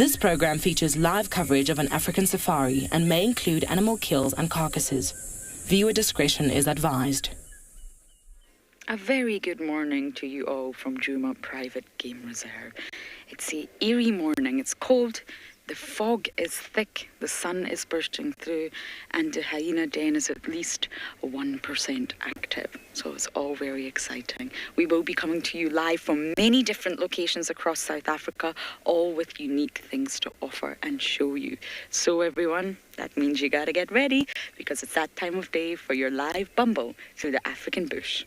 This program features live coverage of an African safari and may include animal kills and carcasses. Viewer discretion is advised. A very good morning to you all from Djuma Private Game Reserve. It's a eerie morning. It's cold, the fog is thick, the sun is bursting through, and the hyena den is at least 1% active. So it's all very exciting. We will be coming to you live from many different locations across South Africa, all with unique things to offer and show you. So everyone, that means you gotta get ready, because it's that time of day for your live bumble through the African bush.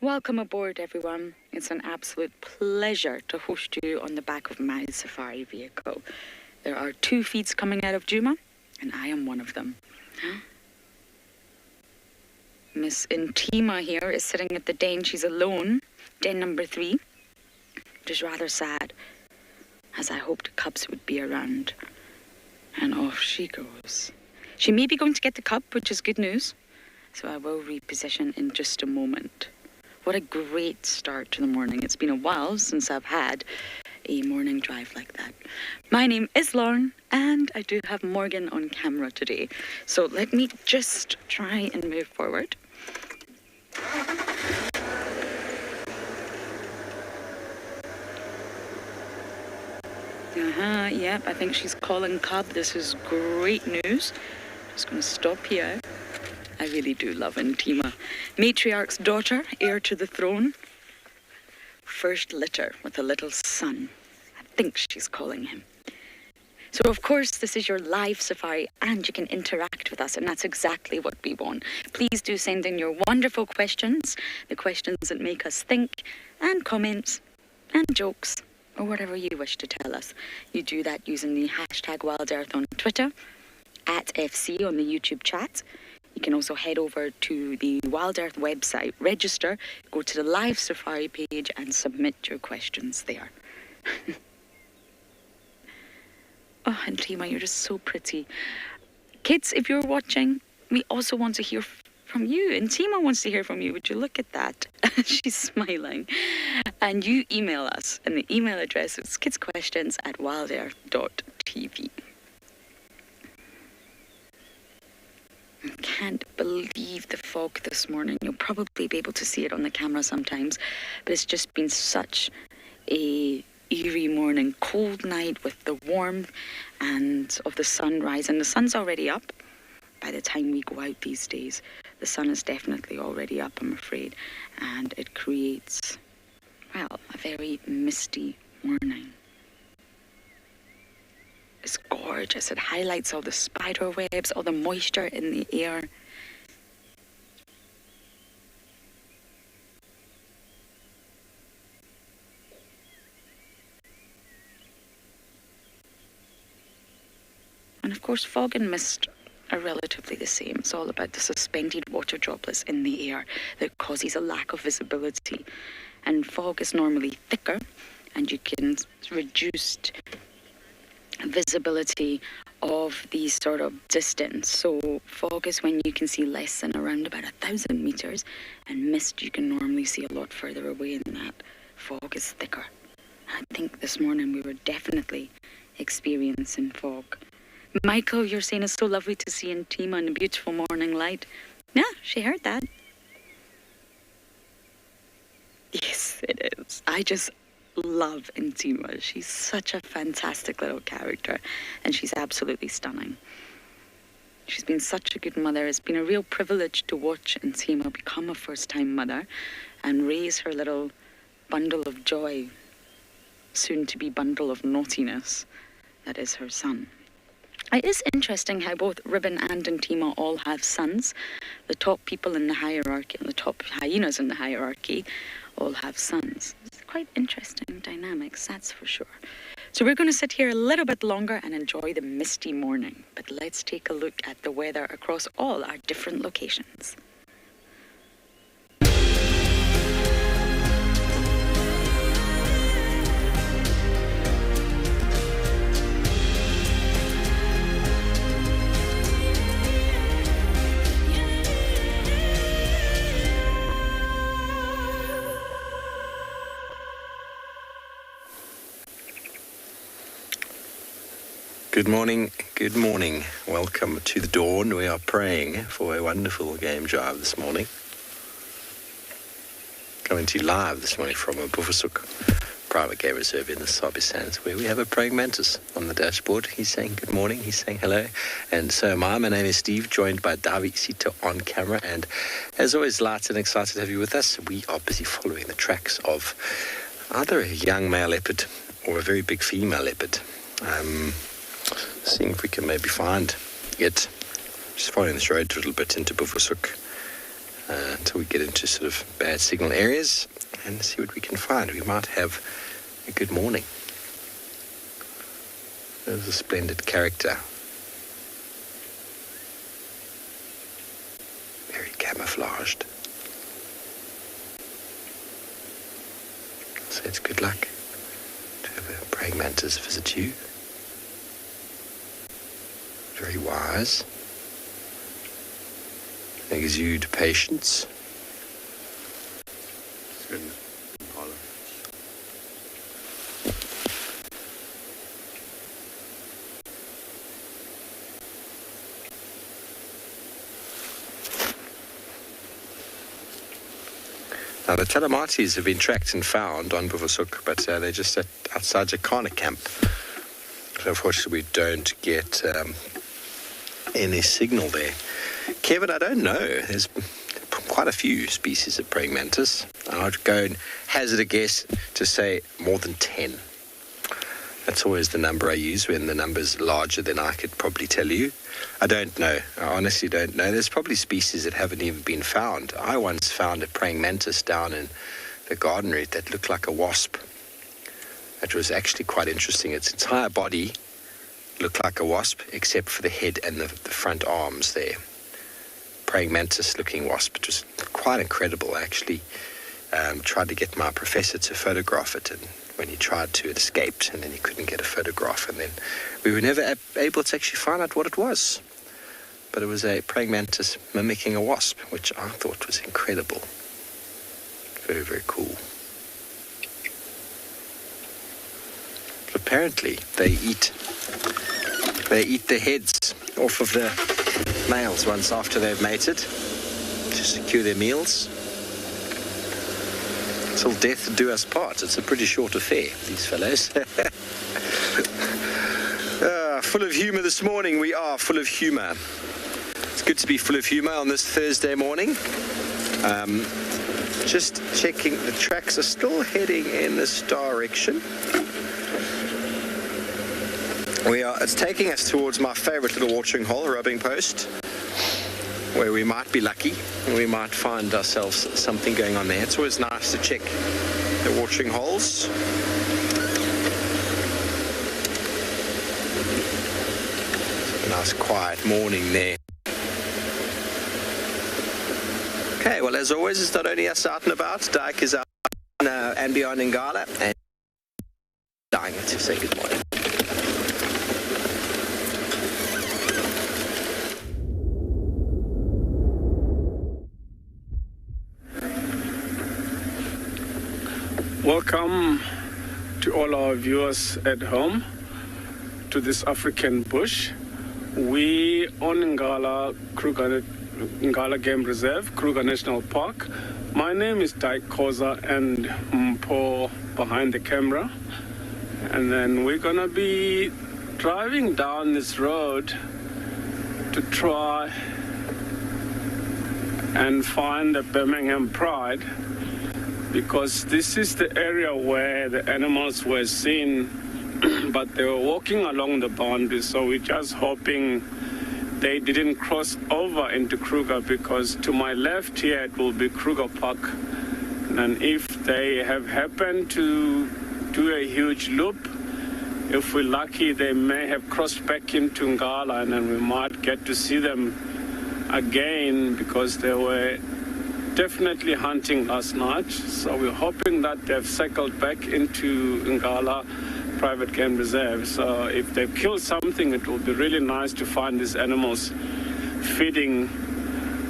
Welcome aboard, everyone. It's an absolute pleasure to host you on the back of my safari vehicle. There are 2 feeds coming out of Djuma, and I am one of them. Miss Intima here is sitting at the den. She's alone, den number 3, which is rather sad, as I hoped cubs would be around. And off she goes. She may be going to get the cub, which is good news, so I will reposition in just a moment. What a great start to the morning. It's been a while since I've had a morning drive like that. My name is Lauren, and I do have Morgan on camera today. So let me just try and move forward. Yep, I think she's calling cub. This is great news. Just going to stop here. I really do love Intima. Matriarch's daughter, heir to the throne. First litter with a little son. I think she's calling him. So, of course, this is your live safari and you can interact with us, and that's exactly what we want. Please do send in your wonderful questions, the questions that make us think, and comments, and jokes, or whatever you wish to tell us. You do that using the hashtag WildEarth on Twitter, @FC on the YouTube chat. You can also head over to the Wild Earth website, register, go to the live safari page and submit your questions there. Oh, and Tima, you're just so pretty. Kids, if you're watching, we also want to hear from you. And Tima wants to hear from you. Would you look at that? She's smiling. And you email us. And the email address is kidsquestions@wildearth.tv. I can't believe the fog this morning. You'll probably be able to see it on the camera sometimes, but it's just been such a eerie morning, cold night with the warmth and of the sunrise. And the sun's already up by the time we go out these days. The sun is definitely already up, I'm afraid, and it creates, well, a very misty morning. It's gorgeous. It highlights all the spider webs, all the moisture in the air. And of course, fog and mist are relatively the same. It's all about the suspended water droplets in the air that causes a lack of visibility. And fog is normally thicker, and you can reduce visibility of the sort of distance. So fog is when you can see less than around about 1,000 meters, and mist you can normally see a lot further away than that. Fog is thicker. I think this morning we were definitely experiencing fog. Michael, you're saying it's so lovely to see Intima in a beautiful morning light. Yeah, she heard that. Yes, it is. I just love Intima. She's such a fantastic little character, and she's absolutely stunning. She's been such a good mother. It's been a real privilege to watch Intima become a first-time mother and raise her little bundle of joy, soon to be bundle of naughtiness, that is her son. It is interesting how both Ribbon and Intima all have sons. The top people in the hierarchy, and the top hyenas in the hierarchy, all have sons. It's quite interesting dynamics, that's for sure. So we're going to sit here a little bit longer and enjoy the misty morning. But let's take a look at the weather across all our different locations. Good morning, good morning. Welcome to the dawn. We are praying for a wonderful game drive this morning. Coming to you live this morning from a Buffersook private game reserve in the Sabi Sands, where we have a praying mantis on the dashboard. He's saying good morning, he's saying hello, and so am I. My name is Steve, joined by Davi Sito on camera, and as always, delighted and excited to have you with us. We are busy following the tracks of either a young male leopard or a very big female leopard. Seeing if we can maybe find it. Just following this road a little bit into Buffersook until we get into sort of bad signal areas and see what we can find. We might have a good morning. There's a splendid character. Very camouflaged. So it's good luck to have a praying mantis visit you. Very wise. Exude patience. Impala. Now the Talamatis have been tracked and found on Buffersook, but they're just outside Jackal camp. So unfortunately we don't get any signal there. Kevin, I don't know. There's quite a few species of praying mantis. I'd go and hazard a guess to say more than 10. That's always the number I use when the number's larger than I could probably tell you. I don't know. I honestly don't know. There's probably species that haven't even been found. I once found a praying mantis down in the garden route that looked like a wasp. It was actually quite interesting. Its entire body looked like a wasp, except for the head and the front arms there. Praying mantis looking wasp. It was quite incredible. I actually tried to get my professor to photograph it, and when he tried to, it escaped, and then he couldn't get a photograph, and then we were never able to actually find out what it was. But it was a praying mantis mimicking a wasp, which I thought was incredible. Very, very cool. Apparently they eat the heads off of the males once after they've mated to secure their meals. Till death do us part. It's a pretty short affair, these fellows. Full of humour this morning. We are full of humour. It's good to be full of humour on this Thursday morning. Just checking, the tracks are still heading in this direction. It's taking us towards my favourite little watering hole, rubbing post, where we might be lucky and we might find ourselves something going on there. It's always nice to check the watering holes. A nice quiet morning there. Okay, well, as always, it's not only us out and about. Dyke is out and beyond Ngala, and dying to say good morning. Welcome to all our viewers at home to this African bush. We on Ngala Game Reserve, Kruger National Park. My name is Dyke Koza and Mpo behind the camera. And then we're gonna be driving down this road to try and find the Birmingham Pride, because this is the area where the animals were seen, but they were walking along the boundary, so we're just hoping they didn't cross over into Kruger, because to my left here it will be Kruger Park, and if they have happened to do a huge loop, if we're lucky, they may have crossed back into Ngala, and then we might get to see them again, because they were definitely hunting last night. So we're hoping that they've cycled back into Ngala Private Game Reserve. So if they've killed something, it will be really nice to find these animals feeding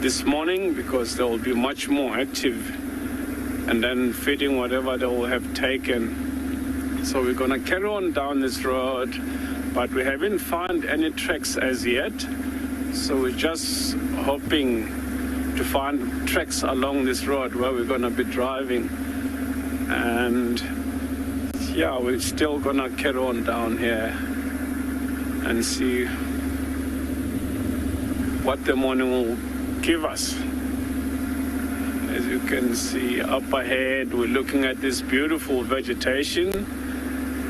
this morning, because they will be much more active, and then feeding whatever they will have taken. So we're going to carry on down this road, but we haven't found any tracks as yet. So we're just hoping to find tracks along this road where we're going to be driving. And yeah, we're still going to carry on down here and see what the morning will give us. As you can see up ahead, we're looking at this beautiful vegetation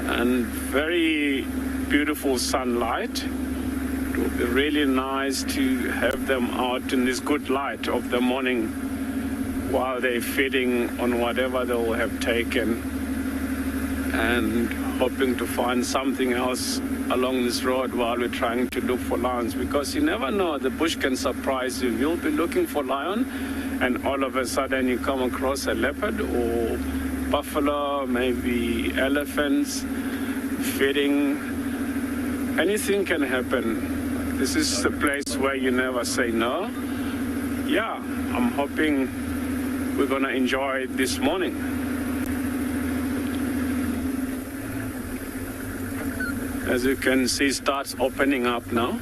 and very beautiful sunlight. It will be really nice to have them out in this good light of the morning while they're feeding on whatever they will have taken, and hoping to find something else along this road while we're trying to look for lions, because you never know, the bush can surprise you. You'll be looking for lion, and all of a sudden you come across a leopard or buffalo, maybe elephants feeding. Anything can happen. This is the place where you never say no. Yeah, I'm hoping we're gonna enjoy this morning. As you can see, starts opening up now.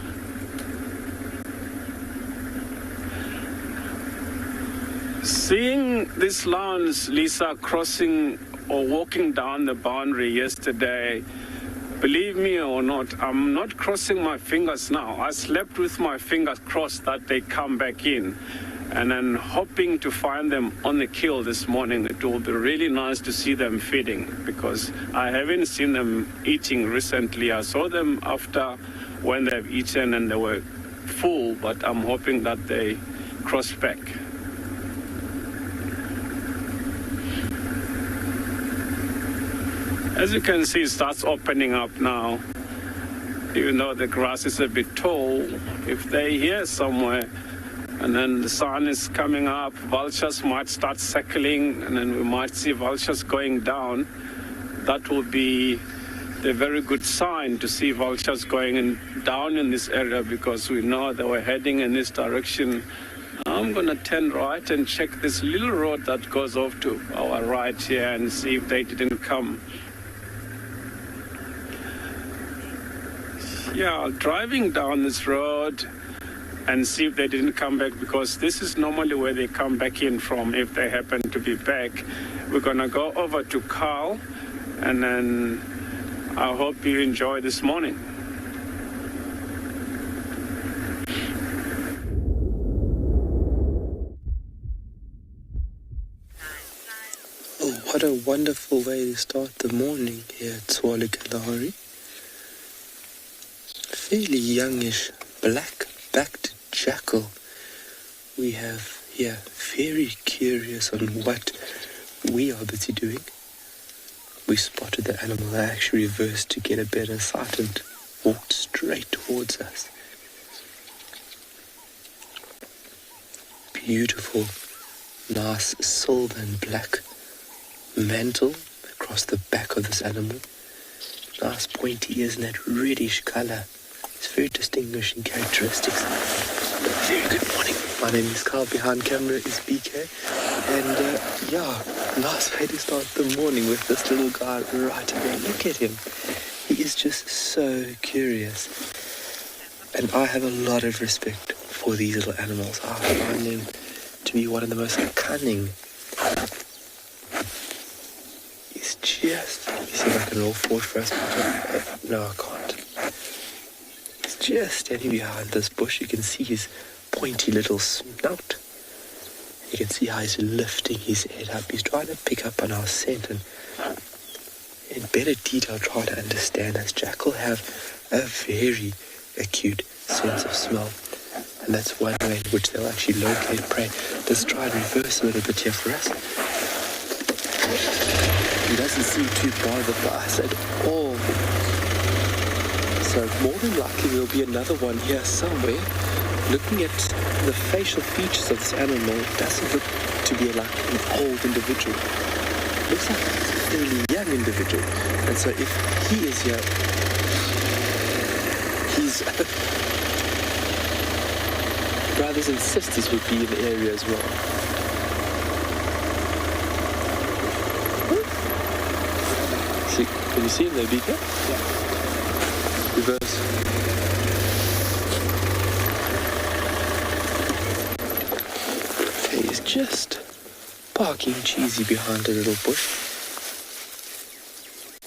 Seeing these lions, Lisa, crossing or walking down the boundary yesterday, believe me or not, I'm not crossing my fingers now. I slept with my fingers crossed that they come back in, and then hoping to find them on the kill this morning. It will be really nice to see them feeding, because I haven't seen them eating recently. I saw them after when they've eaten and they were full, but I'm hoping that they cross back. As you can see, it starts opening up now. Even though the grass is a bit tall, if they're here somewhere and then the sun is coming up, vultures might start circling, and then we might see vultures going down. That will be a very good sign to see vultures going down in this area, because we know they were heading in this direction. I'm going to turn right and check this little road that goes off to our right here and see if they didn't come. Yeah, driving down this road and see if they didn't come back, because this is normally where they come back in from if they happen to be back. We're going to go over to Carl, and then I hope you enjoy this morning. Oh, what a wonderful way to start the morning here at Swale Kalahari. Fairly youngish, black-backed jackal we have here. Very curious on what we are busy doing. We spotted the animal that actually reversed to get a better sight and walked straight towards us. Beautiful, nice silver and black mantle across the back of this animal. Nice pointy ears and that reddish color. It's very distinguishing characteristics. Very good morning. My name is Carl. Behind camera is BK. And nice way to start the morning with this little guy right here. Look at him. He is just so curious. And I have a lot of respect for these little animals. I find them to be one of the most cunning. He's just... Let me see if I can roll forward for us. No, I can't. Just standing behind this bush. You can see his pointy little snout. You can see how he's lifting his head up. He's trying to pick up on our scent and in better detail try to understand us. Jackal have a very acute sense of smell, and that's one way in which they'll actually locate prey. Let's try and reverse a little bit here for us. He doesn't seem too bothered by us at all. So more than likely there'll be another one here somewhere. Looking at the facial features of this animal, it doesn't look to be like an old individual. It looks like a fairly young individual. And so if he is here, his brothers and sisters would be in the area as well. See, can you see him there, Beaker? Yeah. Reverse. He's just barking cheesy behind a little bush.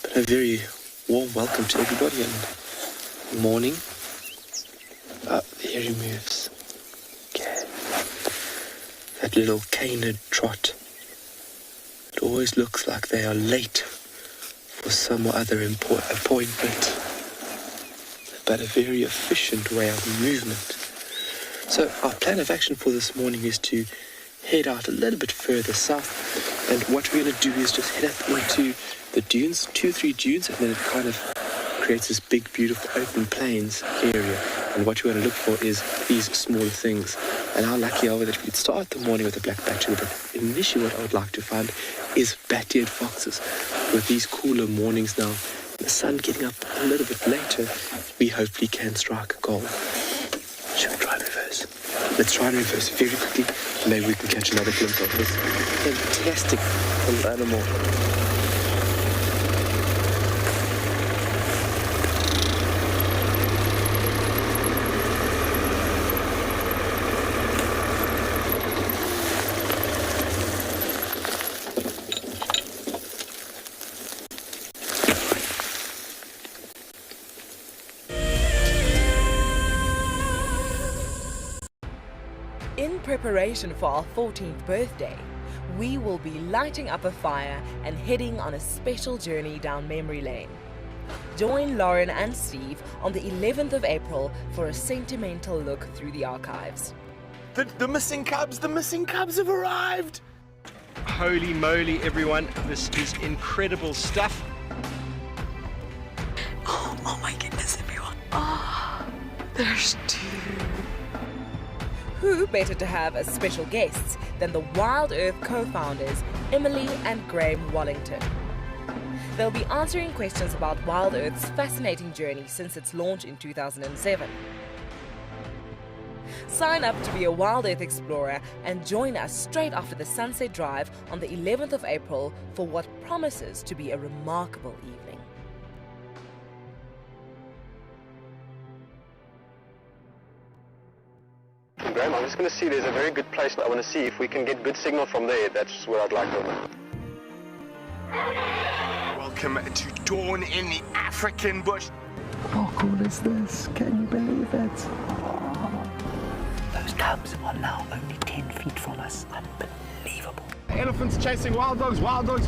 But a very warm welcome to everybody and morning. There he moves. Okay. That little canid trot. It always looks like they are late for some other appointment. But a very efficient way of movement. So our plan of action for this morning is to head out a little bit further south, and what we're going to do is just head up into the dunes, 2-3 dunes, and then it kind of creates this big beautiful open plains area. And what you want to look for is these smaller things. And how lucky are we that we could start the morning with a black batcher, but initially what I would like to find is bat-eared foxes. With these cooler mornings now, the sun getting up a little bit later, we hopefully can strike gold. Should we try and reverse? Let's try and reverse very quickly. Maybe we can catch another glimpse of this fantastic little animal. In preparation for our 14th birthday, we will be lighting up a fire and heading on a special journey down memory lane. Join Lauren and Steve on the 11th of April for a sentimental look through the archives. The missing cubs have arrived! Holy moly, everyone. This is incredible stuff. Oh my goodness, everyone. Oh, there's two. Who better to have as special guests than the Wild Earth co-founders Emily and Graham Wallington. They'll be answering questions about Wild Earth's fascinating journey since its launch in 2007. Sign up to be a Wild Earth explorer and join us straight after the Sunset Drive on the 11th of April for what promises to be a remarkable evening. Graham, I'm just going to see, there's a very good place. I want to see if we can get good signal from there. That's what I'd like to know. Welcome to dawn in the African bush. How cool is this? Can you believe it? Those cubs are now only 10 feet from us. Unbelievable. Elephants chasing wild dogs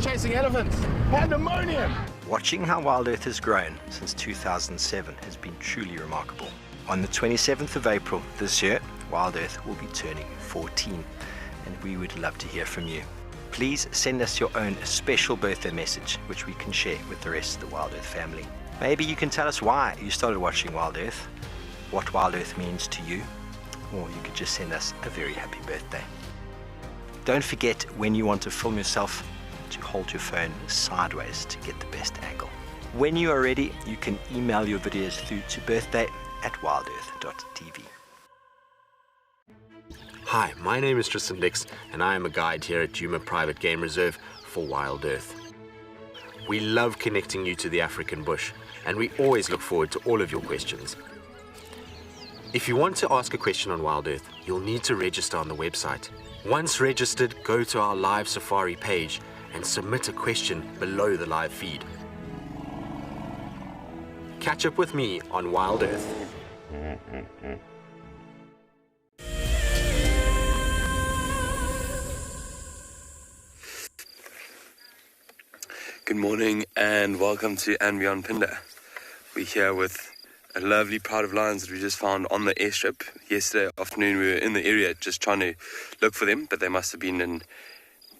chasing elephants. Pandemonium! Watching how Wild Earth has grown since 2007 has been truly remarkable. On the 27th of April this year, Wild Earth will be turning 14, and we would love to hear from you. Please send us your own special birthday message, which we can share with the rest of the Wild Earth family. Maybe you can tell us why you started watching Wild Earth, what Wild Earth means to you, or you could just send us a very happy birthday. Don't forget, when you want to film yourself, to hold your phone sideways to get the best angle. When you are ready, you can email your videos through to birthday@wildearth.tv. Hi, my name is Tristan Dix, and I am a guide here at Djuma Private Game Reserve for Wild Earth. We love connecting you to the African bush, and we always look forward to all of your questions. If you want to ask a question on Wild Earth, you'll need to register on the website. Once registered, go to our live safari page and submit a question below the live feed. Catch up with me on Wild Earth. Good morning and welcome to And Beyond Pinder. We're here with a lovely pride of lions that we just found on the airstrip. Yesterday afternoon we were in the area just trying to look for them, but they must have been in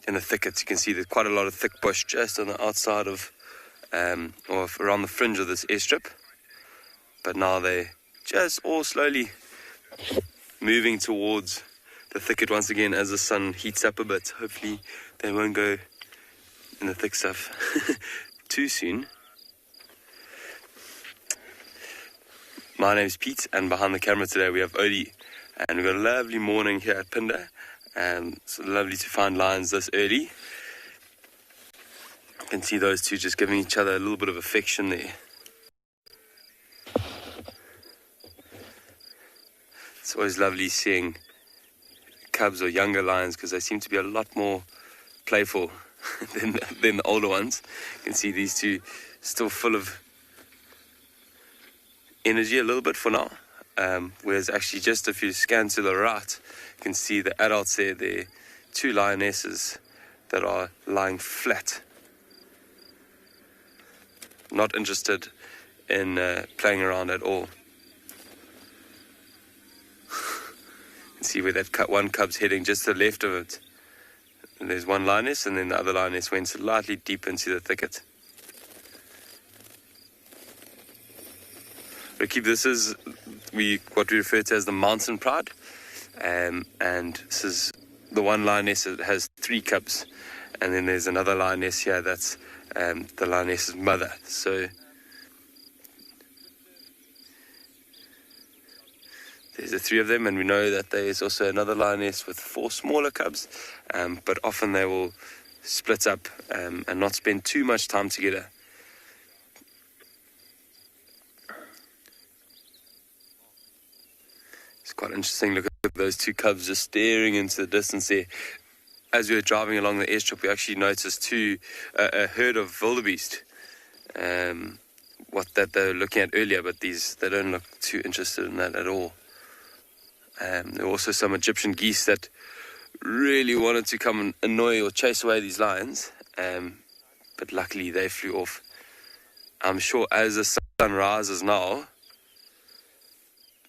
the thickets. You can see there's quite a lot of thick bush just on the outside of or around the fringe of this airstrip. but now they're just all slowly moving towards the thicket once again as the sun heats up a bit. Hopefully they won't go in the thick stuff too soon. My name's Pete, and behind the camera today we have Hoodie, and we've got a lovely morning here at Pinda. It's lovely to find lions this early. You can see those two just giving each other a little bit of affection there. It's always lovely seeing cubs or younger lions because they seem to be a lot more playful than the older ones. You can see these two still full of energy a little bit for now. Whereas actually just if you scan to the right, you can see the adults there. They're two lionesses that are lying flat. Not interested in playing around at all. You can see where that one cub's heading just to the left of it. And there's one lioness, and then the other lioness went slightly deep into the thicket. This is what we refer to as the mountain pride, and this is the one lioness that has 3 cubs, and then there's another lioness here that's the lioness's mother. So there's the 3 of them, and we know that there's also another lioness with 4 smaller cubs, but often they will split up and not spend too much time together. It's quite interesting. Look at those 2 cubs just staring into the distance there. As we were driving along the airstrip, we actually noticed a herd of wildebeest. What that they were looking at earlier, but they don't look too interested in that at all. There were also some Egyptian geese that really wanted to come and annoy or chase away these lions, but luckily they flew off. I'm sure as the sun rises now,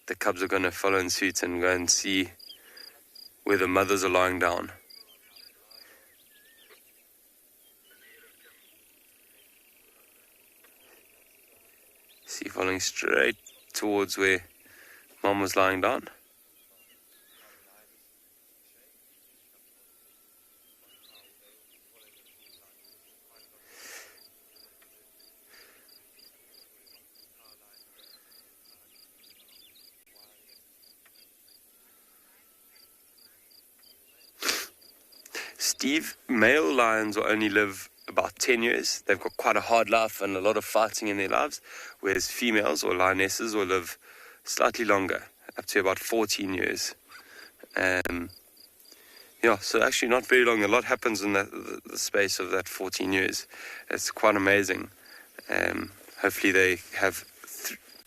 the cubs are going to follow in suit and go and see where the mothers are lying down. See, following straight towards where Mom was lying down. Male lions will only live about 10 years. They've got quite a hard life and a lot of fighting in their lives, whereas females or lionesses will live slightly longer, up to about 14 years. So actually not very long. A lot happens in the space of that 14 years. It's quite amazing. Hopefully they have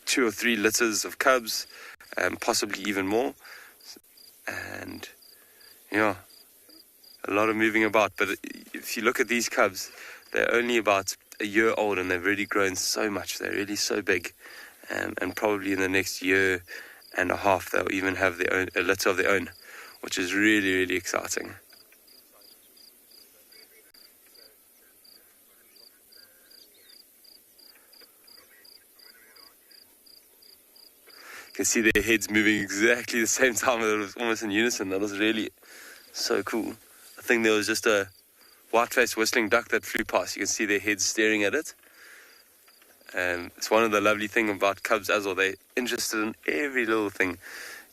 2 or 3 litters of cubs, possibly even more. And a lot of moving about, but if you look at these cubs, they're only about a year old and they've really grown so much. They're really so big, and probably in the next year and a half they'll even have a litter of their own, which is really, really exciting. You can see their heads moving exactly the same time. It was almost in unison. That was really so cool. I think there was just a white-faced whistling duck that flew past. You can see their heads staring at it. It's one of the lovely things about cubs as well. They're interested in every little thing.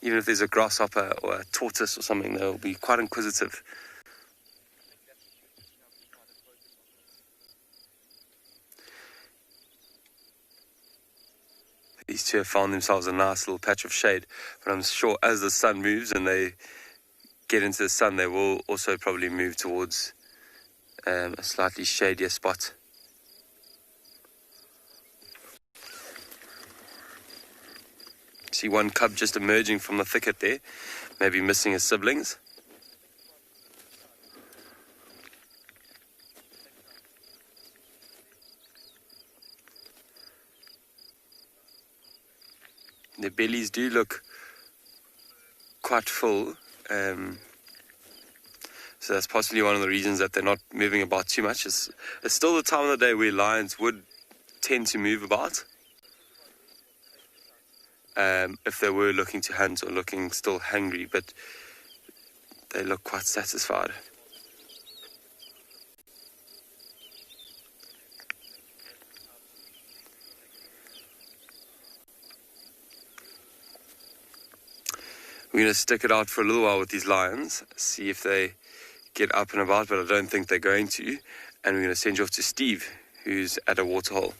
Even if there's a grasshopper or a tortoise or something, they'll be quite inquisitive. These 2 have found themselves a nice little patch of shade. But I'm sure as the sun moves and they get into the sun, they will also probably move towards a slightly shadier spot. See one cub just emerging from the thicket there, maybe missing his siblings. Their bellies do look quite full. So that's possibly one of the reasons that they're not moving about too much. It's still the time of the day where lions would tend to move about. if they were looking to hunt or looking still hungry, but they look quite satisfied. We're going to stick it out for a little while with these lions, see if they get up and about, but I don't think they're going to. And we're going to send you off to Steve, who's at a waterhole.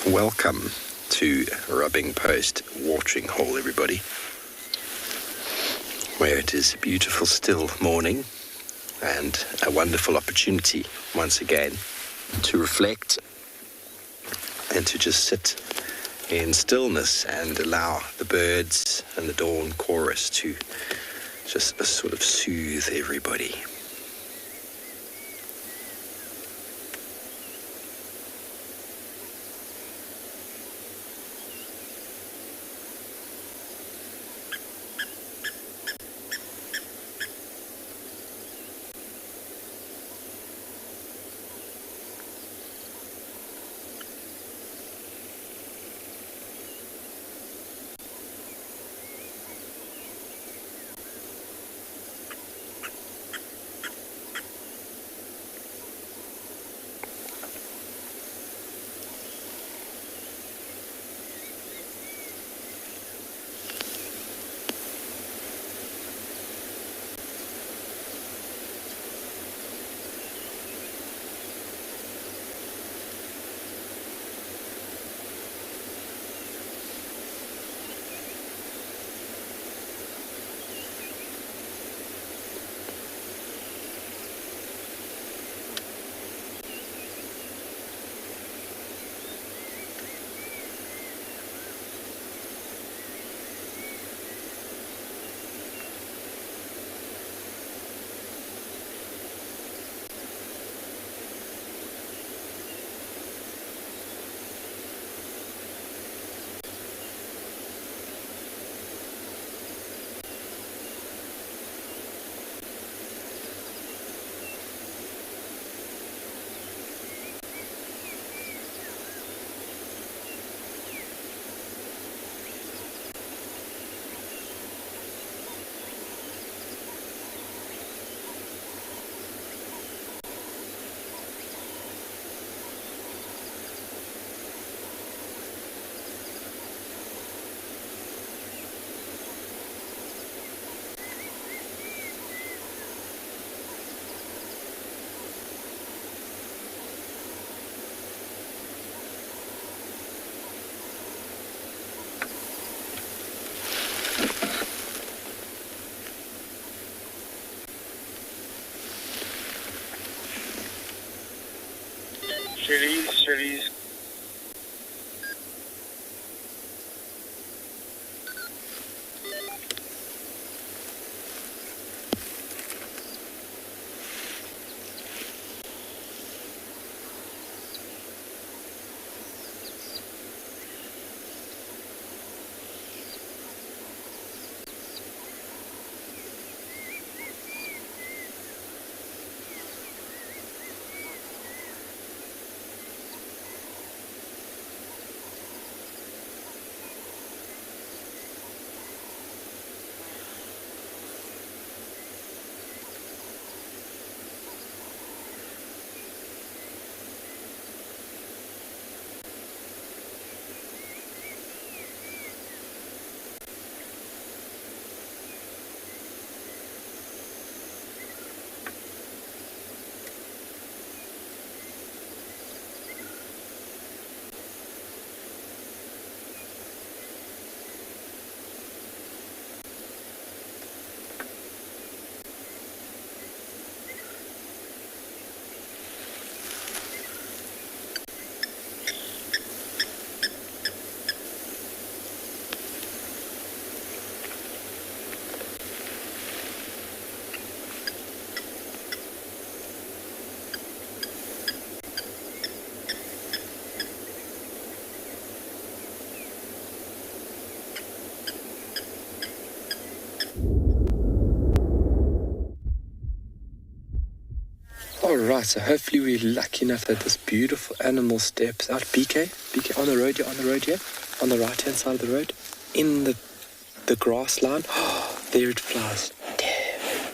Welcome to Rubbing Post Watering Hole, everybody, where it is a beautiful still morning and a wonderful opportunity once again to reflect and to just sit in stillness and allow the birds and the dawn chorus to just sort of soothe everybody. Cherise. Right, so hopefully we're lucky enough that this beautiful animal steps out. BK, on the road here, on the right-hand side of the road, in the grass line. Oh, there it flies. Damn.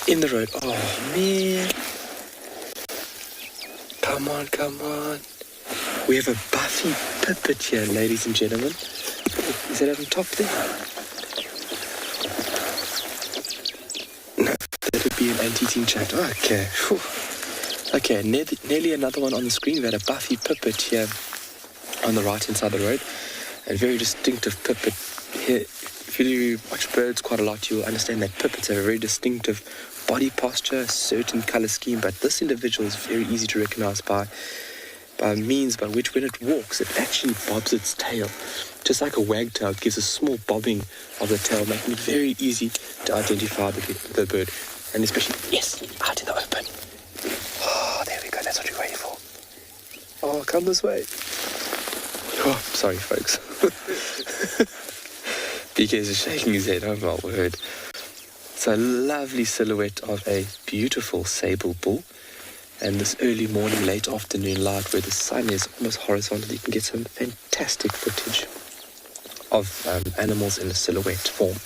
In the road. Oh, man. Come on. We have a buffy pipit here, ladies and gentlemen. Is that on top there? No, that would be an anti-teen chat. Okay. Whew. Okay, nearly another one on the screen. We had a buffy pipit here on the right-hand side of the road. A very distinctive pipit here. If you watch birds quite a lot, you'll understand that pipits have a very distinctive body posture, certain color scheme, but this individual is very easy to recognize by means by which when it walks, it actually bobs its tail. Just like a wagtail, it gives a small bobbing of the tail, making it very easy to identify the bird. And especially, yes, out in the open. Oh, there we go, that's what we're waiting for. Oh, come this way. Oh, sorry, folks. BK is shaking his head, oh my word. It's a lovely silhouette of a beautiful sable bull. And this early morning, late afternoon light where the sun is almost horizontal, you can get some fantastic footage of animals in a silhouette form.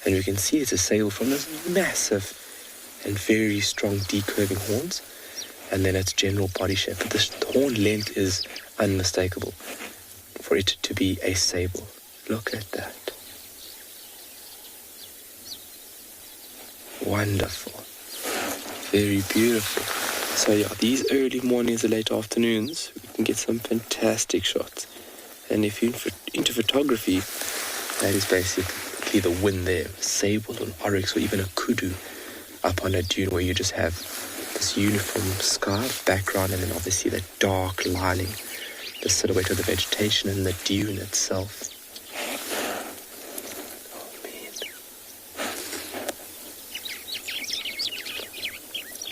And you can see it's a sable from those massive and very strong decurving horns, and then its general body shape. But the horn length is unmistakable for it to be a sable. Look at that. Wonderful. Very beautiful. So yeah, these early mornings and late afternoons, we can get some fantastic shots. And if you're into photography, that is basically the win there. Sable, an oryx, or even a kudu up on a dune where you just have this uniform sky background and then obviously that dark lining, the silhouette of the vegetation and the dune itself.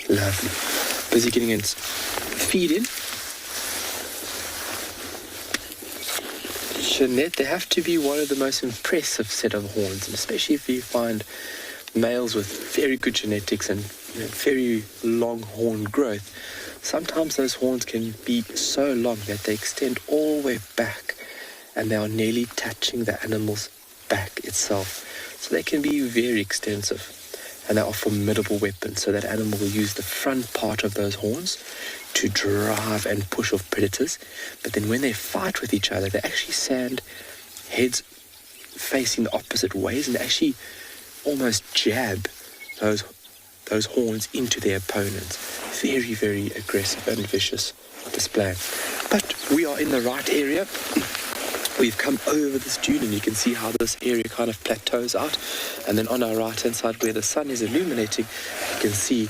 Lovely. Busy getting its feed in. Jeanette, they have to be one of the most impressive set of horns, and especially if you find males with very good genetics and very long horn growth. Sometimes those horns can be so long that they extend all the way back and they are nearly touching the animal's back itself. So they can be very extensive. And they are formidable weapons, so that animal will use the front part of those horns to drive and push off predators. But then when they fight with each other, they actually stand heads facing the opposite ways and actually almost jab those horns into their opponents. Very, very aggressive and vicious display. But we are in the right area. We've come over this dune and you can see how this area kind of plateaus out. And then on our right-hand side where the sun is illuminating, you can see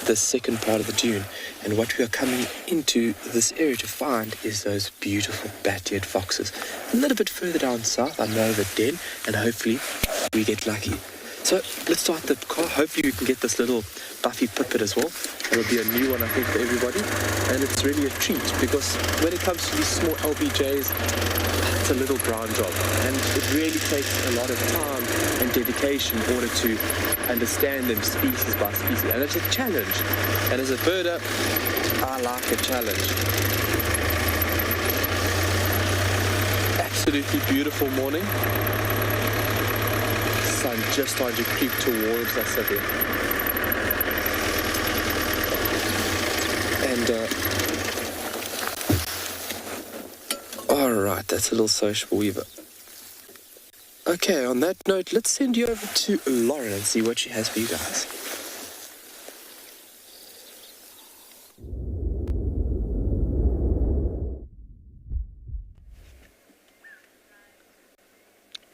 the second part of the dune. And what we are coming into this area to find is those beautiful bat-eared foxes. A little bit further down south, I know of a den, and hopefully we get lucky. So let's start the car. Hopefully we can get this little buffy pipit as well. It'll be a new one, I think, for everybody. And it's really a treat because when it comes to these small LBJs, it's a little brown job. And it really takes a lot of time and dedication in order to understand them species by species. And it's a challenge. And as a birder, I like a challenge. Absolutely beautiful morning. Sun just starting to creep towards us again. And alright, that's a little sociable weaver. Okay, on that note, let's send you over to Lauren and see what she has for you guys.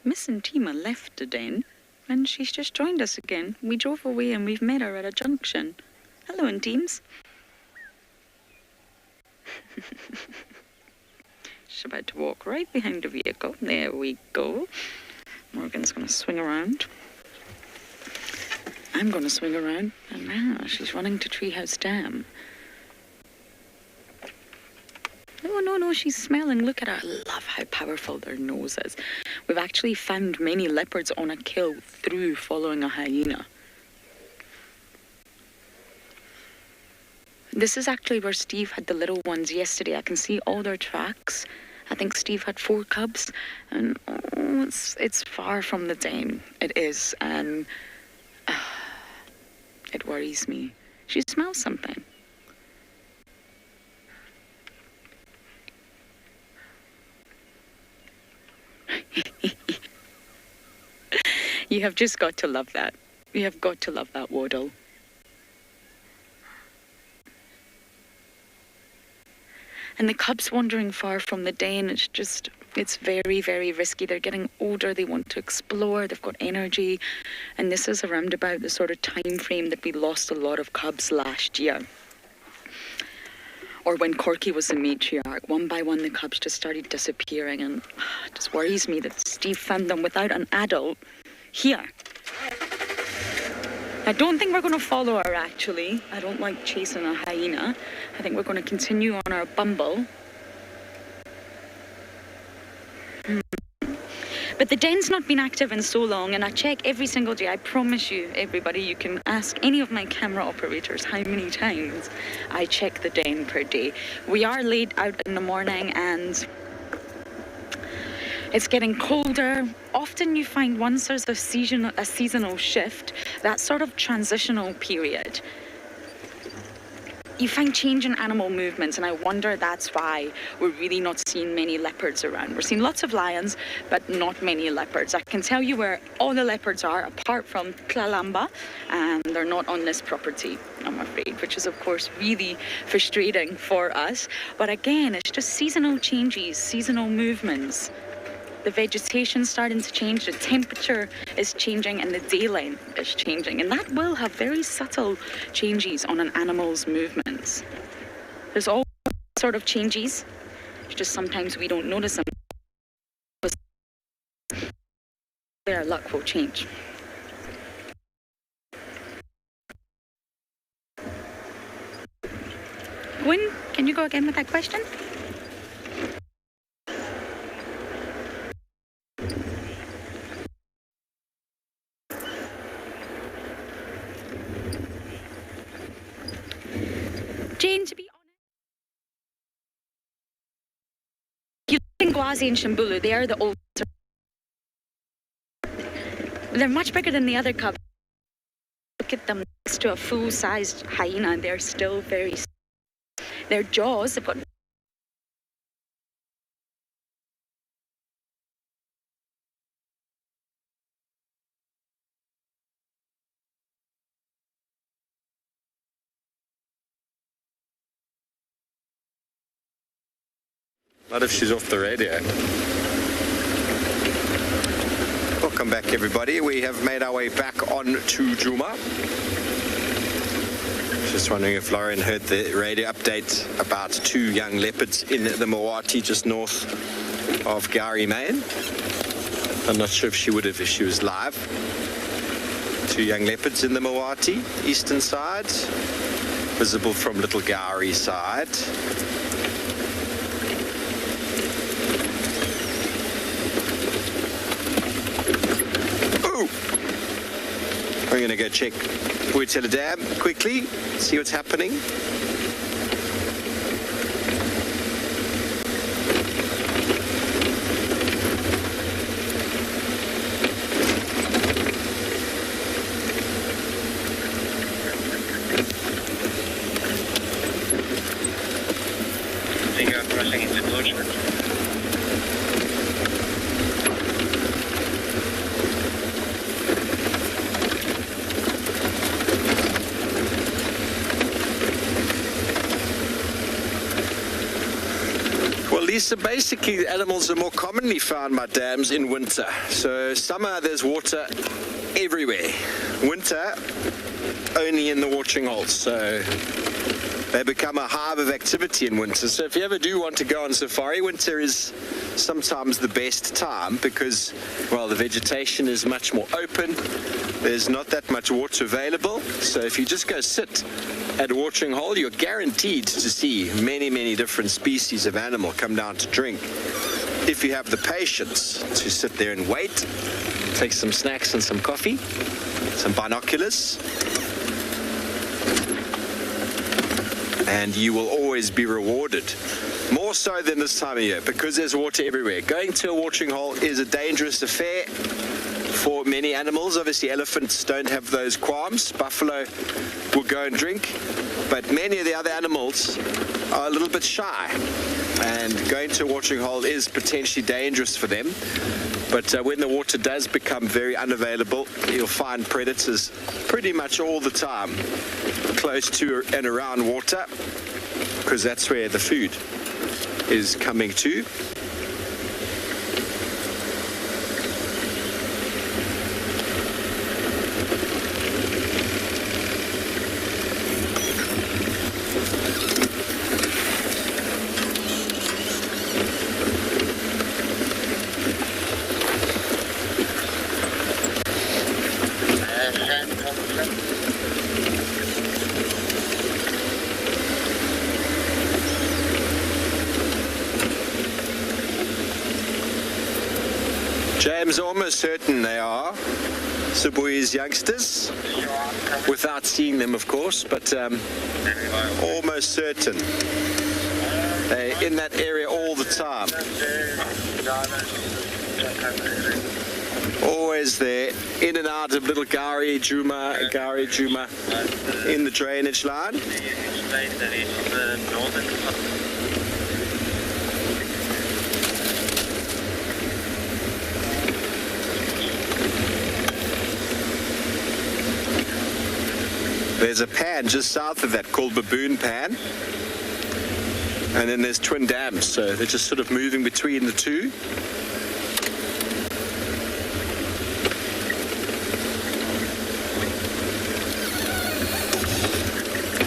Miss Intima left the den, and she's just joined us again. We drove away and we've met her at a junction. Hello, Intims. She's about to walk right behind the vehicle. There we go. Morgan's going to swing around. I'm going to swing around. And now she's running to Treehouse Dam. Oh, no, she's smelling. Look at her. I love how powerful their nose is. We've actually found many leopards on a kill through following a hyena. This is actually where Steve had the little ones yesterday. I can see all their tracks. I think Steve had 4 cubs, and it's far from the den. It is, and it worries me. She smells something. You have just got to love that. You have got to love that waddle. And the cubs wandering far from the den, it's very, very risky. They're getting older, they want to explore, they've got energy. And this is around about the sort of time frame that we lost a lot of cubs last year. Or when Corky was the matriarch, one by one the cubs just started disappearing, and it just worries me that Steve found them without an adult here. I don't think we're going to follow her, actually. I don't like chasing a hyena. I think we're going to continue on our bumble. But the den's not been active in so long, and I check every single day. I promise you, everybody, you can ask any of my camera operators how many times I check the den per day. We are late out in the morning, and it's getting colder. Often you find once there's a seasonal shift, that sort of transitional period, you find change in animal movements, and I wonder that's why we're really not seeing many leopards around. We're seeing lots of lions, but not many leopards. I can tell you where all the leopards are, apart from Tlalamba, and they're not on this property, I'm afraid, which is, of course, really frustrating for us. But again, it's just seasonal changes, seasonal movements. The vegetation's starting to change, the temperature is changing, and the day length is changing. And that will have very subtle changes on an animal's movements. There's all sort of changes, it's just sometimes we don't notice them. Their luck will change. Gwyn, can you go again with that question? Jane, to be honest, you look in Gwazi and Shambulu, they are the old. They're much bigger than the other cubs. Look at them next to a full-sized hyena, and they're still very. Their jaws have got. Not if she's off the radio. Welcome back, everybody. We have made our way back on to Djuma. Just wondering if Lauren heard the radio update about 2 young leopards in the Mawati just north of Gowrie, Maine. I'm not sure if she would have if she was live. 2 young leopards in the Mawati, eastern side, visible from Little Gowrie side. We're going to go check Woodland Dam quickly, see what's happening. They are crossing into Torchwood. Lisa, basically animals are more commonly found by dams in winter. So summer there's water everywhere. Winter only in the watering holes. So they become a hive of activity in winter. So if you ever do want to go on safari, winter is sometimes the best time because, well, the vegetation is much more open. There's not that much water available. So if you just go sit at a watering hole, you're guaranteed to see many, many different species of animal come down to drink. If you have the patience to sit there and wait, take some snacks and some coffee, some binoculars. and you will always be rewarded. More so than this time of year, because there's water everywhere. Going to a watering hole is a dangerous affair for many animals. Obviously, elephants don't have those qualms. Buffalo will go and drink, but many of the other animals are a little bit shy, and going to a watering hole is potentially dangerous for them. But when the water does become very unavailable, you'll find predators pretty much all the time close to and around water, because that's where the food is coming to. James, almost certain they are Sibuyi's youngsters, without seeing them, of course, but almost certain. They're in that area all the time. Always there, in and out of little Gari Juma in the drainage line. There's a pan just south of that called Baboon Pan. And then there's Twin Dams, so they're just sort of moving between the two.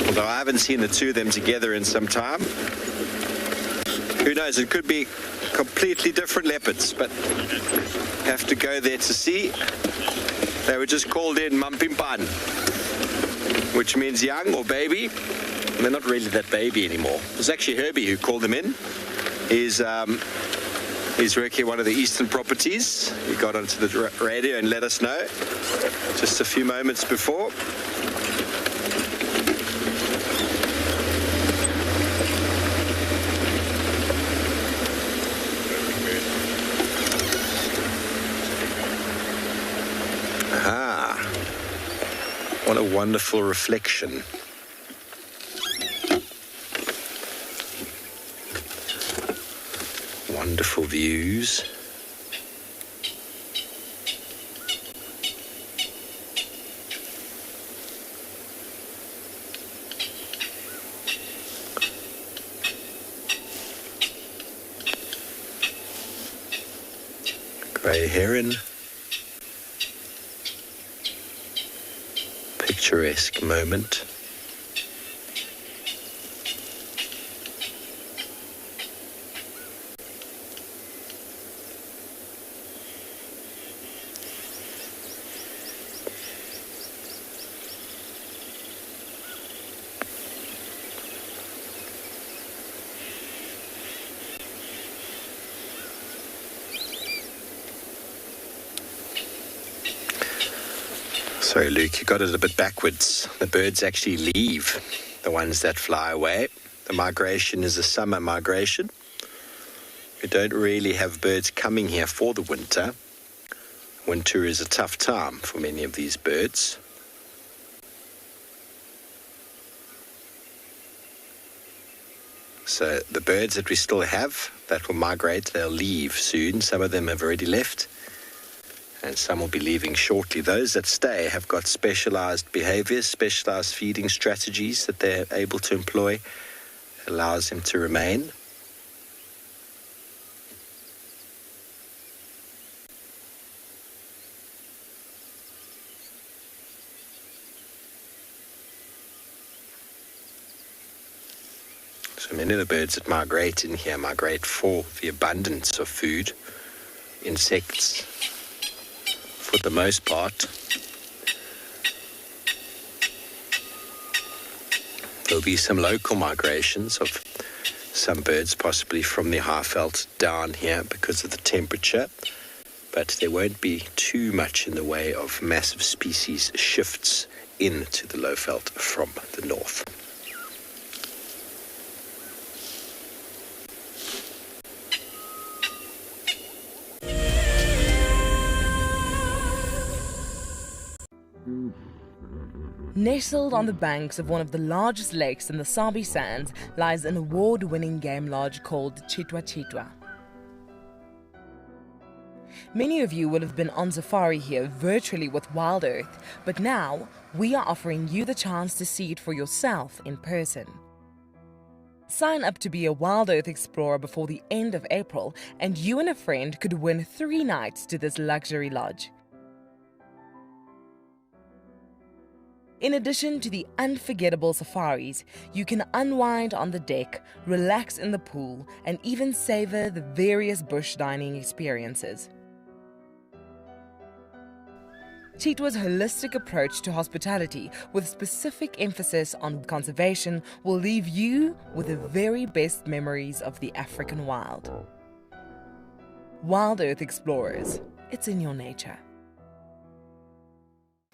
Although I haven't seen the two of them together in some time. Who knows, it could be completely different leopards, but have to go there to see. They were just called in Mampimpan, which means young or baby. They're not really that baby anymore. It was actually Herbie who called them in. He's working one of the eastern properties. He got onto the radio and let us know just a few moments before. What a wonderful reflection. Wonderful views. Grey heron. Picturesque moment. Sorry, Luke, you got it a bit backwards. The birds actually leave, the ones that fly away. The migration is a summer migration. We don't really have birds coming here for the winter. Winter is a tough time for many of these birds. So the birds that we still have that will migrate, they'll leave soon. Some of them have already left, and some will be leaving shortly. Those that stay have got specialized behaviors, specialized feeding strategies that they're able to employ. It allows them to remain. So many of the birds that migrate in here migrate for the abundance of food, insects, for the most part. There'll be some local migrations of some birds, possibly from the Highveld down here because of the temperature, but there won't be too much in the way of massive species shifts into the Lowveld from the north. Nestled on the banks of one of the largest lakes in the Sabi Sands lies an award-winning game lodge called Chitwa Chitwa. Many of you will have been on safari here virtually with Wild Earth, but now we are offering you the chance to see it for yourself in person. Sign up to be a Wild Earth explorer before the end of April, and you and a friend could win 3 nights to this luxury lodge. In addition to the unforgettable safaris, you can unwind on the deck, relax in the pool, and even savor the various bush dining experiences. Chitwa's holistic approach to hospitality, with specific emphasis on conservation, will leave you with the very best memories of the African wild. Wild Earth Explorers, it's in your nature.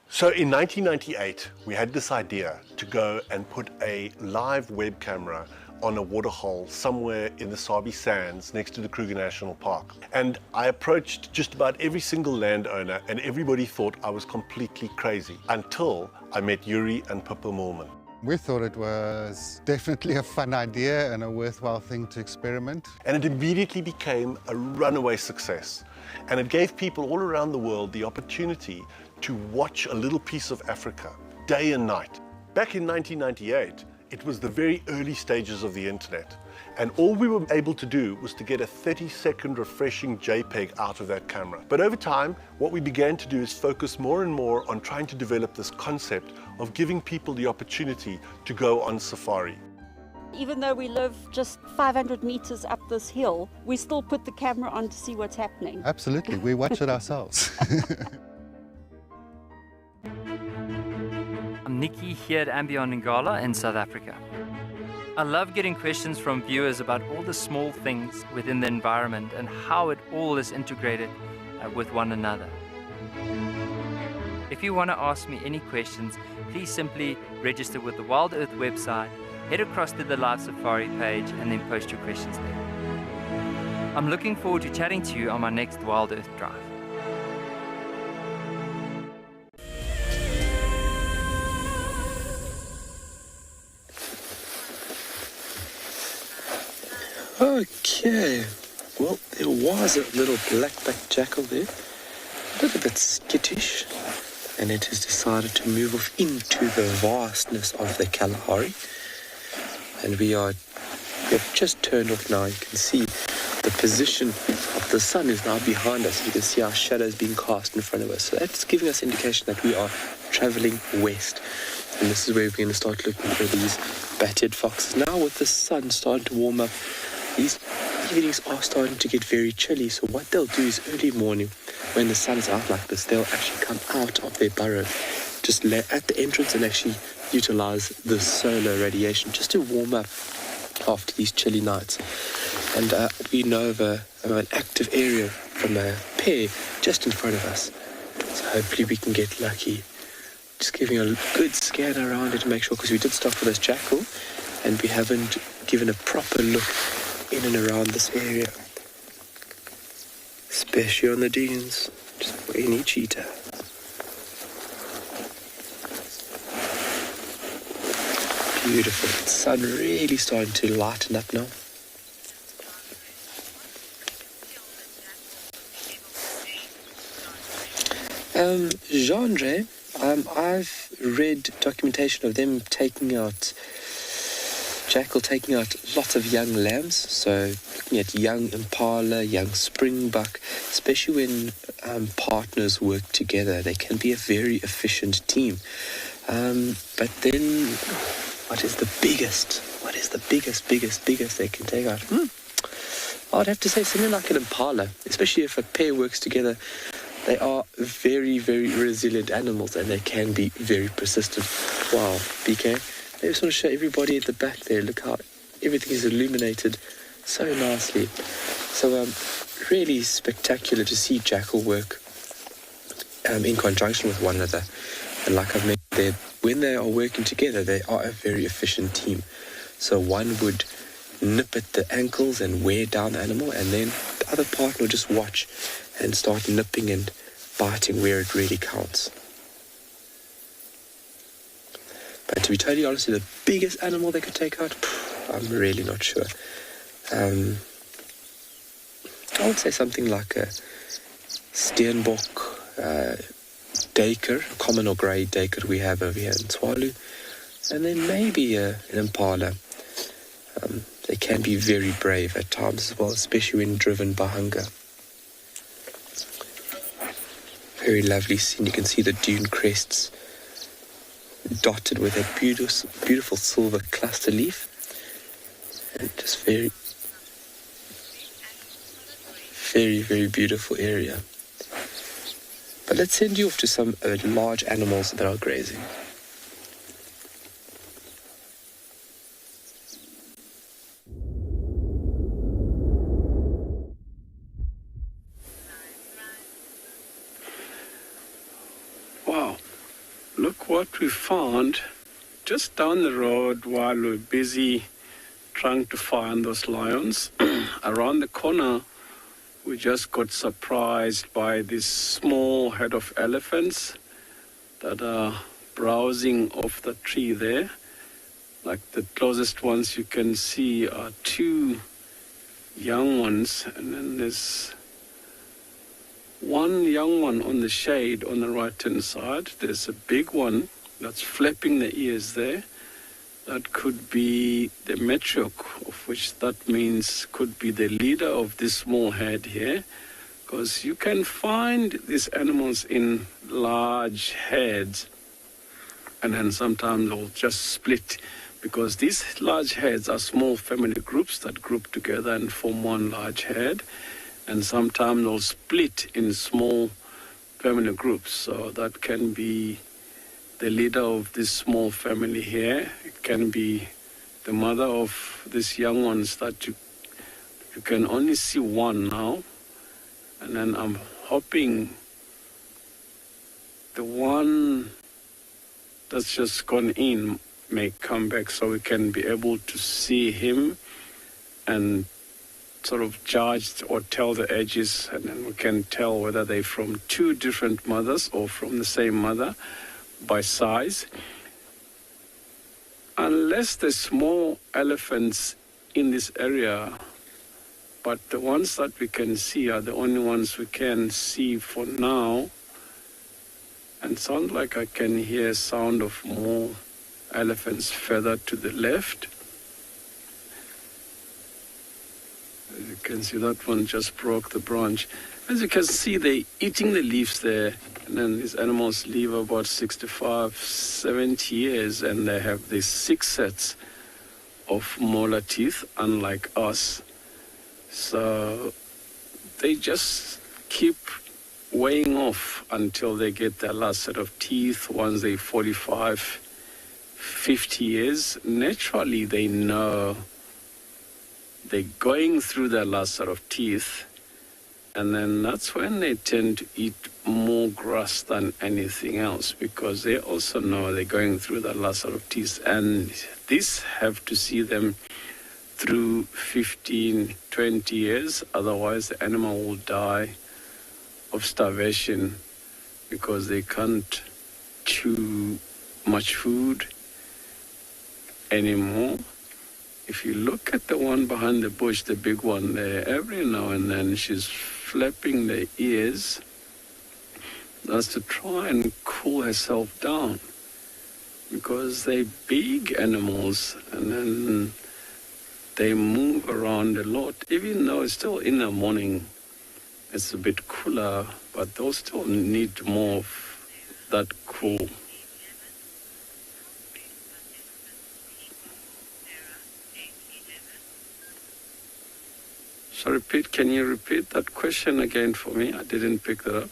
So in 1998, we had this idea to go and put a live web camera on a waterhole somewhere in the Sabi Sands next to the Kruger National Park. And I approached just about every single landowner, and everybody thought I was completely crazy until I met Yuri and Pippa Moorman. We thought it was definitely a fun idea and a worthwhile thing to experiment. And it immediately became a runaway success. And it gave people all around the world the opportunity to watch a little piece of Africa, day and night. Back in 1998, it was the very early stages of the internet. And all we were able to do was to get a 30-second refreshing JPEG out of that camera. But over time, what we began to do is focus more and more on trying to develop this concept of giving people the opportunity to go on safari. Even though we live just 500 meters up this hill, we still put the camera on to see what's happening. Absolutely, we watch it ourselves. I'm Nikki here at Ambion Ngala in South Africa. I love getting questions from viewers about all the small things within the environment and how it all is integrated with one another. If you want to ask me any questions, please simply register with the Wild Earth website, head across to the Live Safari page and then post your questions there. I'm looking forward to chatting to you on my next Wild Earth drive. Okay, well, there was a little black-backed jackal there, a little bit skittish, and it has decided to move off into the vastness of the Kalahari. And we have just turned off now. You can see the position of the sun is now behind us. You can see our shadows being cast in front of us. So that's giving us indication that we are traveling west. And this is where we're going to start looking for these bat-eared foxes. Now with the sun starting to warm up, these evenings are starting to get very chilly. So what they'll do is early morning, when the sun is out like this, they'll actually come out of their burrow, just at the entrance, and actually utilize the solar radiation just to warm up after these chilly nights. And we know of an active area from a pair just in front of us. So hopefully we can get lucky. Just giving a good scan around it to make sure, because we did stop for this jackal and we haven't given a proper look in and around this area, especially on the dunes, just for any cheetah. Beautiful. The sun really starting to lighten up now. Genre, I've read documentation of them Jackal taking out lots of young lambs, so looking at young Impala, young Springbuck, especially when partners work together, they can be a very efficient team. But then, what is the biggest they can take out? I'd have to say something like an Impala, especially if a pair works together. They are very, very resilient animals, and they can be very persistent. Wow, BK. I just want to show everybody at the back there. Look how everything is illuminated so nicely. So really spectacular to see jackal work in conjunction with one another. And like I've mentioned, when they are working together, they are a very efficient team. So one would nip at the ankles and wear down the animal, and then the other partner will just watch and start nipping and biting where it really counts. But to be totally honest, the biggest animal they could take out, I'm really not sure. I would say something like a steenbok, duiker, a common or grey duiker we have over here in Tswalu, and then maybe an impala. They can be very brave at times as well, especially when driven by hunger. Very lovely scene. You can see the dune crests dotted with a beautiful silver cluster leaf, and just very, very beautiful area. But let's send you off to some large animals that are grazing. Wow, look what we found just down the road while we're busy trying to find those lions. Around the corner, we just got surprised by this small herd of elephants that are browsing off the tree there. Like the closest ones you can see are two young ones, and then there's one young one on the shade on the right-hand side. There's a big one that's flapping the ears there. That could be the matriarch, of which that means could be the leader of this small herd here, because you can find these animals in large herds, and then sometimes they'll just split, because these large herds are small family groups that group together and form one large herd, and sometimes they'll split in small family groups. So that can be the leader of this small family here. It can be the mother of these young ones that you can only see one now. And then I'm hoping the one that's just gone in may come back so we can be able to see him and sort of judge or tell the ages, and then we can tell whether they're from two different mothers or from the same mother by size. Unless there's small elephants in this area, but the ones that we can see are the only ones we can see for now. And sounds like I can hear sound of more elephants further to the left. As you can see, that one just broke the branch. As you can see, they're eating the leaves there. And then these animals live about 65, 70 years, and they have these 6 sets of molar teeth, unlike us. So they just keep weighing off until they get their last set of teeth. Once they're 45, 50 years, naturally they know they're going through their last set of teeth. And then that's when they tend to eat more grass than anything else, because they also know they're going through that last set of teeth. And these have to see them through 15, 20 years. Otherwise, the animal will die of starvation because they can't chew much food anymore. If you look at the one behind the bush, the big one there, every now and then she's flapping the ears. That's to try and cool herself down, because they're big animals and then they move around a lot. Even though it's still in the morning, it's a bit cooler, but they'll still need more of that cool. So can you repeat that question again for me? I didn't pick that up.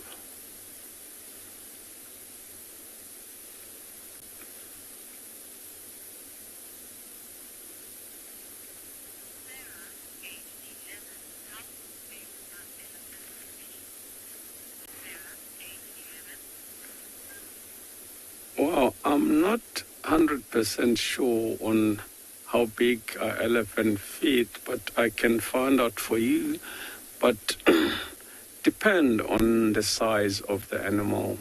Wow, I'm not 100% sure on how big are elephant feet, but I can find out for you. But depend on the size of the animal.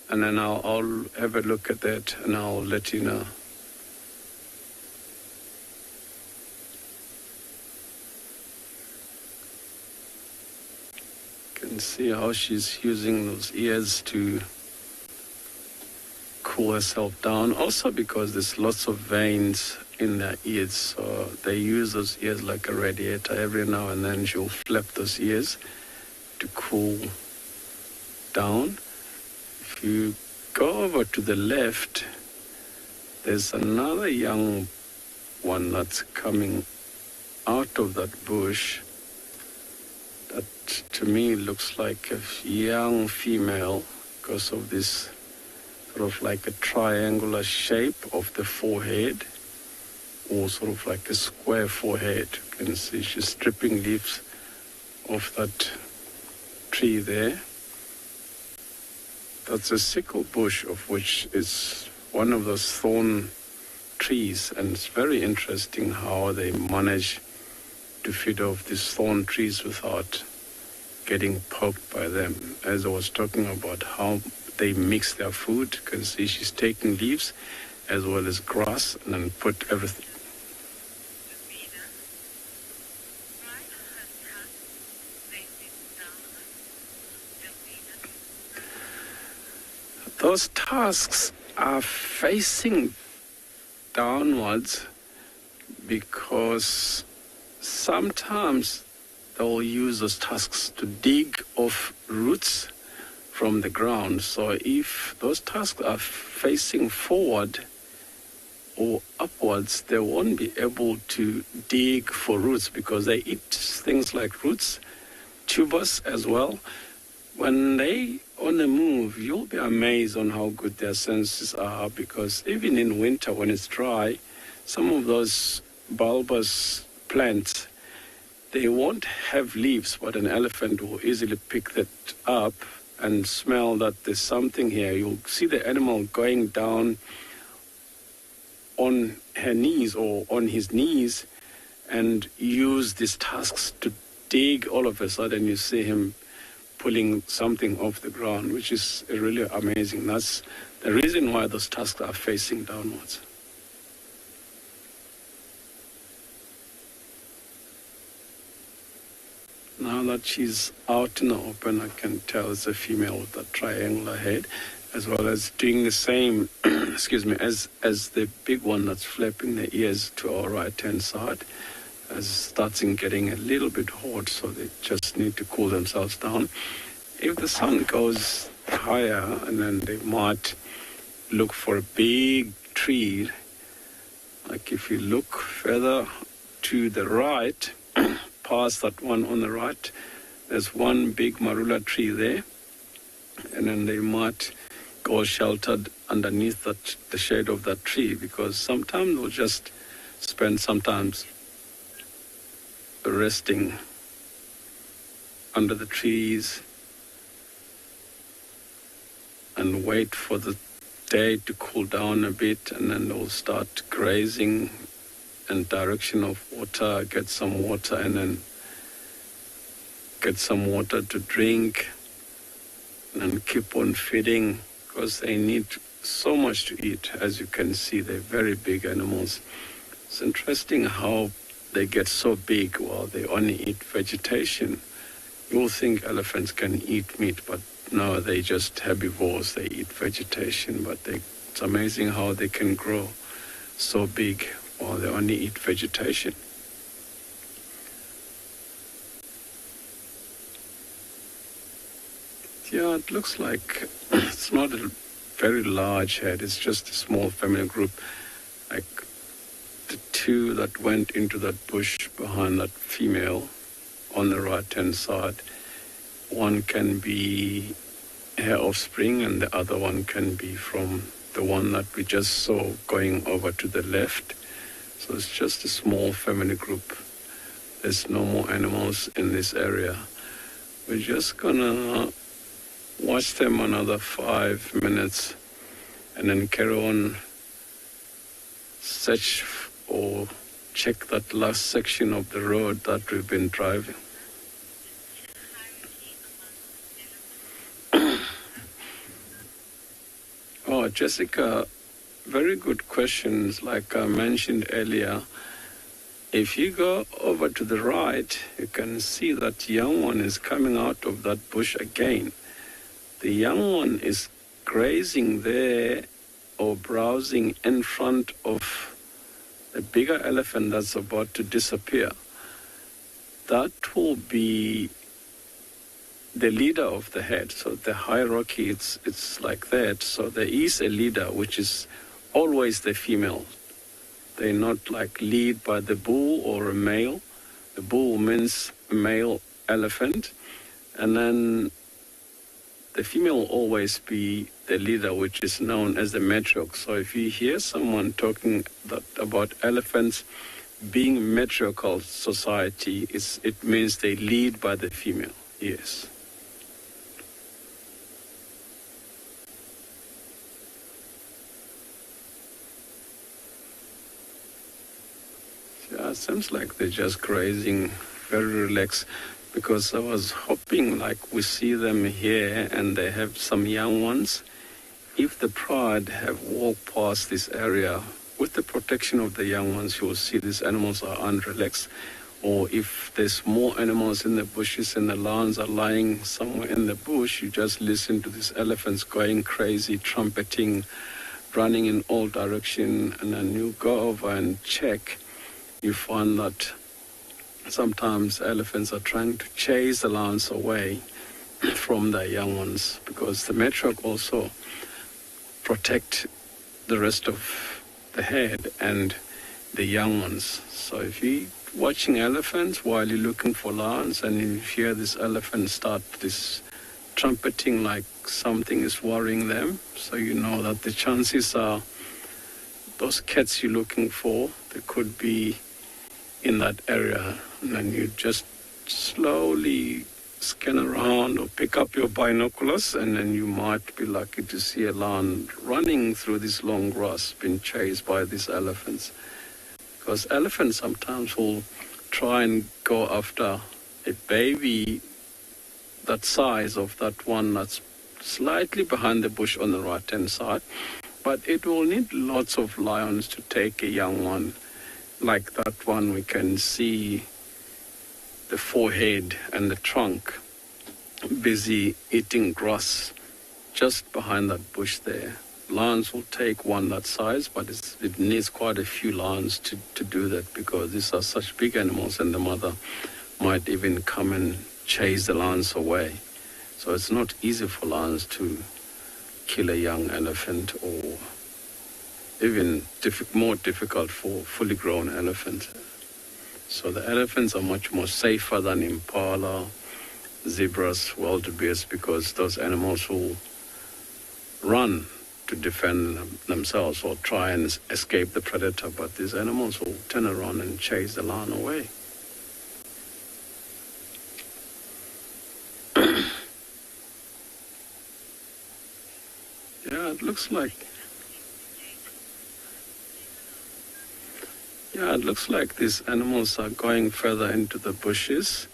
and then I'll have a look at that and I'll let you know. You can see how she's using those ears to cool herself down. Also because there's lots of veins in their ears, so they use those ears like a radiator. Every now and then she'll flap those ears to cool down. If you go over to the left, there's another young one that's coming out of that bush that to me looks like a young female because of this sort of like a triangular shape of the forehead, or sort of like a square forehead. You can see she's stripping leaves off that tree there. That's a sickle bush, of which is one of those thorn trees, and it's very interesting how they manage to feed off these thorn trees without getting poked by them. As I was talking about how they mix their food, you can see she's taking leaves as well as grass and then put everything. Those tusks are facing downwards because sometimes they'll use those tusks to dig off roots from the ground. So if those tusks are facing forward or upwards, they won't be able to dig for roots because they eat things like roots, tubers as well. When they on the move, you'll be amazed on how good their senses are, because even in winter when it's dry, some of those bulbous plants, they won't have leaves, but an elephant will easily pick that up and smell that there's something here. You'll see the animal going down on her knees or on his knees and use these tusks to dig. All of a sudden you see him pulling something off the ground, which is really amazing. That's the reason why those tusks are facing downwards. Now that she's out in the open, I can tell it's a female with a triangular head, as well as doing the same, excuse me, as the big one that's flapping the ears to our right-hand side, as starts getting a little bit hot, so they just need to cool themselves down. If the sun goes higher, and then they might look for a big tree. Like if you look further to the right, past that one on the right, there's one big marula tree there, and then they might go sheltered underneath the shade of that tree, because sometimes they'll just spend sometimes resting under the trees and wait for the day to cool down a bit, and then they'll start grazing in direction of water, get some water, and then get some water to drink, and keep on feeding, because they need so much to eat. As you can see, they're very big animals. It's interesting how they get so big while they only eat vegetation. You'll think elephants can eat meat, but no, they just herbivores. They eat vegetation, but it's amazing how they can grow so big while they only eat vegetation. Yeah, it looks like it's not a very large herd. It's just a small family group. Like the two that went into that bush behind that female on the right-hand side, one can be her offspring and the other one can be from the one that we just saw going over to the left. So it's just a small family group. There's no more animals in this area. We're just gonna watch them another 5 minutes and then carry on, search or check that last section of the road that we've been driving. Jessica, very good questions. Like I mentioned earlier, if you go over to the right, you can see that young one is coming out of that bush again. The young one is grazing there or browsing in front of a bigger elephant that's about to disappear. That will be the leader of the herd. So the hierarchy, it's like that. So there is a leader, which is always the female. They're not like lead by the bull or a male. The bull means male elephant. And then the female will always be the leader, which is known as the matriarch. So if you hear someone talking about elephants being matriarchal society, it means they lead by the female, yes. Yeah, it seems like they're just grazing, very relaxed, because I was hoping like we see them here and they have some young ones. If the pride have walked past this area with the protection of the young ones, you will see these animals are unrelaxed. Or if there's more animals in the bushes and the lions are lying somewhere in the bush, you just listen to these elephants going crazy, trumpeting, running in all directions, and then you go over and check. You find that sometimes elephants are trying to chase the lions away from their young ones, because the matriarch also protect the rest of the herd and the young ones. So if you're watching elephants while you're looking for lions and you hear this elephant start this trumpeting like something is worrying them, so you know that the chances are those cats you're looking for, they could be in that area. And then you just slowly scan around or pick up your binoculars, and then you might be lucky to see a lion running through this long grass being chased by these elephants. Because elephants sometimes will try and go after a baby that size of that one that's slightly behind the bush on the right-hand side, but it will need lots of lions to take a young one. Like that one, we can see the forehead and the trunk busy eating grass just behind that bush there. Lions will take one that size, but it needs quite a few lions to do that, because these are such big animals and the mother might even come and chase the lions away. So it's not easy for lions to kill a young elephant, or even more difficult for fully grown elephants. So the elephants are much more safer than impala, zebras, wildebeest, because those animals will run to defend themselves or try and escape the predator, but these animals will turn around and chase the lion away. Yeah, it looks like these animals are going further into the bushes.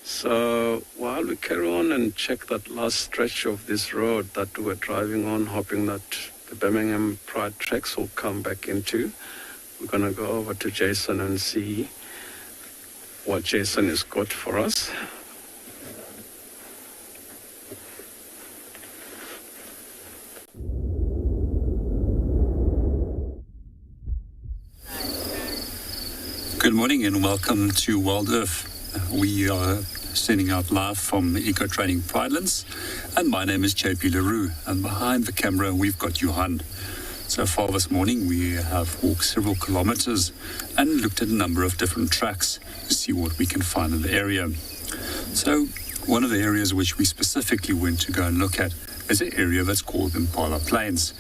So while we carry on and check that last stretch of this road that we're driving on, hoping that the Birmingham Pride tracks will come back into, we're going to go over to Jason and see what Jason has got for us. Good morning and welcome to Wild Earth. We are sending out live from Eco Training Pridelands, and my name is JP LaRue, and behind the camera we've got Johan. So far this morning we have walked several kilometers and looked at a number of different tracks to see what we can find in the area. So one of the areas which we specifically went to go and look at is an area that's called Impala Plains.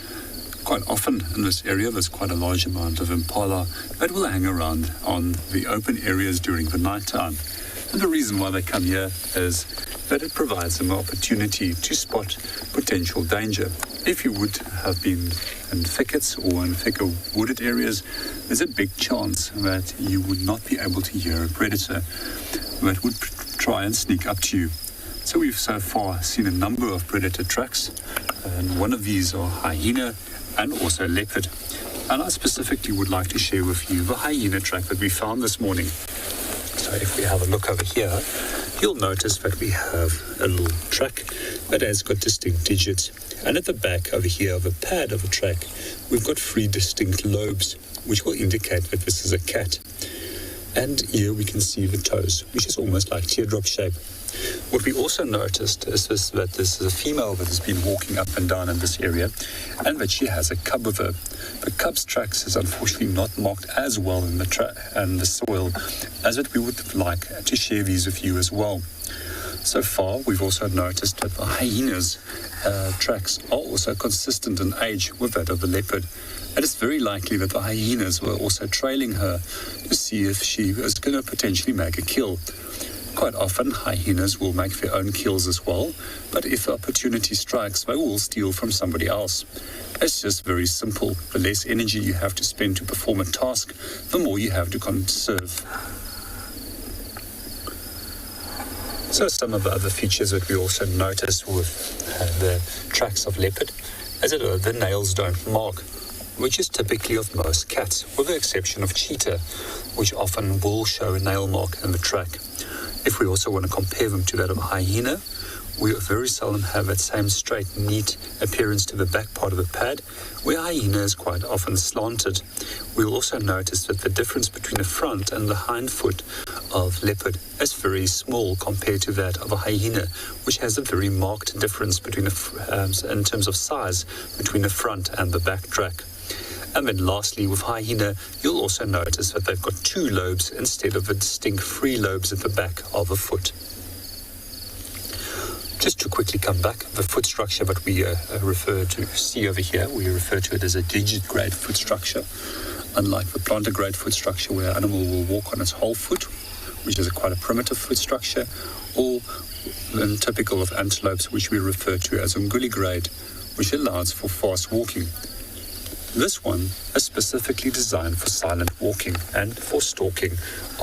Quite often in this area there's quite a large amount of impala that will hang around on the open areas during the night time. And the reason why they come here is that it provides them an opportunity to spot potential danger. If you would have been in thickets or in thicker wooded areas, there's a big chance that you would not be able to hear a predator that would try and sneak up to you. So we've so far seen a number of predator tracks, and one of these are hyena and also leopard. And I specifically would like to share with you the hyena track that we found this morning. So if we have a look over here, you'll notice that we have a little track that has got distinct digits. And at the back over here of a pad of a track, we've got 3 distinct lobes, which will indicate that this is a cat. And here we can see the toes, which is almost like teardrop shape. What we also noticed is that this is a female that has been walking up and down in this area, and that she has a cub with her. The cub's tracks is unfortunately not marked as well in the soil as that we would like to share these with you as well. So far, we've also noticed that the hyena's tracks are also consistent in age with that of the leopard. And it's very likely that the hyenas were also trailing her to see if she was going to potentially make a kill. Quite often, hyenas will make their own kills as well, but if the opportunity strikes, they will steal from somebody else. It's just very simple. The less energy you have to spend to perform a task, the more you have to conserve. So some of the other features that we also notice with the tracks of leopard is that the nails don't mark, which is typically of most cats, with the exception of cheetah, which often will show a nail mark in the track. If we also want to compare them to that of a hyena, we very seldom have that same straight, neat appearance to the back part of the pad, where hyena is quite often slanted. We'll also notice that the difference between the front and the hind foot of leopard is very small compared to that of a hyena, which has a very marked difference between in terms of size between the front and the back track. And then lastly, with hyena, you'll also notice that they've got 2 lobes instead of the distinct 3 lobes at the back of a foot. Just to quickly come back, the foot structure that we see over here, we refer to it as a digit-grade foot structure. Unlike the plantar-grade foot structure, where an animal will walk on its whole foot, which is quite a primitive foot structure, or typical of antelopes, which we refer to as unguli-grade, which allows for fast walking. This one is specifically designed for silent walking and for stalking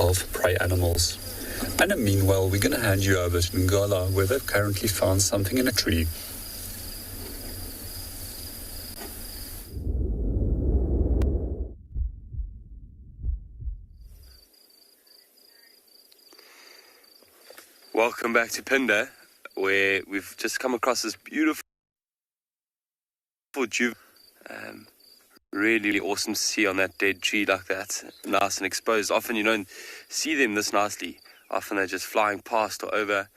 of prey animals. And meanwhile, we're going to hand you over to Ngala, where they've currently found something in a tree. Welcome back to Pinda, where we've just come across this beautiful really awesome to see on that dead tree like that, nice and exposed. Often you don't see them this nicely. Often they're just flying past or over.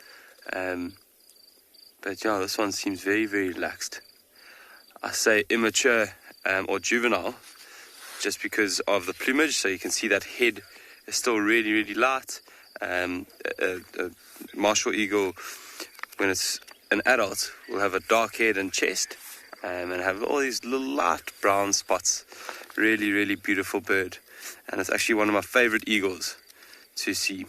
But yeah, this one seems very, very relaxed. I say immature or juvenile just because of the plumage. So you can see that head is still really, really light. A martial eagle, when it's an adult, will have a dark head and chest. And have all these little light brown spots. Really, really beautiful bird. And it's actually one of my favorite eagles to see.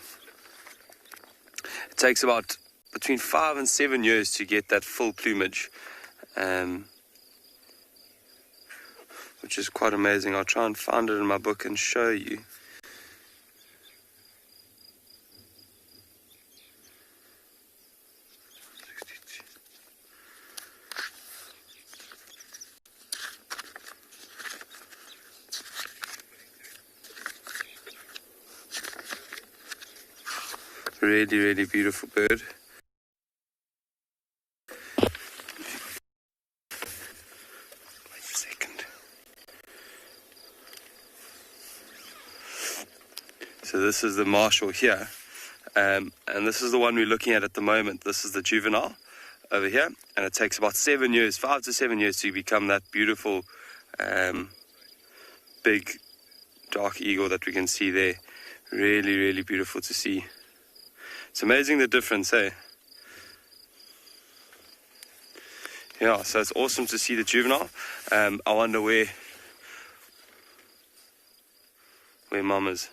It takes about between 5 and 7 years to get that full plumage, which is quite amazing. I'll try and find it in my book and show you. Really, really beautiful bird. Wait a second. So this is the martial here, and this is the one we're looking at the moment. This is the juvenile over here, and it takes about 7 years, 5 to 7 years to become that beautiful, big, dark eagle that we can see there. Really, really beautiful to see. It's amazing the difference, eh? Yeah, so it's awesome to see the juvenile. I wonder where mum is.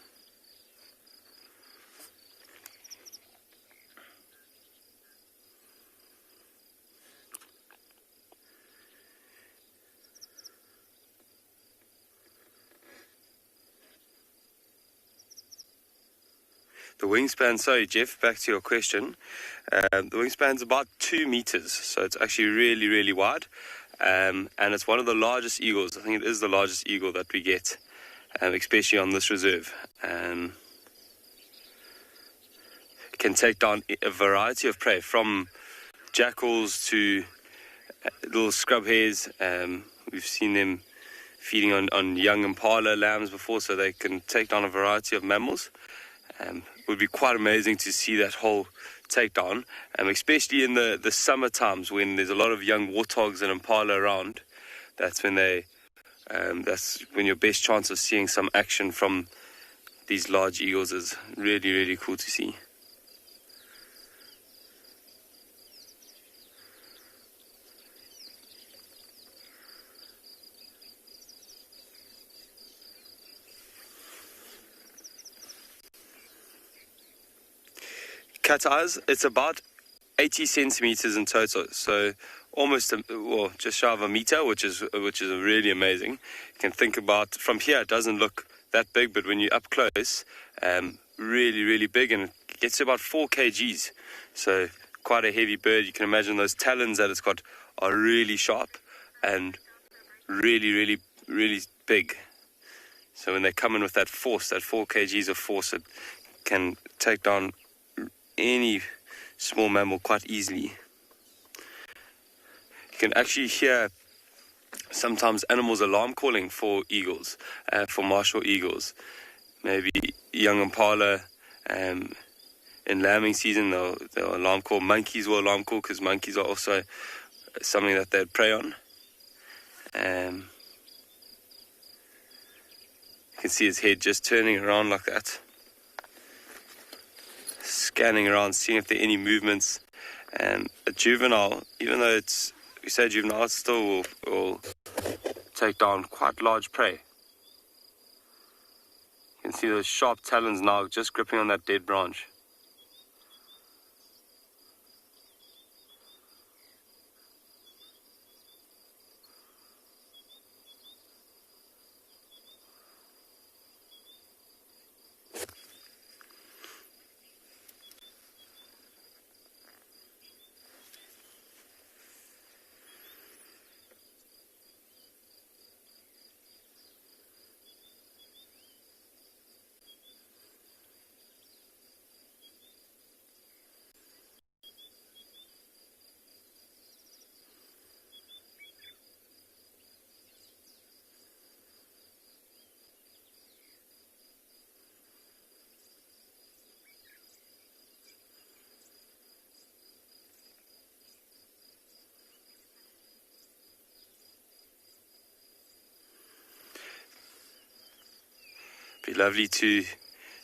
The wingspan, sorry Jeff, back to your question. The wingspan's about 2 meters, so it's actually really, really wide. and it's one of the largest eagles. I think it is the largest eagle that we get, especially on this reserve. It can take down a variety of prey, from jackals to little scrub hares. We've seen them feeding on young impala lambs before, so they can take down a variety of mammals. It would be quite amazing to see that whole takedown, especially in the summer times when there's a lot of young warthogs and impala around. That's when your best chance of seeing some action from these large eagles is really, really cool to see. Cat eyes, it's about 80 centimeters in total, so almost just shy of a meter, which is really amazing. You can think about from here, it doesn't look that big, but when you're up close, really, really big, and it gets to about 4 kgs. So quite a heavy bird. You can imagine those talons that it's got are really sharp and really, really, really big. So when they come in with that force, that 4 kgs of force, it can take down any small mammal quite easily. You can actually hear sometimes animals alarm calling for eagles, for martial eagles. Maybe young impala in lambing season, they'll alarm call. Monkeys will alarm call because monkeys are also something that they prey on. You can see his head just turning around like that, scanning around, seeing if there are any movements. A juvenile, even though we say juvenile, it still will take down quite large prey. You can see those sharp talons now just gripping on that dead branch. Be lovely to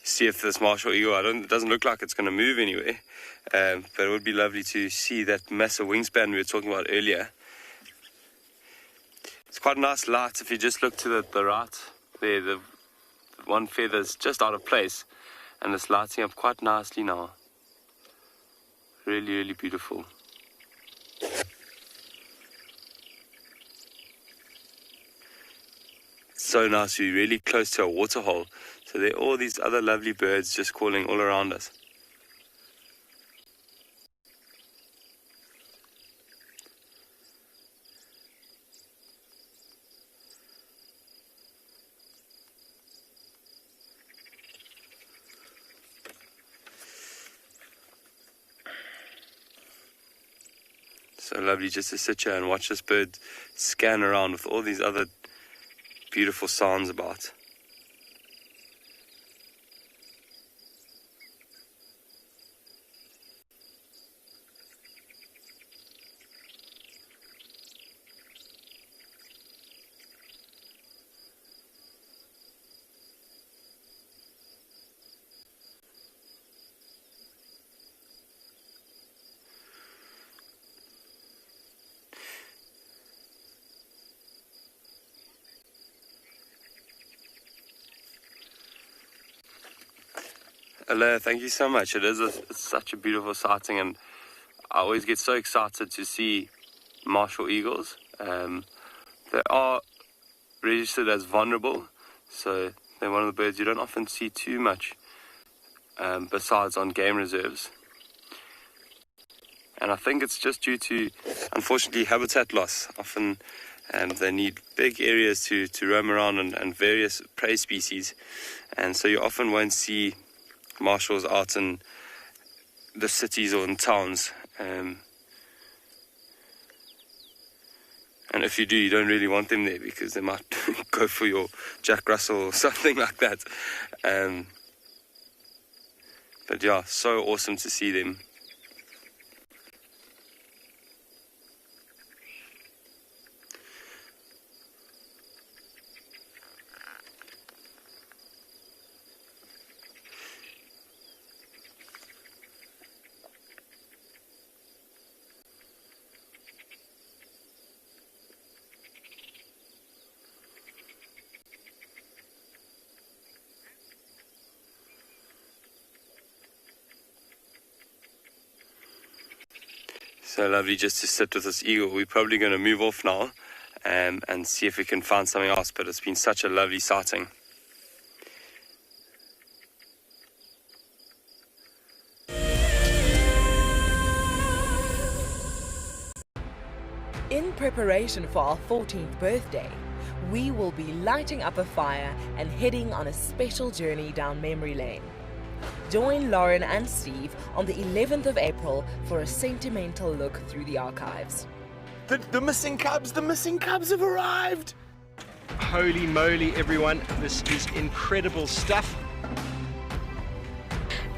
see if this martial eagle, it doesn't look like it's going to move anywhere, but it would be lovely to see that massive wingspan we were talking about earlier. It's quite a nice light if you just look to the right there. The one feather's just out of place, and it's lighting up quite nicely now. Really, really beautiful. So nice to be really close to a waterhole. So there are all these other lovely birds just calling all around us. So lovely just to sit here and watch this bird scan around with all these other beautiful sounds about. Hello, thank you so much. It's such a beautiful sighting, and I always get so excited to see martial eagles. They are registered as vulnerable, so they're one of the birds you don't often see too much, besides on game reserves. And I think it's just due to, unfortunately, habitat loss. Often they need big areas to roam around and various prey species. And so you often won't see marshals out in the cities or in towns. And if you do, you don't really want them there because they might go for your Jack Russell or something like that. But yeah, so awesome to see them. So lovely just to sit with this eagle. We're probably going to move off now and see if we can find something else, but it's been such a lovely sighting. In preparation for our 14th birthday, we will be lighting up a fire and heading on a special journey down memory lane. Join Lauren and Steve on the 11th of April for a sentimental look through the archives. The missing cubs have arrived! Holy moly, everyone, this is incredible stuff.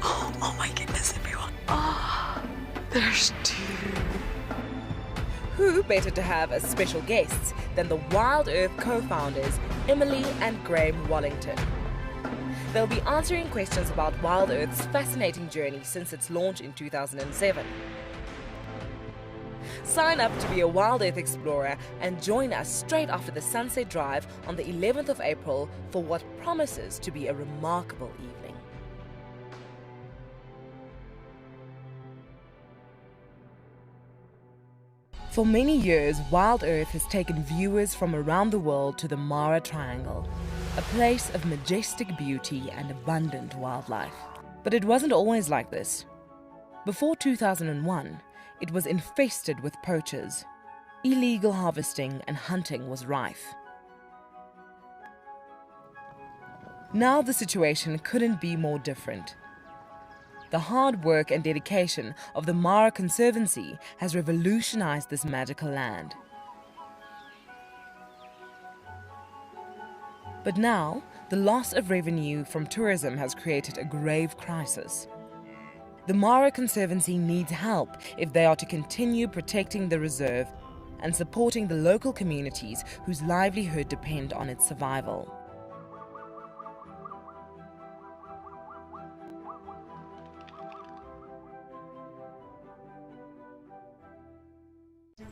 Oh my goodness, everyone. Oh, there's two. Who better to have as special guests than the Wild Earth co-founders Emily and Graham Wallington. They'll be answering questions about Wild Earth's fascinating journey since its launch in 2007. Sign up to be a Wild Earth explorer and join us straight after the Sunset Drive on the 11th of April for what promises to be a remarkable evening. For many years, Wild Earth has taken viewers from around the world to the Mara Triangle, a place of majestic beauty and abundant wildlife. But it wasn't always like this. Before 2001, it was infested with poachers. Illegal harvesting and hunting was rife. Now the situation couldn't be more different. The hard work and dedication of the Mara Conservancy has revolutionized this magical land. But now, the loss of revenue from tourism has created a grave crisis. The Mara Conservancy needs help if they are to continue protecting the reserve and supporting the local communities whose livelihood depend on its survival.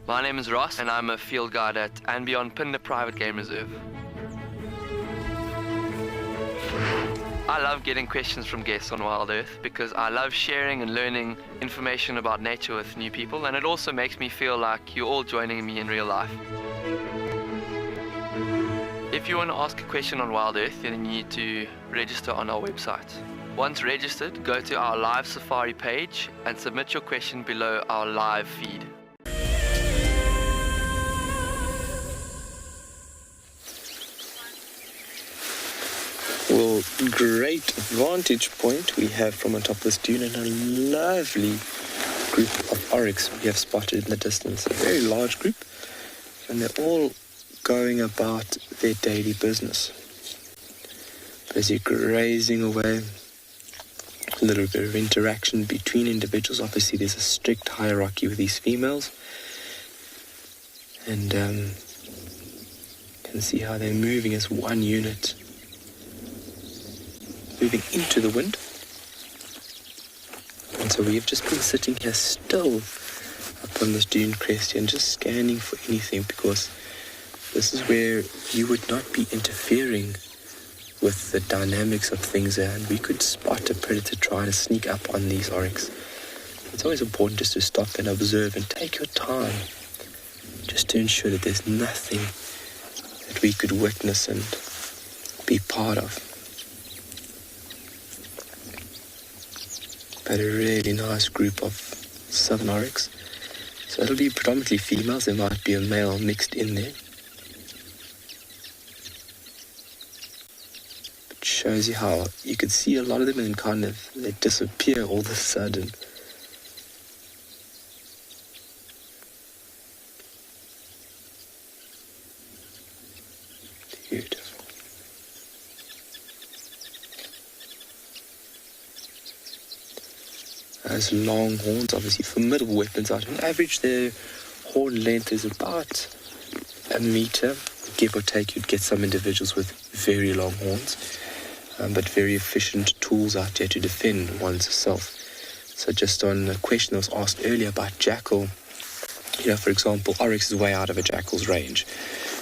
My name is Ross and I'm a field guide at and Beyond Pinder Private Game Reserve. I love getting questions from guests on Wild Earth because I love sharing and learning information about nature with new people, and it also makes me feel like you're all joining me in real life. If you want to ask a question on Wild Earth, then you need to register on our website. Once registered, go to our live safari page and submit your question below our live feed. Well, great vantage point we have from on top of this dune, and a lovely group of oryx we have spotted in the distance. A very large group, and they're all going about their daily business. Busy grazing away. A little bit of interaction between individuals. Obviously, there's a strict hierarchy with these females. And you can see how they're moving as one unit. Moving into the wind. And so we have just been sitting here still up on this dune crest and just scanning for anything, because this is where you would not be interfering with the dynamics of things there, and we could spot a predator trying to sneak up on these oryx. It's always important just to stop and observe and take your time just to ensure that there's nothing that we could witness and be part of. But a really nice group of southern oryx. So it'll be predominantly females. There might be a male mixed in there. It shows you how you can see a lot of them and kind of they disappear all of a sudden. Beautiful. Those long horns, obviously formidable weapons. On average, their horn length is about a meter, give or take. You'd get some individuals with very long horns, but very efficient tools out there to defend oneself. So just on a question that was asked earlier about jackal, for example, oryx is way out of a jackal's range.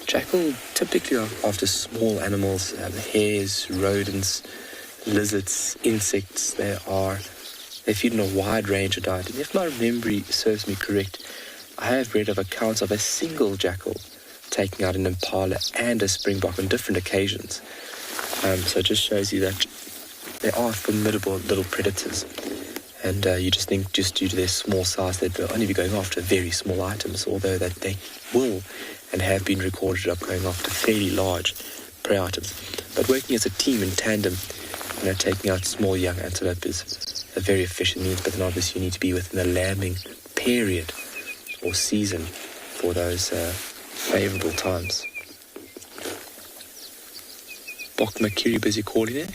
Jackal typically are after small animals, hares, rodents, lizards, insects. They feed on a wide range of diet. And if my memory serves me correct, I have read of accounts of a single jackal taking out an impala and a springbok on different occasions. So it just shows you that they are formidable little predators. And you just think just due to their small size, they'd only be going after very small items, although that they will and have been recorded up going after fairly large prey items. But working as a team in tandem, taking out small young antelope is a very efficient means, but then obviously you need to be within the lambing period or season for those favourable times. Bok Mercury busy calling there.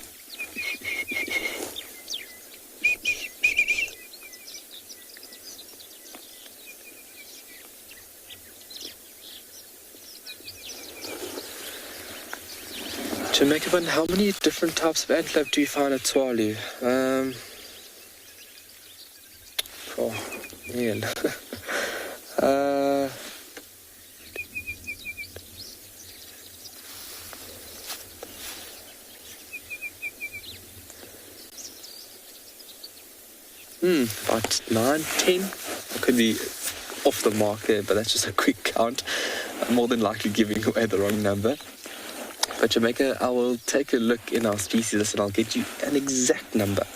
Jamaica, how many different types of antelope do you find at Tswalu? Man. About 9, 10. I could be off the mark there, but that's just a quick count. I'm more than likely giving away the wrong number. But Jamaica, I will take a look in our species list and I'll get you an exact number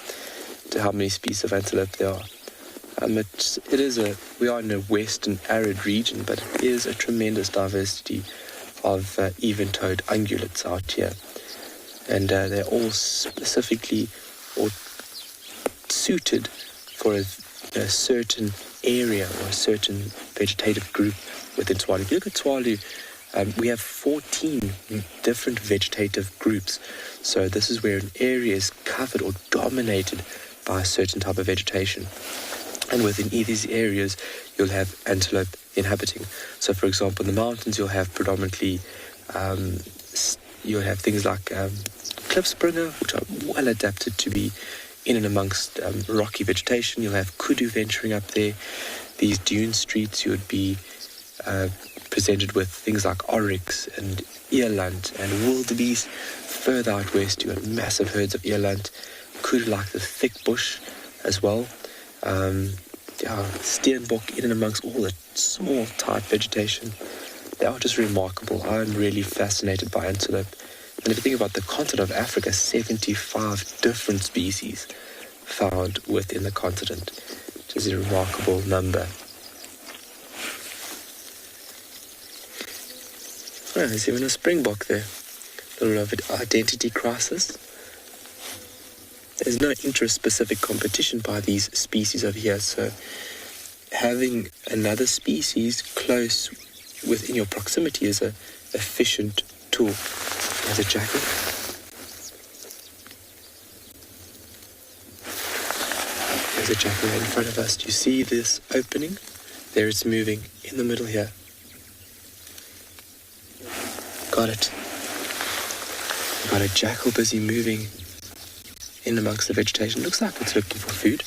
to how many species of antelope there are. We are in a western arid region, but it is a tremendous diversity of even-toed ungulates out here. And they're all specifically or suited for a certain area or a certain vegetative group within Tswalu. If you look at Tswalu, we have 14 different vegetative groups. So this is where an area is covered or dominated by a certain type of vegetation. And within these areas, you'll have antelope inhabiting. So, for example, in the mountains, you'll have predominantly, you'll have things like cliff springer, which are well adapted to be in and amongst rocky vegetation. You'll have kudu venturing up there. These dune streets, you would be presented with things like oryx and eland and wildebeest. Further out west, you have massive herds of eland. Kudu like the thick bush as well. Steenbok in and amongst all the small tight vegetation. They are just remarkable. I'm really fascinated by antelope. And if you think about the continent of Africa, 75 different species found within the continent, which is a remarkable number. There's even a springbok there. A little bit of identity crisis. There's no interest-specific competition by these species over here, so having another species close within your proximity is an efficient tool. There's a jackal. There's a jackal right in front of us. Do you see this opening? There it's moving in the middle here. Got it. Got a jackal busy moving in amongst the vegetation. Looks like it's looking for food.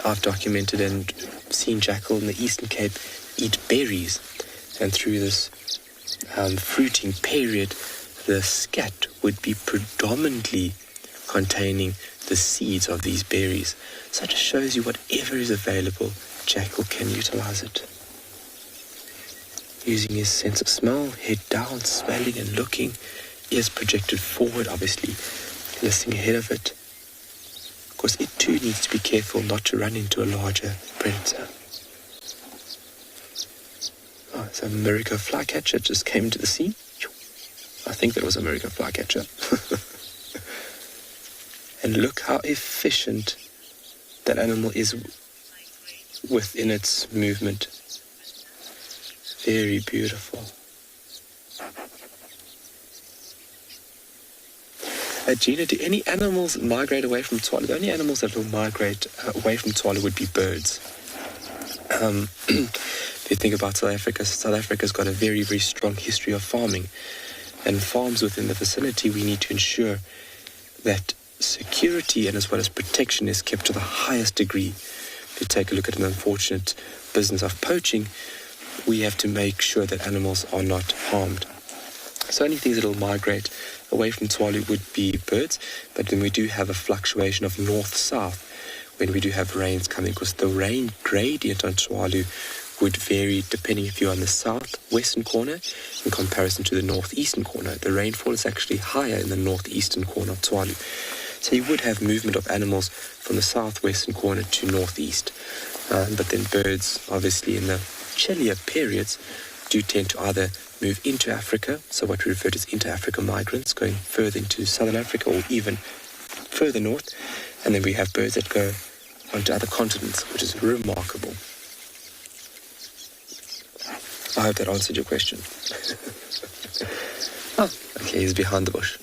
I've documented and seen jackal in the Eastern Cape eat berries, and through this fruiting period, the scat would be predominantly containing the seeds of these berries. So it just shows you whatever is available, jackal can utilize it. Using his sense of smell, head down, smelling and looking, ears projected forward, obviously listening ahead of it. Of course, it too needs to be careful not to run into a larger predator. a American flycatcher just came into the sea. I think that was an American flycatcher. And look how efficient that animal is within its movement. Very beautiful. Gina, do any animals migrate away from Tswalo? The only animals that will migrate away from Tswalo would be birds. If you think about South Africa's got a very, very strong history of farming. And farms within the vicinity, we need to ensure that security and as well as protection is kept to the highest degree. If you take a look at an unfortunate business of poaching, we have to make sure that animals are not harmed. So only things that will migrate away from Tswalo would be birds, but then we do have a fluctuation of north-south when we do have rains coming, because the rain gradient on Tswalo would vary depending if you're on the southwestern corner in comparison to the northeastern corner. The rainfall is actually higher in the northeastern corner of Tswalo. So you would have movement of animals from the southwestern corner to northeast. But then birds, obviously in the chillier periods, do tend to either move into Africa, so what we refer to as inter-Africa migrants, going further into southern Africa or even further north. And then we have birds that go onto other continents, which is remarkable. I hope that answered your question. Oh, okay, he's behind the bush.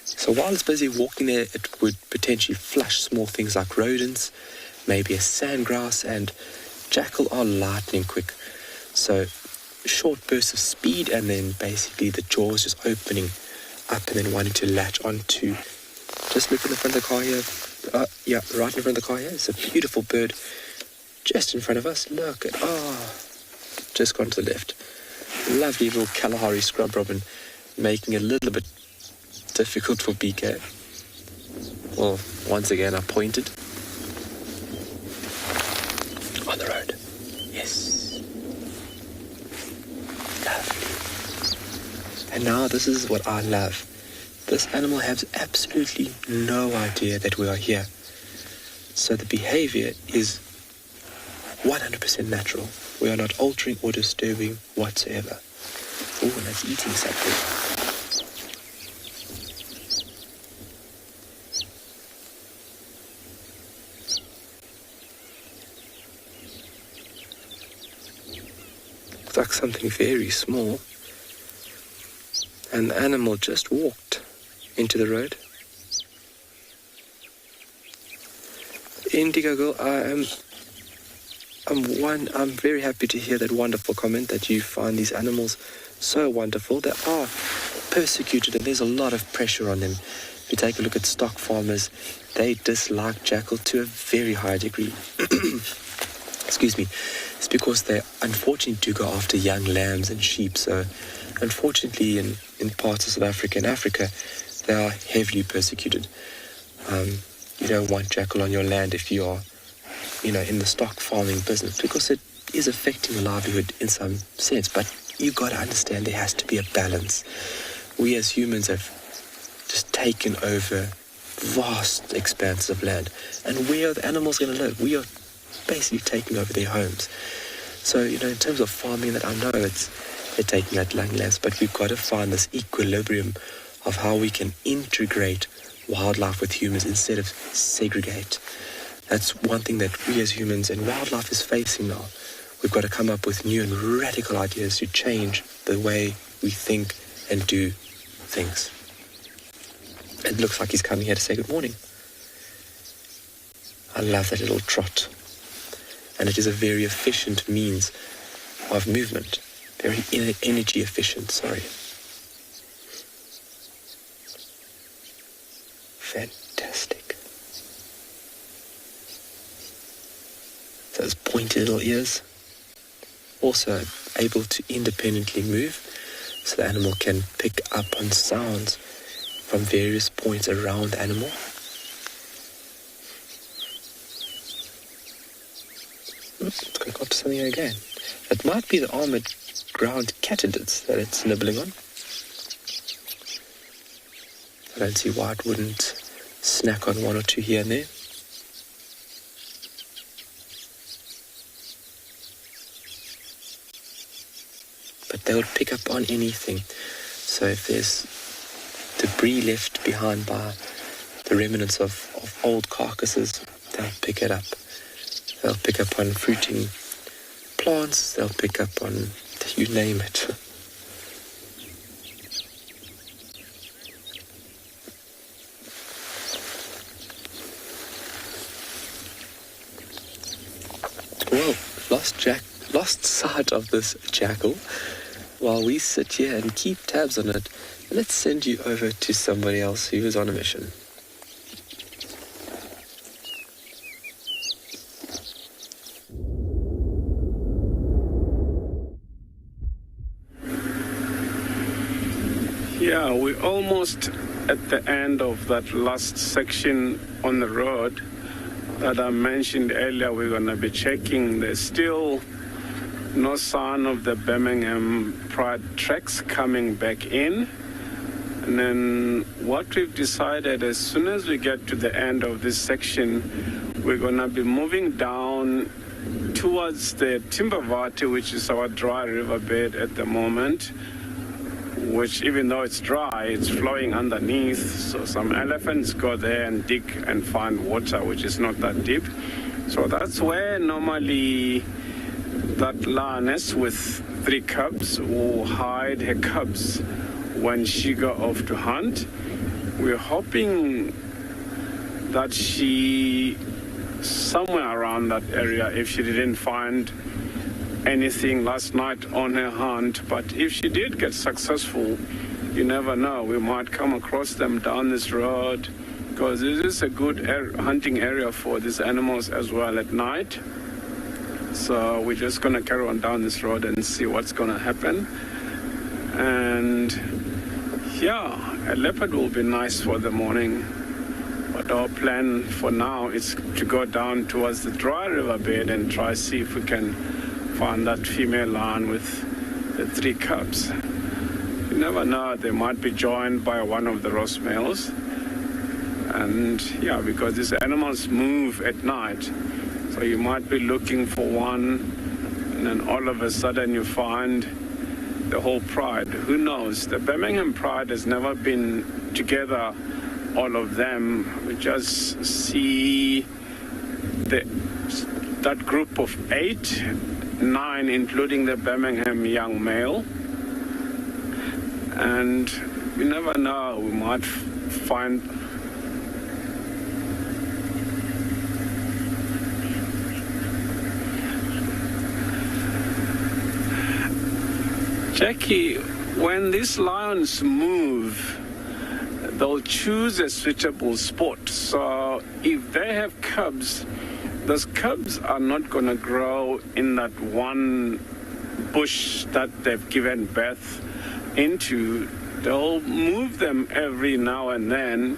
So while it's busy walking there, it would potentially flush small things like rodents, maybe a sandgrass, and jackal are lightning quick. So short bursts of speed and then basically the jaws just opening up and then wanting to latch onto. Just look in the front of the car here. Yeah, right in front of the car here. It's a beautiful bird just in front of us. Look at, just gone to the left. Lovely little Kalahari scrub robin, making it a little bit difficult for BK. Well, once again, I pointed. On the road. Yes. Lovely. And now this is what I love. This animal has absolutely no idea that we are here. So the behavior is 100% natural. We are not altering or disturbing whatsoever. Oh, and that's eating something. Looks like something very small. And the animal just walked into the road. Indigo Girl, I'm very happy to hear that wonderful comment that you find these animals so wonderful. They are persecuted and there's a lot of pressure on them. If you take a look at stock farmers, they dislike jackal to a very high degree. Excuse me. It's because they unfortunately do go after young lambs and sheep. So unfortunately in parts of South Africa and Africa, they are heavily persecuted. You don't want jackal on your land if you are, in the stock farming business, because it is affecting your livelihood in some sense. But you've got to understand there has to be a balance. We as humans have just taken over vast expanses of land. And where are the animals going to live? We are basically taking over their homes. So, in terms of farming, that I know they're taking out young lands, but we've got to find this equilibrium of how we can integrate wildlife with humans instead of segregate. That's one thing that we as humans and wildlife is facing now. We've got to come up with new and radical ideas to change the way we think and do things. It looks like he's coming here to say good morning. I love that little trot. And it is a very efficient means of movement. Very energy efficient, sorry. Fantastic. Those pointy little ears. Also able to independently move, so the animal can pick up on sounds from various points around the animal. It's going to go up to something again. It might be the armored ground katydids that it's nibbling on. I don't see why it wouldn't snack on one or two here and there. They would pick up on anything. So if there's debris left behind by the remnants of old carcasses, they'll pick it up. They'll pick up on fruiting plants, they'll pick up on, you name it. Well, lost sight of this jackal. While we sit here and keep tabs on it, let's send you over to somebody else who is on a mission. Yeah, we're almost at the end of that last section on the road that I mentioned earlier. We're going to be checking. There's still no sign of the Birmingham Pride tracks coming back in. And then what we've decided, as soon as we get to the end of this section, we're going to be moving down towards the Timbavati, which is our dry riverbed at the moment, which, even though it's dry, it's flowing underneath. So some elephants go there and dig and find water, which is not that deep. So that's where normally that lioness with 3 cubs will hide her cubs when she go off to hunt. We're hoping that she, somewhere around that area, if she didn't find anything last night on her hunt, but if she did get successful, you never know, we might come across them down this road, because this is a good hunting area for these animals as well at night. So we're just going to carry on down this road and see what's going to happen. And yeah, a leopard will be nice for the morning, but our plan for now is to go down towards the dry riverbed and try see if we can find that female lion with the 3 cubs. You never know, they might be joined by one of the ross males. And yeah, because these animals move at night, so you might be looking for one, and then all of a sudden you find the whole pride. Who knows? The Birmingham Pride has never been together, all of them. We just see that group of 8, 9, including the Birmingham young male. And you never know, we might find Jackie, when these lions move, they'll choose a suitable spot. So if they have cubs, those cubs are not going to grow in that one bush that they've given birth into. They'll move them every now and then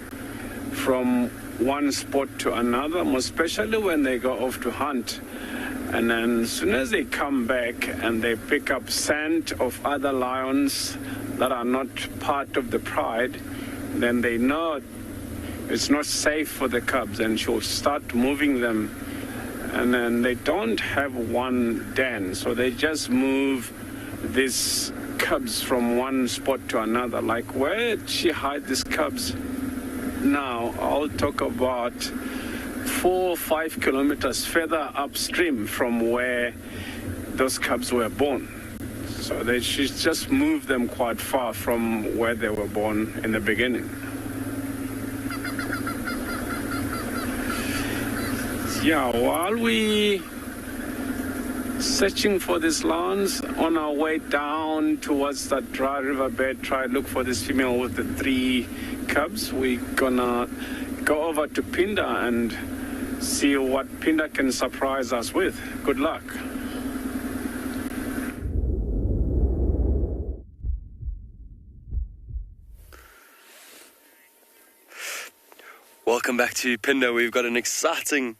from one spot to another, most especially when they go off to hunt. And then as soon as they come back and they pick up scent of other lions that are not part of the pride, then they know it's not safe for the cubs, and she'll start moving them. And then they don't have one den, so they just move these cubs from one spot to another. Like where did she hide these cubs? Now, I'll talk about 4 or 5 kilometers further upstream from where those cubs were born. So she just moved them quite far from where they were born in the beginning. Yeah, while we searching for these lions, on our way down towards that dry riverbed, try to look for this female with the 3 cubs, we're gonna go over to Pinda and see what Pinda can surprise us with. Good luck. Welcome back to Pinda. We've got an exciting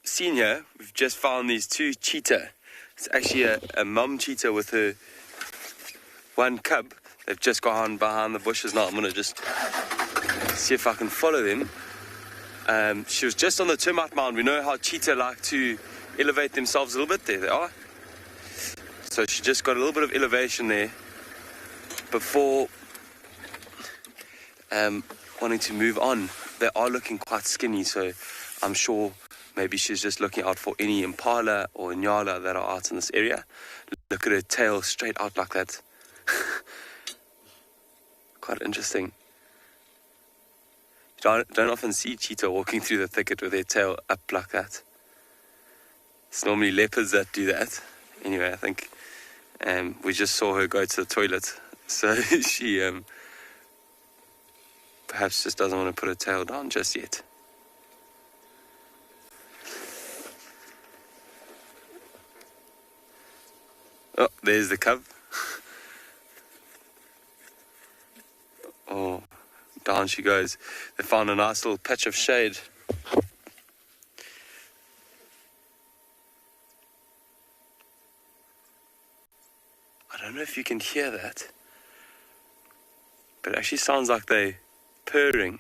scene here. We've just found these 2 cheetah. It's actually a mum cheetah with her 1 cub. They've just gone behind the bushes now. I'm going to just see if I can follow them. She was just on the termite mound. We know how cheetah like to elevate themselves a little bit. There they are. So she just got a little bit of elevation there before wanting to move on. They are looking quite skinny, so I'm sure maybe she's just looking out for any impala or nyala that are out in this area. Look at her tail straight out like that. Quite interesting. You don't often see cheetah walking through the thicket with their tail up like that. It's normally leopards that do that. Anyway, I think we just saw her go to the toilet, so she perhaps just doesn't want to put her tail down just yet. Oh, there's the cub. Oh, down she goes. They found a nice little patch of shade. I don't know if you can hear that, but it actually sounds like they're purring.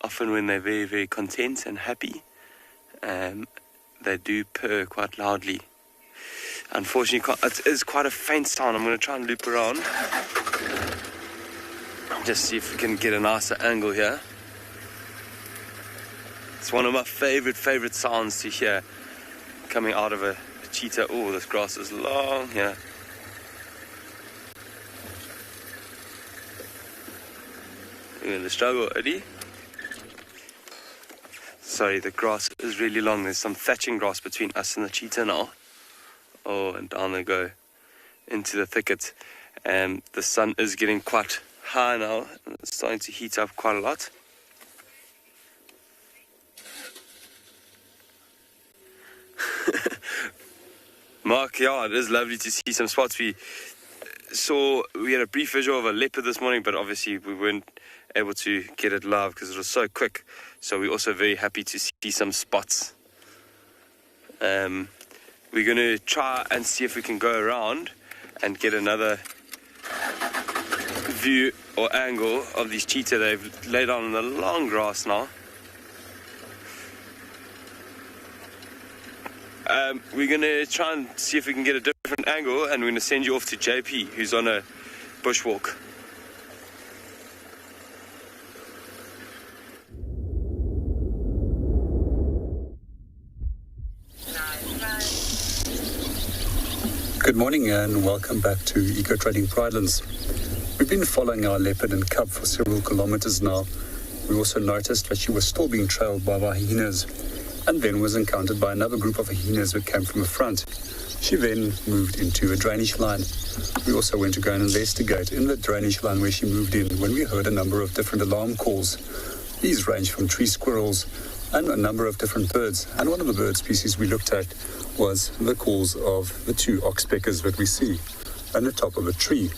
Often when they're very, very content and happy, they do purr quite loudly. Unfortunately, it is quite a faint sound. I'm going to try and loop around. Just see if we can get a nicer angle here. It's one of my favorite sounds to hear coming out of a cheetah. Oh, this grass is long here. You're in the struggle, Hoodie. Sorry, the grass is really long. There's some thatching grass between us and the cheetah now. Oh, and down they go into the thicket. And the sun is getting quite high now. It's starting to heat up quite a lot. Mark, yeah, it is lovely to see some spots. We had a brief visual of a leopard this morning, but obviously we weren't able to get it live because it was so quick. So we're also very happy to see some spots. We're going to try and see if we can go around and get another view or angle of these cheetah. They've laid down in the long grass now. We're going to try and see if we can get a different angle, and we're going to send you off to JP, who's on a bushwalk. Good morning and welcome back to Eco Trading Pridelands. We've been following our leopard and cub for several kilometers now. We also noticed that she was still being trailed by hyenas and then was encountered by another group of hyenas that came from the front. She then moved into a drainage line. We also went to go and investigate in the drainage line where she moved in when we heard a number of different alarm calls. These range from tree squirrels and a number of different birds. And one of the bird species we looked at was the calls of the two oxpeckers that we see on the top of a tree.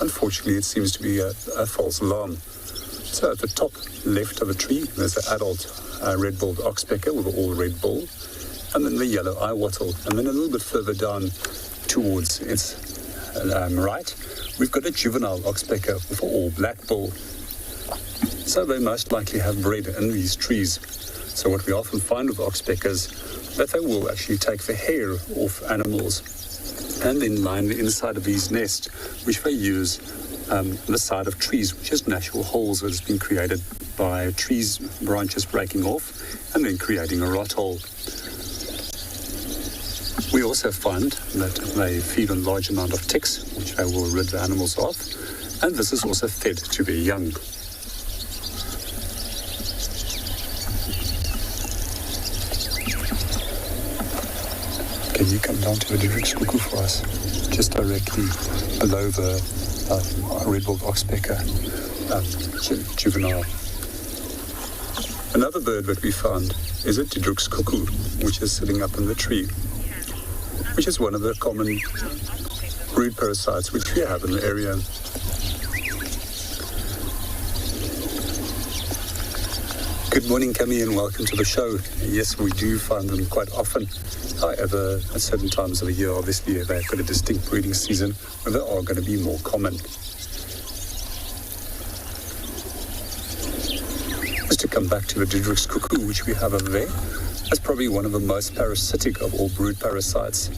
Unfortunately, it seems to be a false alarm. So at the top left of the tree, there's an adult red-billed oxpecker with an all-red bill, and then the yellow eye wattle. And then a little bit further down towards its right, we've got a juvenile oxpecker with an all-black bill. So they most likely have bred in these trees. So what we often find with oxpeckers, that they will actually take the hair off animals and then line the inside of these nests, which they use on the side of trees, which is natural holes that has been created by trees, branches breaking off and then creating a rot hole. We also find that they feed on large amount of ticks, which they will rid the animals of, and this is also fed to their young. Can you come down to the Diedrich's cuckoo for us? Just directly below the red-billed oxpecker juvenile. Another bird that we found is a Diedrich's cuckoo, which is sitting up in the tree, which is one of the common brood parasites which we have in the area. Good morning, Cami, and welcome to the show. Yes, we do find them quite often. However, at certain times of the year, obviously, they've got a distinct breeding season where they are going to be more common. Just to come back to the Diedrich's cuckoo, which we have over there, that's probably one of the most parasitic of all brood parasites.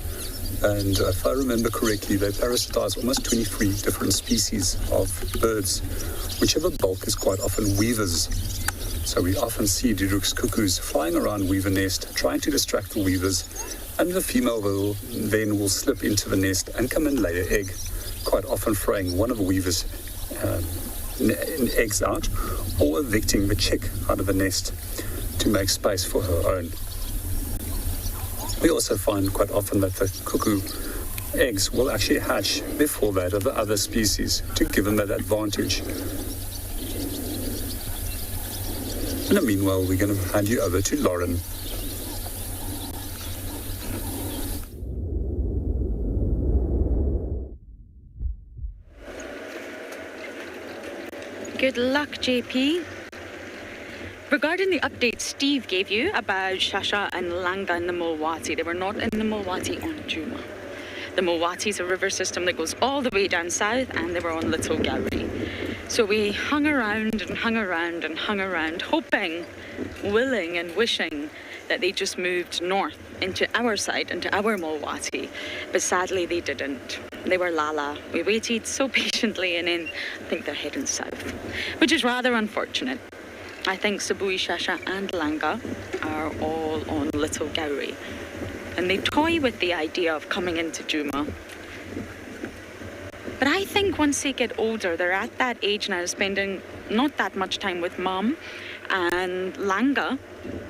And if I remember correctly, they parasitize almost 23 different species of birds. Whichever bulk is quite often weavers. So we often see Duduk's cuckoos flying around weaver nest, trying to distract the weavers, and the female will slip into the nest and come and lay an egg, quite often throwing one of the weaver's eggs out, or evicting the chick out of the nest to make space for her own. We also find quite often that the cuckoo eggs will actually hatch before that of the other species to give them that advantage. In the meanwhile, we're going to hand you over to Lauren. Good luck, JP. Regarding the update Steve gave you about Shasha and Langa in the Mulwati, they were not in the Mulwati on Djuma. The Mulwati is a river system that goes all the way down south, and they were on Little Gowrie. So we hung around and hung around and hung around, hoping, willing and wishing that they just moved north into our side, into our Mulwati. But sadly they didn't. They were Lala. We waited so patiently, and then I think they're heading south, which is rather unfortunate. I think Sabui, Shasha and Langa are all on Little Gowrie. And they toy with the idea of coming into Djuma. But I think once they get older, they're at that age now, spending not that much time with mum. And Langa,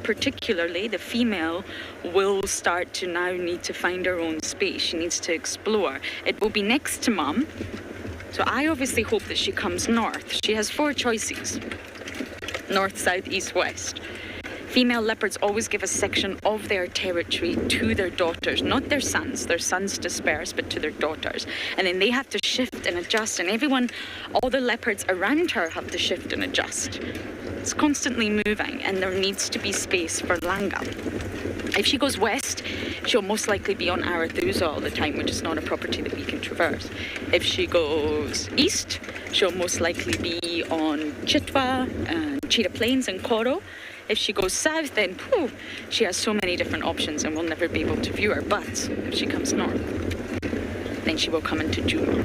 particularly the female, will start to now need to find her own space. She needs to explore. It will be next to mum. So I obviously hope that she comes north. She has 4 choices. North, south, east, west. Female leopards always give a section of their territory to their daughters, not their sons. Their sons disperse, but to their daughters. And then they have to shift and adjust, and everyone, all the leopards around her have to shift and adjust. It's constantly moving, and there needs to be space for Langa. If she goes west, she'll most likely be on Arathusa all the time, which is not a property that we can traverse. If she goes east, she'll most likely be on Chitwa and Cheetah Plains and Koro. If she goes south, then she has so many different options and we'll never be able to view her. But if she comes north, then she will come into Djuma.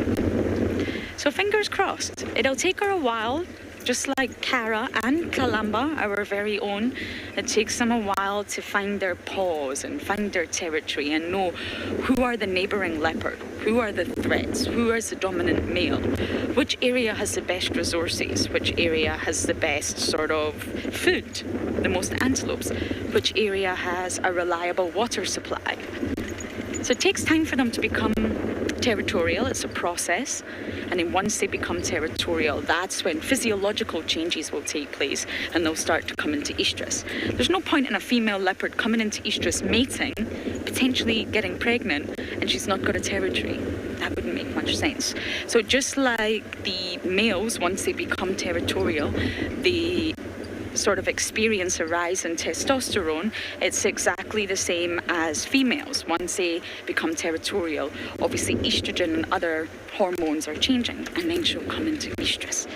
So fingers crossed. It'll take her a while, just like Kara and Kalamba, our very own. It takes them a while to find their paws and find their territory and know who are the neighbouring leopard, who are the threats, who is the dominant male, which area has the best resources, which area has the best sort of food, the most antelopes, which area has a reliable water supply. So it takes time for them to become territorial. It's a process, and then once they become territorial, that's when physiological changes will take place and they'll start to come into estrus. There's no point in a female leopard coming into estrus, mating, potentially getting pregnant, and she's not got a territory. That wouldn't make much sense. So just like the males, once they become territorial, they sort of experience a rise in testosterone. It's exactly the same as females. Once they become territorial, obviously estrogen and other hormones are changing, and then she'll come into estrus.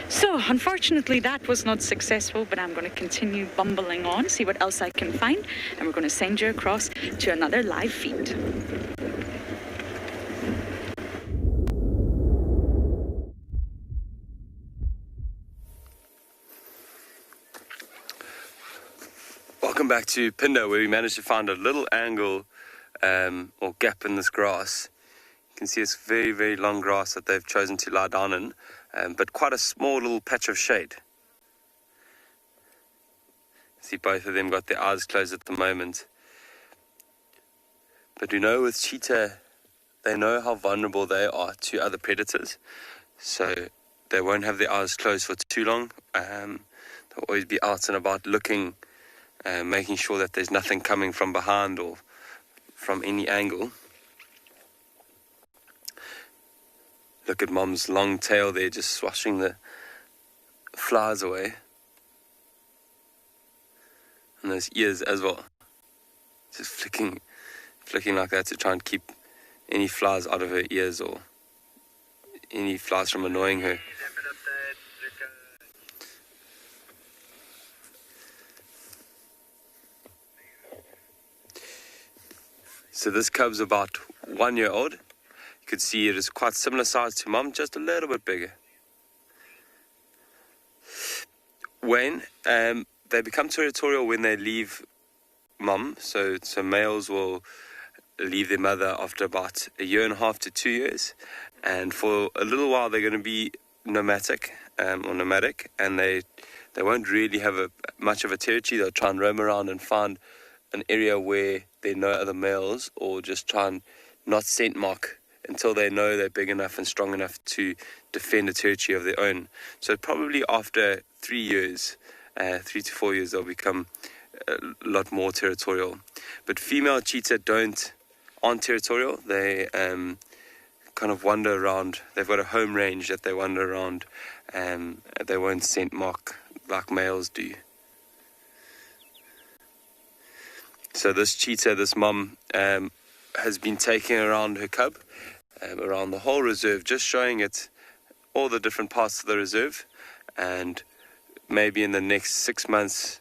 So unfortunately that was not successful, but I'm going to continue bumbling on, see what else I can find, and we're going to send you across to another live feed. Welcome back to Pindo, where we managed to find a little angle or gap in this grass. You can see it's very, very long grass that they've chosen to lie down in, but quite a small little patch of shade. See, both of them got their eyes closed at the moment. But we know with cheetah, they know how vulnerable they are to other predators, so they won't have their eyes closed for too long. They'll always be out and about looking, making sure that there's nothing coming from behind or from any angle. Look at Mom's long tail there, just swashing the flies away. And those ears as well. Just flicking like that to try and keep any flies out of her ears or any flies from annoying her. So this cub's about 1 year old. You could see it is quite similar size to mom, just a little bit bigger. Wayne, they become territorial when they leave mom, so males will leave their mother after about 1.5 years to 2 years, and for a little while they're going to be nomadic, and they won't really have much of a territory. They'll try and roam around and find an area where there are no other males, or just try and not scent mark until they know they're big enough and strong enough to defend a territory of their own. So probably after 3 years, 3 to 4 years, they'll become a lot more territorial. But female cheetah aren't territorial. They kind of wander around. They've got a home range that they wander around, and they won't scent mark like males do. So this cheetah, this mum, has been taking around her cub, around the whole reserve, just showing it all the different parts of the reserve, and maybe in the next 6 months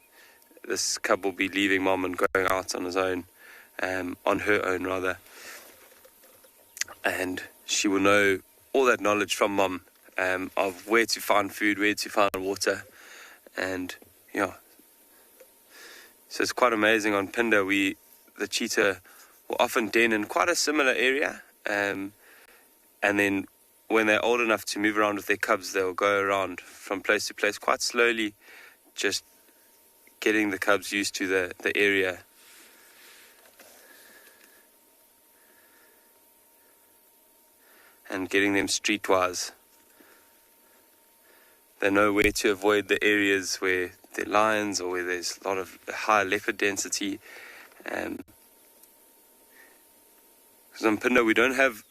this cub will be leaving mom and going out on his own, on her own rather, and she will know all that knowledge from mom, of where to find food, where to find water, and so it's quite amazing. On Phinda, the cheetah will often den in quite a similar area, and then when they're old enough to move around with their cubs, they'll go around from place to place quite slowly, just getting the cubs used to the area. And getting them streetwise. They know where to avoid the areas where there are lions or where there's a lot of high leopard density. Because on Phinda we don't have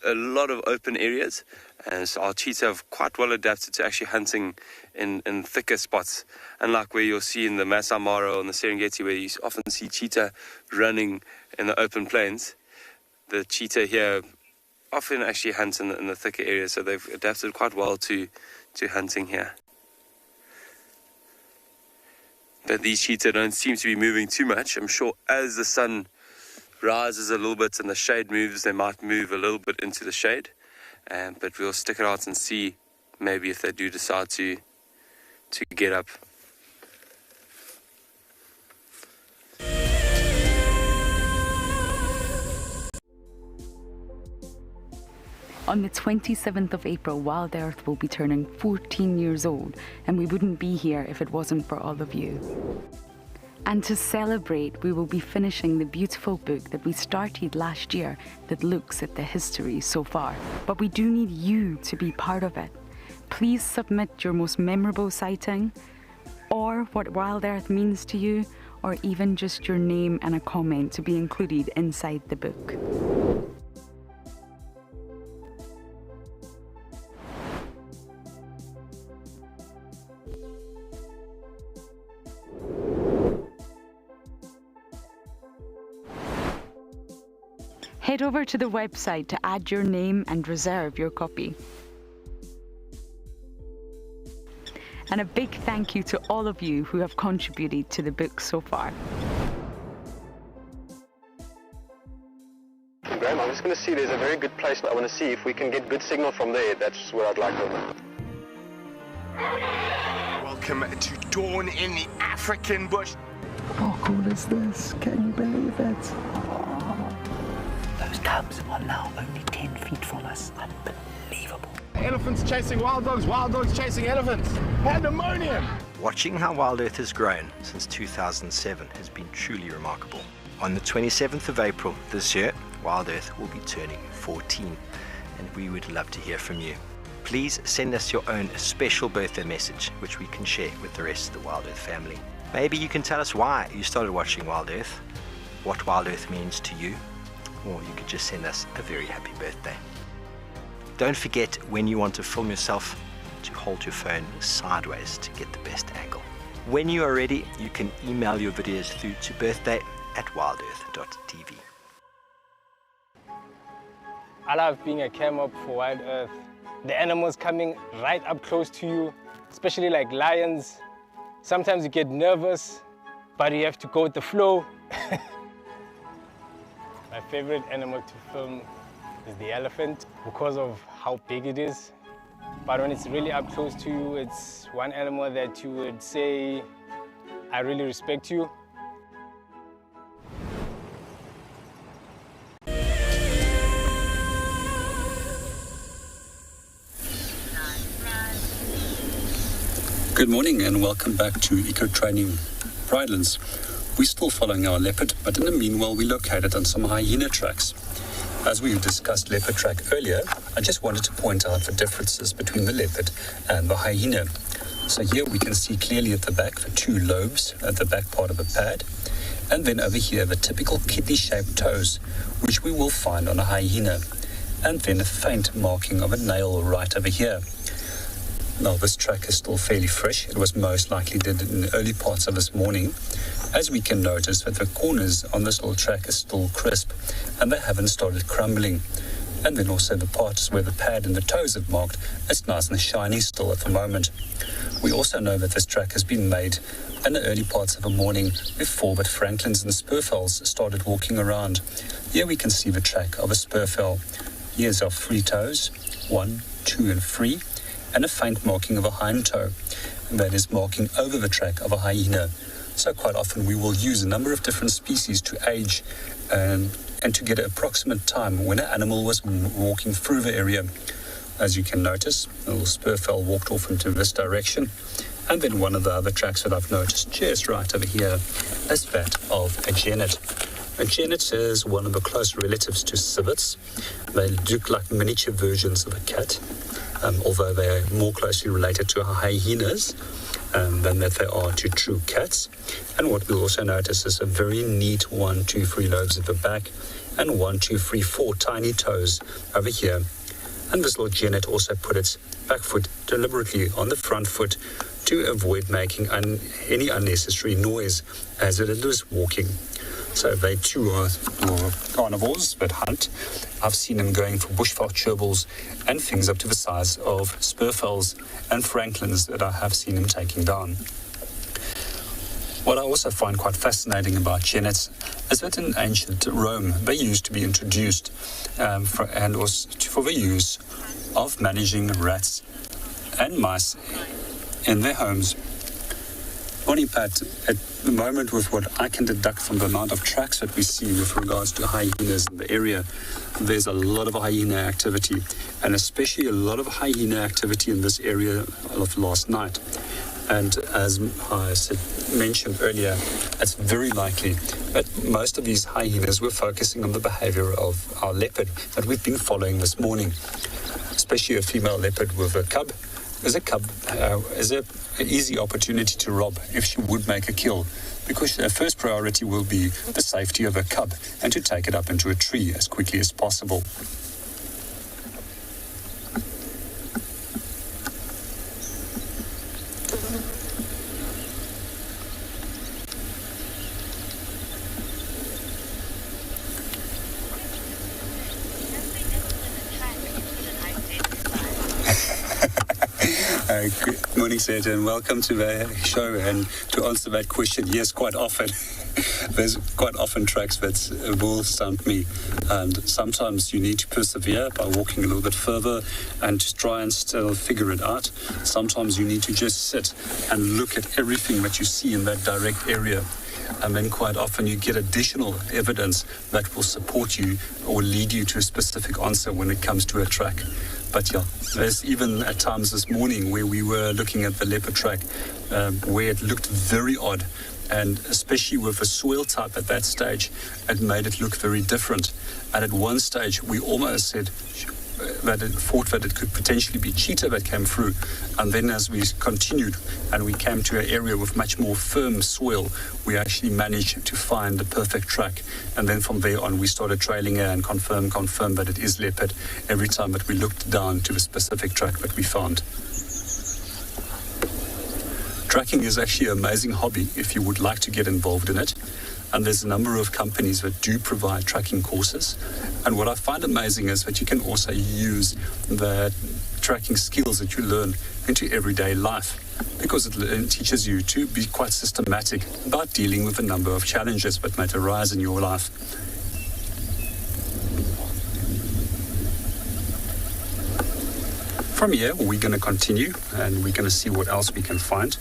a lot of open areas, and so our cheetah have quite well adapted to actually hunting in thicker spots, unlike where you'll see in the Masai Mara or in the Serengeti, where you often see cheetah running in the open plains. The cheetah here often actually hunts in the thicker areas, so they've adapted quite well to hunting here. But these cheetah don't seem to be moving too much. I'm sure as the sun rises a little bit and the shade moves, they might move a little bit into the shade, but we'll stick it out and see maybe if they do decide to get up. On the 27th of April, Wild Earth will be turning 14 years old, and we wouldn't be here if it wasn't for all of you. And to celebrate, we will be finishing the beautiful book that we started last year that looks at the history so far. But we do need you to be part of it. Please submit your most memorable sighting, or what Wild Earth means to you, or even just your name and a comment to be included inside the book. Head over to the website to add your name and reserve your copy. And a big thank you to all of you who have contributed to the book so far. Graham, I'm just going to see, there's a very good place that I want to see if we can get good signal from there. That's where I'd like to. Welcome to dawn in the African bush. How cool is this? Can you believe it? Those cubs are now only 10 feet from us. Unbelievable. Elephants chasing wild dogs chasing elephants. Pandemonium! Watching how Wild Earth has grown since 2007 has been truly remarkable. On the 27th of April this year, Wild Earth will be turning 14, and we would love to hear from you. Please send us your own special birthday message, which we can share with the rest of the Wild Earth family. Maybe you can tell us why you started watching Wild Earth, what Wild Earth means to you, or you could just send us a very happy birthday. Don't forget, when you want to film yourself, to hold your phone sideways to get the best angle. When you are ready, you can email your videos through to birthday@wildearth.tv. I love being a camera for Wild Earth. The animals coming right up close to you, especially like lions. Sometimes you get nervous, but you have to go with the flow. My favorite animal to film is the elephant because of how big it is. But when it's really up close to you, it's one animal that you would say, I really respect you. Good morning and welcome back to Eco Training Pridelands. We're still following our leopard, but in the meanwhile we located on some hyena tracks. As we discussed leopard track earlier, I just wanted to point out the differences between the leopard and the hyena. So here we can see clearly at the back the two lobes at the back part of the pad, and then over here the typical kidney-shaped toes, which we will find on a hyena, and then a faint marking of a nail right over here. Now this track is still fairly fresh. It was most likely did in the early parts of this morning, as we can notice that the corners on this little track is still crisp and they haven't started crumbling. And then also the parts where the pad and the toes have marked, it's nice and shiny still at the moment. We also know that this track has been made in the early parts of the morning before the franklins and spurfels started walking around. Here we can see the track of a spurfel. Here's our 3 toes, 1, 2 and 3. And a faint marking of a hind toe, and that is marking over the track of a hyena. So quite often we will use a number of different species to age and to get an approximate time when an animal was walking through the area. As you can notice, a little spurfel walked off into this direction, and then one of the other tracks that I've noticed just right over here is that of a genet. A genet is one of the close relatives to civets. They look like miniature versions of a cat. Although they are more closely related to hyenas than that they are to true cats. And what we'll also notice is a very neat 1, 2, 3 lobes at the back and 1, 2, 3, 4 tiny toes over here. And this little genet also put its back foot deliberately on the front foot to avoid making any unnecessary noise as it is walking. So they too are carnivores that hunt. I've seen them going for bushveld gerbils and things up to the size of spurfels and franklins that I have seen them taking down. What I also find quite fascinating about genets is that in ancient Rome they used to be introduced for the use of managing rats and mice in their homes. Morning, Pat. At the moment, with what I can deduct from the amount of tracks that we see with regards to hyenas in the area, there's a lot of hyena activity, and especially a lot of hyena activity in this area of last night. And as I mentioned earlier, it's very likely that most of these hyenas were focusing on the behavior of our leopard that we've been following this morning, especially a female leopard with a cub. Is an easy opportunity to rob if she would make a kill, because her first priority will be the safety of her cub and to take it up into a tree as quickly as possible. Good morning, Sergio, and welcome to the show. And to answer that question, yes, quite often. There's quite often tracks that will stump me, and sometimes you need to persevere by walking a little bit further and just try and still figure it out. Sometimes you need to just sit and look at everything that you see in that direct area. And then quite often you get additional evidence that will support you or lead you to a specific answer when it comes to a track. But yeah, there's even at times this morning where we were looking at the leopard track where it looked very odd, and especially with the soil type at that stage, it made it look very different. And at one stage we almost said that it thought that it could potentially be cheetah that came through, and then as we continued and we came to an area with much more firm soil, we actually managed to find the perfect track. And then from there on we started trailing her and confirm that it is leopard every time that we looked down to the specific track that we found. Tracking is actually an amazing hobby if you would like to get involved in it. And there's a number of companies that do provide tracking courses. And what I find amazing is that you can also use the tracking skills that you learn into everyday life, because it teaches you to be quite systematic about dealing with a number of challenges that might arise in your life. from here, we're going to continue and we're going to see what else we can find.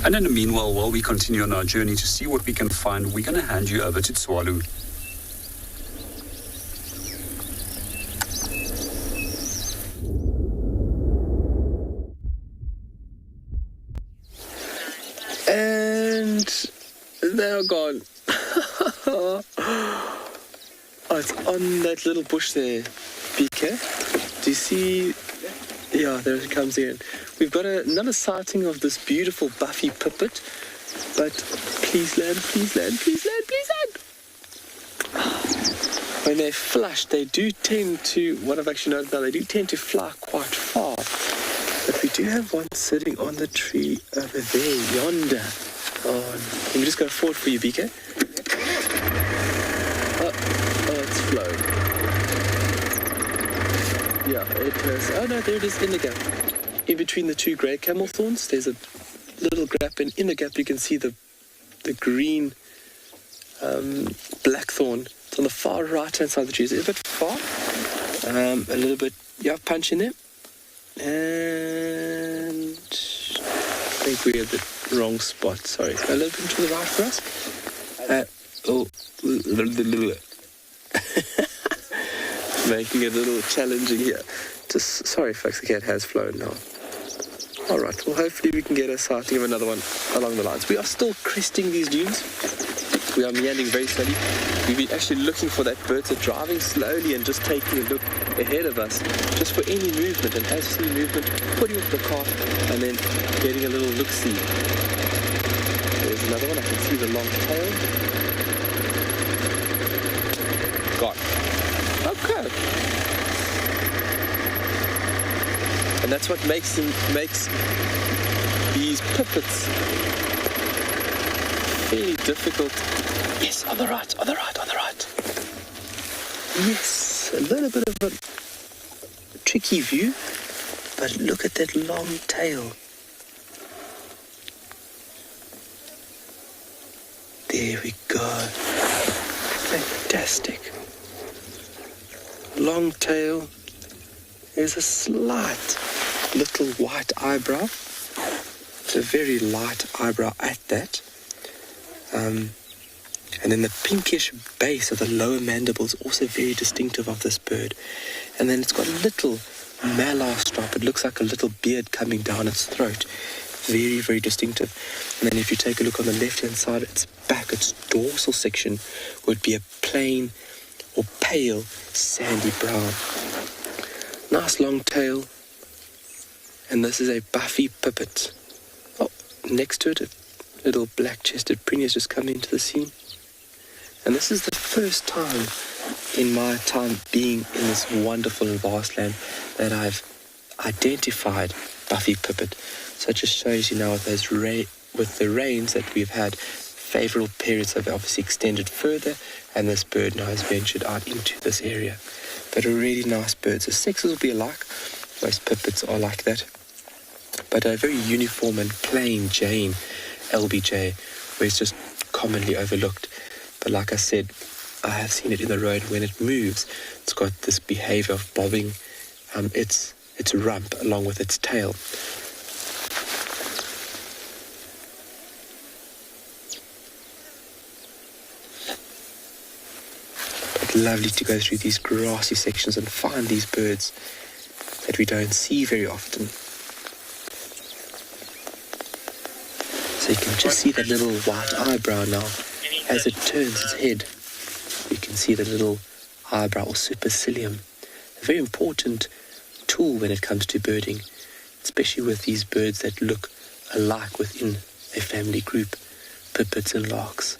And in the meanwhile, while we continue on our journey to see what we can find, we're going to hand you over to Tswalu. And they're gone. Oh, it's on that little bush there, BK. Do you see? Yeah, there it comes again. We've got another sighting of this beautiful buffy pipit, but please land, please land, please land, please land. When they flush, they do tend to, what I've actually noticed now, they do tend to fly quite far. But we do have one sitting on the tree over there, yonder. Oh, let me just go forward for you, BK. Oh, it's flown. Yeah, it has. Oh no, there it is in the gap. In between the two grey camel thorns, there's a little gap, and in the gap you can see the green blackthorn. It's on the far right hand side of the tree. It's a bit far. A little bit, yeah, punch in there. And I think we're at the wrong spot. Sorry, a little bit to the right for us. Making it a little challenging here. Just sorry, folks, the cat has flown now. All right, well, hopefully we can get a sighting of another one along the lines. We are still cresting these dunes. We are meandering very slowly. We've been actually looking for that bird, so driving slowly and just taking a look ahead of us, just for any movement. And as you see movement, putting off the car and then getting a little look-see. There's another one. I can see the long tail. Got it. Okay. And that's what makes these pipits fairly difficult. Yes, on the right, on the right, on the right. Yes, a little bit of a tricky view, but look at that long tail. There we go. Fantastic. Long tail. There's a slight little white eyebrow. It's a very light eyebrow at that. And then the pinkish base of the lower mandible is also very distinctive of this bird. And then it's got a little malar stripe. It looks like a little beard coming down its throat. Very, very distinctive. And then if you take a look on the left-hand side, its back, its dorsal section would be a plain or pale sandy brown. Nice long tail. And this is a buffy pipit. Oh, next to it, a little black-chested preenie has just come into the scene. And this is the first time in my time being in this wonderful and vast land that I've identified buffy pipit. So it just shows you now with those with the rains that we've had, favourable periods have obviously extended further, and this bird now has ventured out into this area. But a really nice bird. So sexes will be alike. Most pipits are like that. But a very uniform and plain Jane LBJ, where it's just commonly overlooked. But like I said, I have seen it in the road. When it moves, it's got this behaviour of bobbing its rump along with its tail. But lovely to go through these grassy sections and find these birds that we don't see very often. So you can just see that little white eyebrow now. As it turns its head, you can see the little eyebrow or supercilium. A very important tool when it comes to birding, especially with these birds that look alike within a family group, pipits and larks.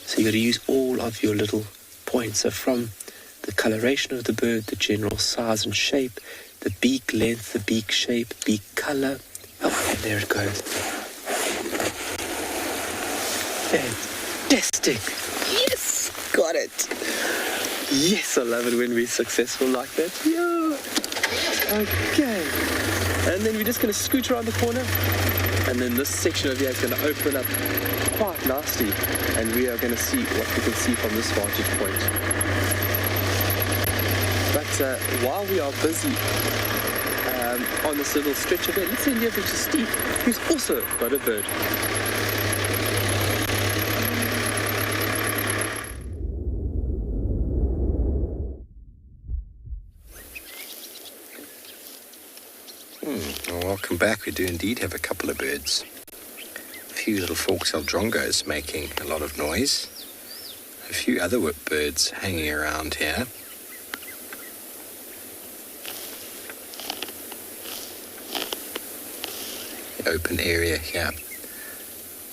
So you've got to use all of your little points. So from the coloration of the bird, the general size and shape, the beak length, the beak shape, beak color. Oh, and there it goes. Fantastic. Yes, got it. Yes, I love it when we're successful like that. Yeah. Okay. And then we're just going to scoot around the corner And then this section over here is going to open up quite nicely, and we are going to see what we can see from this vantage point. But while we are busy on this little stretch of it, let's send you over to Steve, who's also got a bird. Well, welcome back. We do indeed have a couple of birds. A few little fork-tailed drongos making a lot of noise. A few other birds hanging around here. The open area here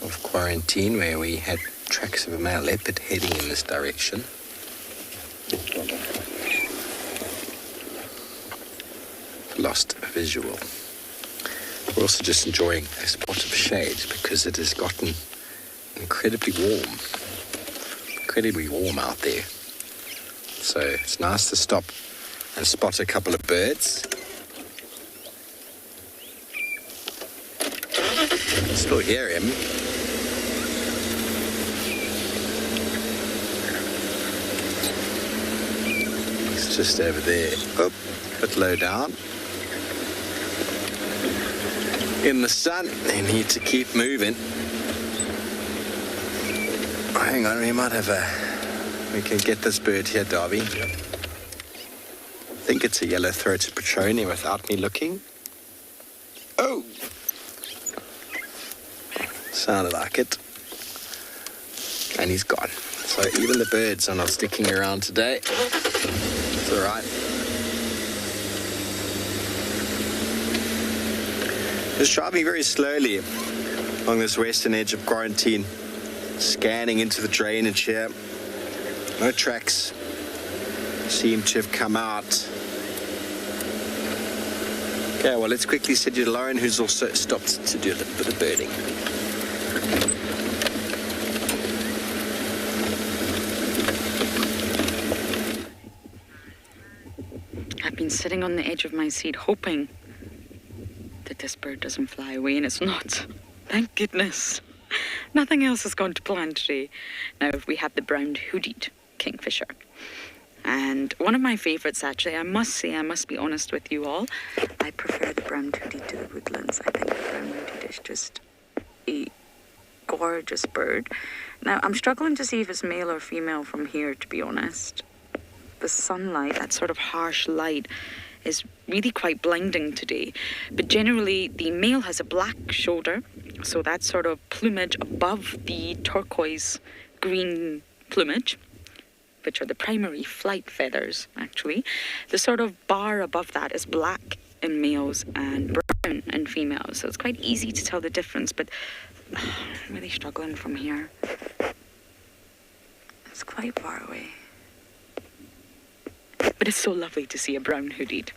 of quarantine where we had tracks of a male leopard heading in this direction. Lost visual. We're also just enjoying a spot of shade because it has gotten incredibly warm out there. So it's nice to stop and spot a couple of birds. Still hear him. He's just over there. Oh, a bit low down. In the sun, they need to keep moving. Hang on, we might have we can get this bird here, Darby. I think it's a yellow-throated petroni without me looking. Oh! Sounded like it. And he's gone. So even the birds are not sticking around today. It's all right. Just driving very slowly along this western edge of quarantine, scanning into the drainage here. No tracks seem to have come out. Okay, well, let's quickly send you to Lauren, who's also stopped to do a little bit of birding. I've been sitting on the edge of my seat hoping that this bird doesn't fly away, and it's not. Thank goodness. Nothing else has gone to plan today. Now, we have the brown-hooded kingfisher. And one of my favourites, actually, I must be honest with you all, I prefer the brown-hooded to the woodlands. I think the brown-hooded is just a gorgeous bird. Now, I'm struggling to see if it's male or female from here, to be honest. The sunlight, that sort of harsh light, is really quite blinding today. But generally, the male has a black shoulder, so that sort of plumage above the turquoise green plumage, which are the primary flight feathers, actually. The sort of bar above that is black in males and brown in females, so it's quite easy to tell the difference, but I'm really struggling from here. It's quite far away. But it's so lovely to see a brown-hooded.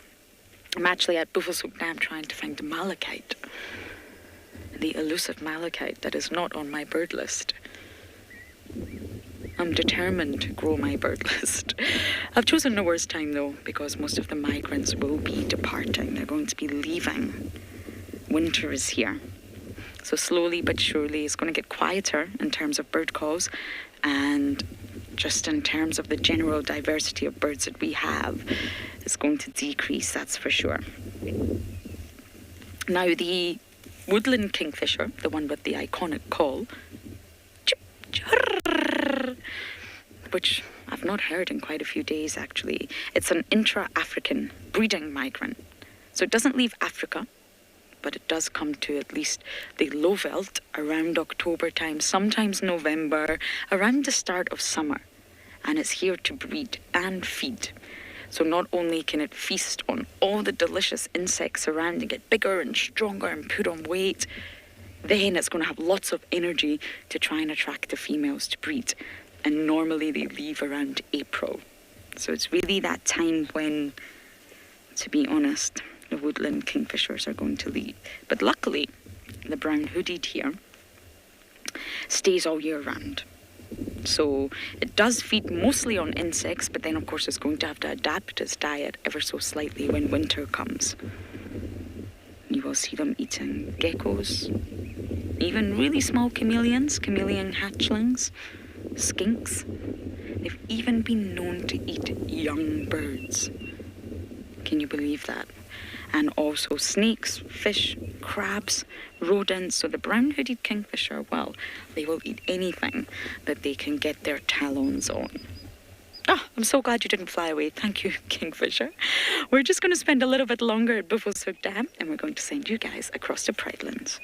I'm actually at Buffelshoek Dam trying to find the malachite. The elusive malachite that is not on my bird list. I'm determined to grow my bird list. I've chosen the worst time though, because most of the migrants will be departing. They're going to be leaving. Winter is here. So slowly but surely it's going to get quieter in terms of bird calls, and just in terms of the general diversity of birds that we have, it's going to decrease, that's for sure. Now, the woodland kingfisher, the one with the iconic call, which I've not heard in quite a few days, actually. It's an intra-African breeding migrant. So it doesn't leave Africa, but it does come to at least the low veldt around October time, sometimes November, around the start of summer. And it's here to breed and feed. So not only can it feast on all the delicious insects around and get bigger and stronger and put on weight, then it's going to have lots of energy to try and attract the females to breed. And normally they leave around April. So it's really that time when, to be honest, the woodland kingfishers are going to leave. But luckily, the brown-hooded here stays all year round. So it does feed mostly on insects, but then of course it's going to have to adapt its diet ever so slightly when winter comes. You will see them eating geckos, even really small chameleons, chameleon hatchlings, skinks. They've even been known to eat young birds. Can you believe that? And also snakes, fish, crabs, rodents. So the brown-hooded kingfisher, well, they will eat anything that they can get their talons on. Ah, I'm so glad you didn't fly away. Thank you, Kingfisher. We're just going to spend a little bit longer at Buffelshoek Dam, and we're going to send you guys across to Pridelands.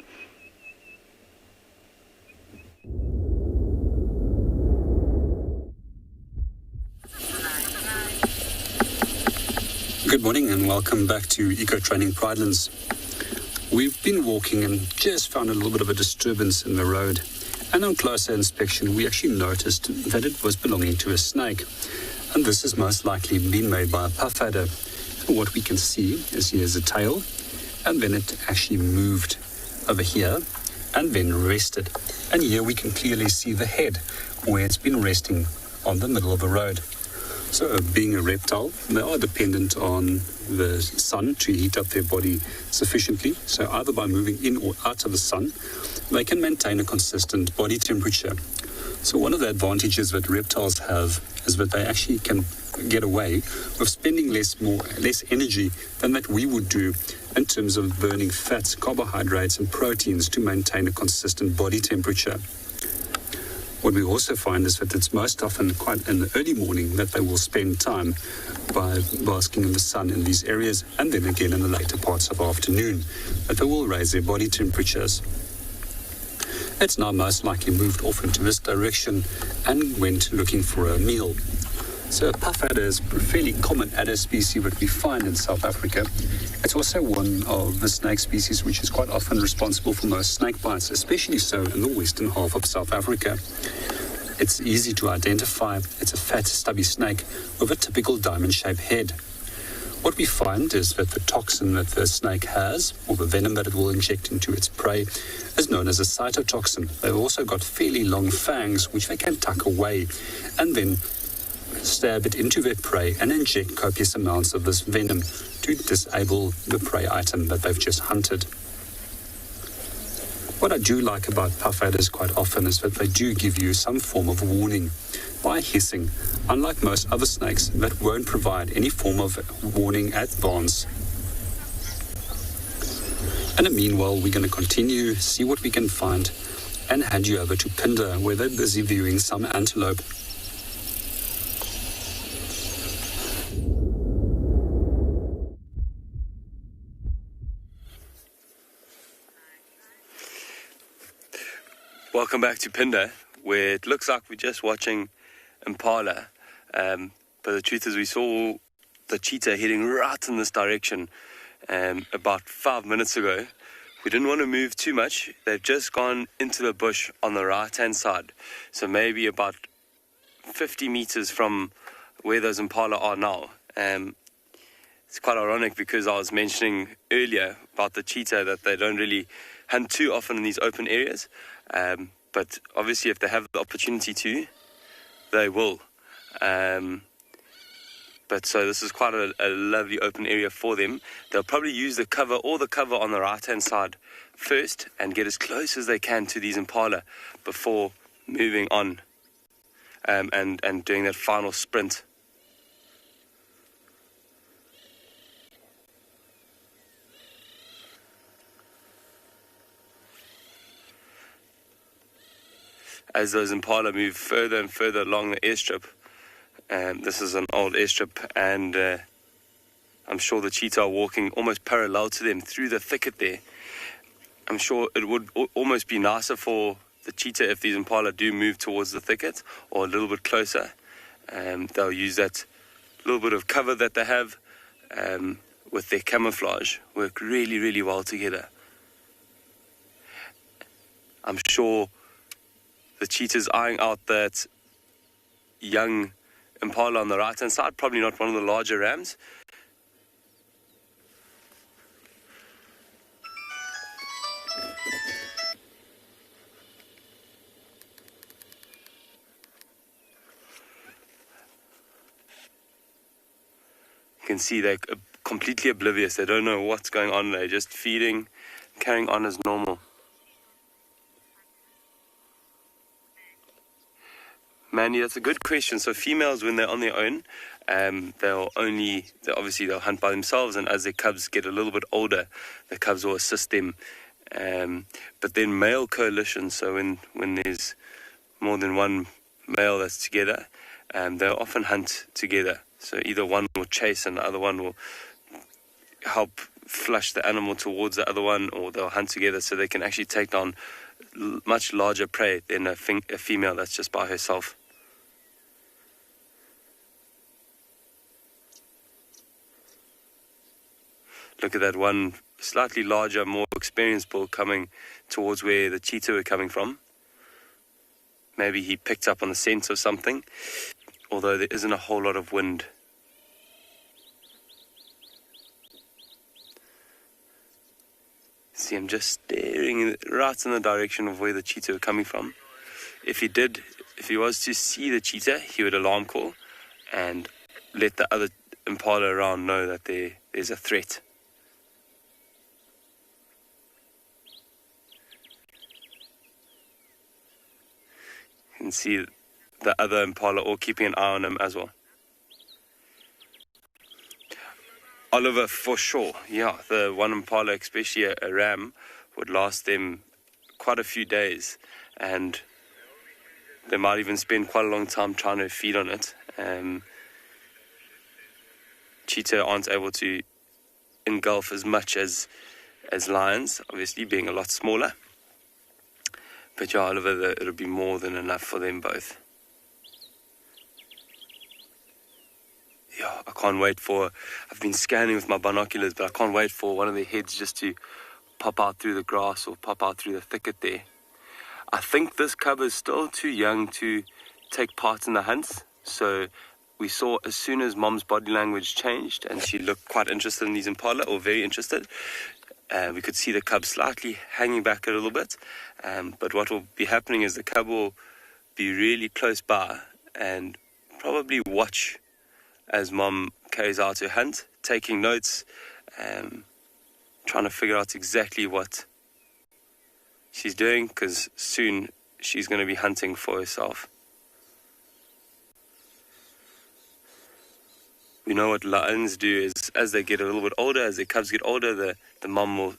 Good morning and welcome back to Eco Training Pridelands. We've been walking and just found a little bit of a disturbance in the road. And on closer inspection, we actually noticed that it was belonging to a snake. And this has most likely been made by a puff adder. And what we can see is here's a tail, and then it actually moved over here and then rested. And here we can clearly see the head where it's been resting on the middle of the road. So being a reptile, they are dependent on the sun to heat up their body sufficiently. So either by moving in or out of the sun, they can maintain a consistent body temperature. So one of the advantages that reptiles have is that they actually can get away with spending less energy than that we would do in terms of burning fats, carbohydrates and proteins to maintain a consistent body temperature. What we also find is that it's most often quite in the early morning that they will spend time by basking in the sun in these areas, and then again in the later parts of the afternoon, that they will raise their body temperatures. It's now most likely moved off into this direction and went looking for a meal. So a puff adder is a fairly common adder species that we find in South Africa. It's also one of the snake species which is quite often responsible for most snake bites, especially so in the western half of South Africa. It's easy to identify. It's a fat, stubby snake with a typical diamond-shaped head. What we find is that the toxin that the snake has, or the venom that it will inject into its prey, is known as a cytotoxin. They've also got fairly long fangs, which they can tuck away, and then stab it into their prey and inject copious amounts of this venom to disable the prey item that they've just hunted. What I do like about puff adders quite often is that they do give you some form of warning by hissing, unlike most other snakes that won't provide any form of warning advance. And meanwhile, we're going to continue, see what we can find, and hand you over to Pinder, where they're busy viewing some antelope. Welcome back to Pinder, where it looks like we're just watching Impala. But the truth is we saw the cheetah heading right in this direction about 5 minutes ago. We didn't want to move too much. They've just gone into the bush on the right-hand side. So maybe about 50 meters from where those Impala are now. It's quite ironic because I was mentioning earlier about the cheetah that they don't really hunt too often in these open areas. But obviously if they have the opportunity to, they will. But so this is quite a lovely open area for them. They'll probably use the cover or the cover on the right-hand side first and get as close as they can to these Impala before moving on and doing that final sprint. As those Impala move further and further along the airstrip, this is an old airstrip, and I'm sure the cheetah are walking almost parallel to them through the thicket there. I'm sure it would almost be nicer for the cheetah if these Impala do move towards the thicket or a little bit closer. They'll use that little bit of cover that they have with their camouflage, work really, really well together. I'm sure the cheetah's eyeing out that young Impala on the right-hand side, probably not one of the larger rams. You can see they're completely oblivious. They don't know what's going on. They're just feeding, carrying on as normal. Mandy, that's a good question. So females, when they're on their own, they'll hunt by themselves, and as their cubs get a little bit older, the cubs will assist them. But then male coalitions, so when there's more than one male that's together, they'll often hunt together. So either one will chase and the other one will help flush the animal towards the other one, or they'll hunt together so they can actually take down much larger prey than a female that's just by herself. Look at that one slightly larger, more experienced bull coming towards where the cheetah were coming from. Maybe he picked up on the scent of something, although there isn't a whole lot of wind. See, I'm just staring right in the direction of where the cheetah were coming from. If he was to see the cheetah, he would alarm call and let the other impala around know that there's a threat. You can see the other impala all keeping an eye on him as well. Oliver, for sure, yeah, the one impala, especially a ram, would last them quite a few days, and they might even spend quite a long time trying to feed on it. Cheetah aren't able to engulf as much as lions, obviously being a lot smaller. But yeah, Oliver, it'll be more than enough for them both. Yeah, I can't wait I've been scanning with my binoculars, but I can't wait for one of their heads just to pop out through the grass or pop out through the thicket there. I think this cub is still too young to take part in the hunts, so we saw as soon as Mom's body language changed and she looked quite interested in these impala, or very interested, we could see the cub slightly hanging back a little bit, but what will be happening is the cub will be really close by and probably watch as Mom carries out her hunt, taking notes, trying to figure out exactly what she's doing, because soon she's going to be hunting for herself. We know what lions do is, as they get a little bit older, as their cubs get older, the mom will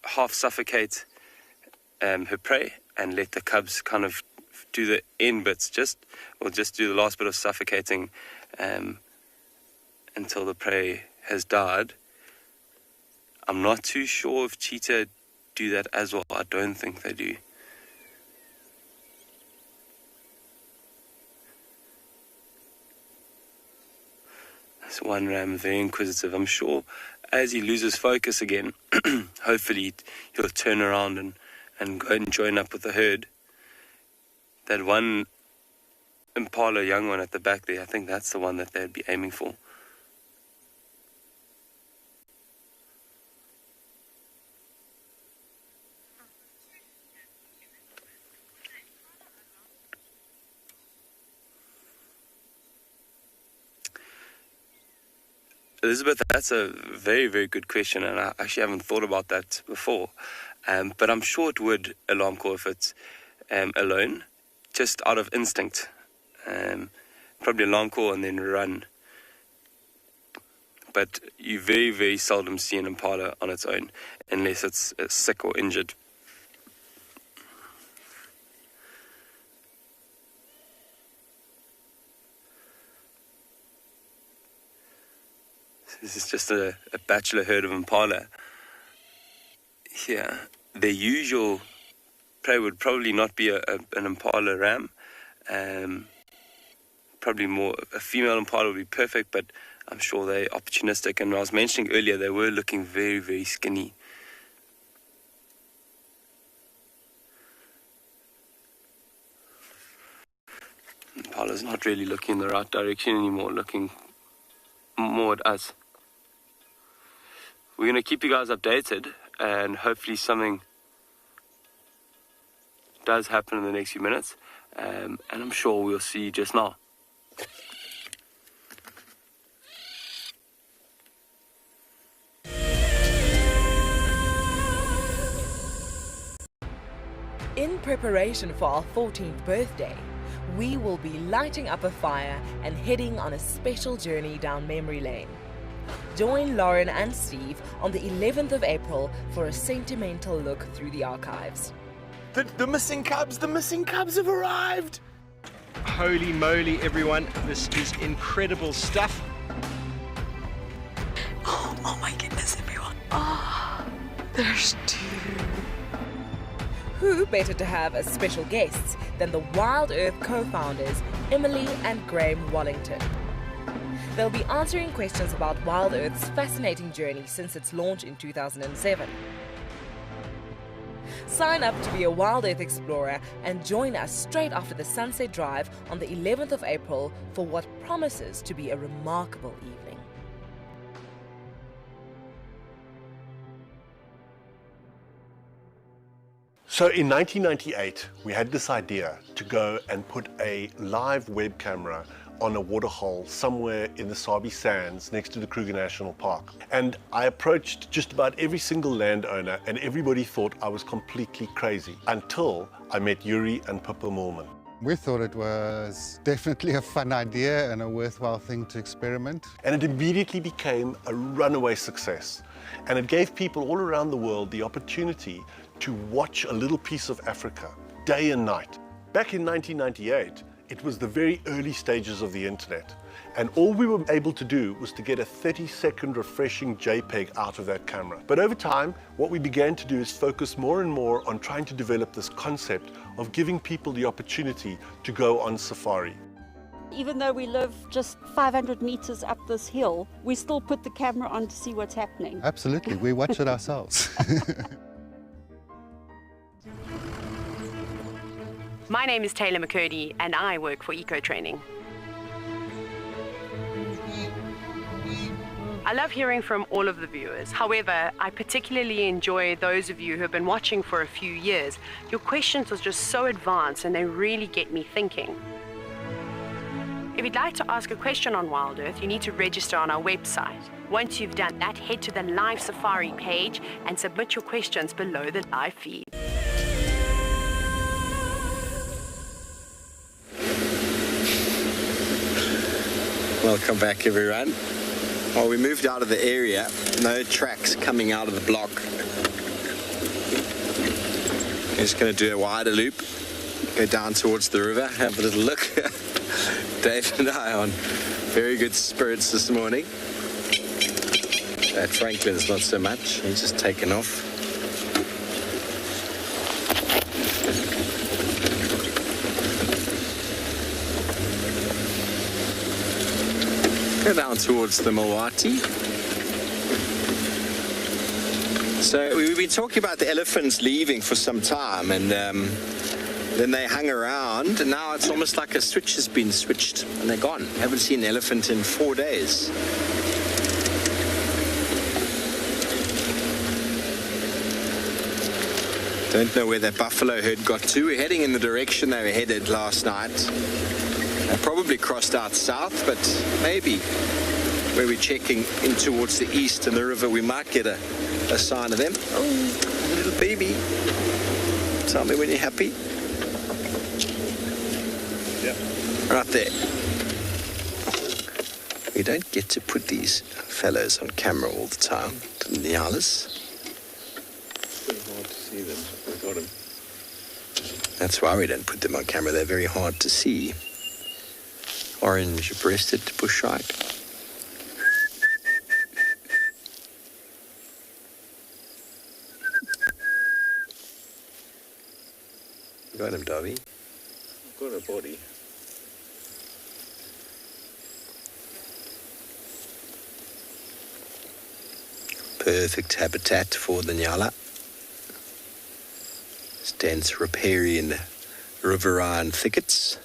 half suffocate her prey and let the cubs kind of do the end bits, just do the last bit of suffocating until the prey has died. I'm not too sure if cheetah do that as well. I don't think they do. That's one ram, very inquisitive. I'm sure as he loses focus again, hopefully he'll turn around and go and join up with the herd. That one impala young one at the back there, I think that's the one that they'd be aiming for. Elizabeth, that's a very, very good question, and I actually haven't thought about that before. But I'm sure it would alarm call if it's alone, just out of instinct. Probably alarm call and then run. But you very, very seldom see an impala on its own, unless it's sick or injured. This is just a bachelor herd of impala. Here, their usual prey would probably not be an impala ram. Probably more a female impala would be perfect, but I'm sure they're opportunistic. And I was mentioning earlier, they were looking very, very skinny. Impala's not really looking in the right direction anymore, looking more at us. We're going to keep you guys updated, and hopefully something does happen in the next few minutes, and I'm sure we'll see you just now. In preparation for our 14th birthday, we will be lighting up a fire and heading on a special journey down memory lane. Join Lauren and Steve on the 11th of April for a sentimental look through the archives. The missing cubs have arrived! Holy moly, everyone, this is incredible stuff. Oh my goodness, everyone. Oh, there's two. Who better to have as special guests than the Wild Earth co-founders Emily and Graham Wallington. They'll be answering questions about Wild Earth's fascinating journey since its launch in 2007. Sign up to be a Wild Earth explorer and join us straight after the Sunset Drive on the 11th of April for what promises to be a remarkable evening. So in 1998, we had this idea to go and put a live web camera on a waterhole somewhere in the Sabi Sands next to the Kruger National Park. And I approached just about every single landowner and everybody thought I was completely crazy until I met Yuri and Pippa Moorman. We thought it was definitely a fun idea and a worthwhile thing to experiment. And it immediately became a runaway success. And it gave people all around the world the opportunity to watch a little piece of Africa day and night. Back in 1998, it was the very early stages of the internet, and all we were able to do was to get a 30-second refreshing JPEG out of that camera. But over time, what we began to do is focus more and more on trying to develop this concept of giving people the opportunity to go on safari. Even though we live just 500 meters up this hill, we still put the camera on to see what's happening. Absolutely, we watch it ourselves. My name is Taylor McCurdy and I work for Eco Training. I love hearing from all of the viewers. However, I particularly enjoy those of you who have been watching for a few years. Your questions are just so advanced and they really get me thinking. If you'd like to ask a question on Wild Earth, you need to register on our website. Once you've done that, head to the live safari page and submit your questions below the live feed. Welcome back, everyone. Well, we moved out of the area. No tracks coming out of the block. We're just going to do a wider loop, go down towards the river, have a little look. Dave and I are on very good spirits this morning. Franklin's not so much. He's just taken off. Go down towards the Mawati. So we've been talking about the elephants leaving for some time, and then they hung around, and now it's almost like a switch has been switched and they're gone. Haven't seen an elephant in 4 days. Don't know where that buffalo herd got to. We're heading in the direction they were headed last night. They probably crossed out south, but maybe where we're checking in towards the east and the river, we might get a sign of them. Oh, little baby. Tell me when you're happy. Yeah. Right there. We don't get to put these fellows on camera all the time, the Nyalas. It's very hard to see them. I got them. That's why we don't put them on camera. They're very hard to see. Orange-breasted bushshark. Got him, Dobby. Got a body. Perfect habitat for the Nyala. Dense riparian riverine thickets.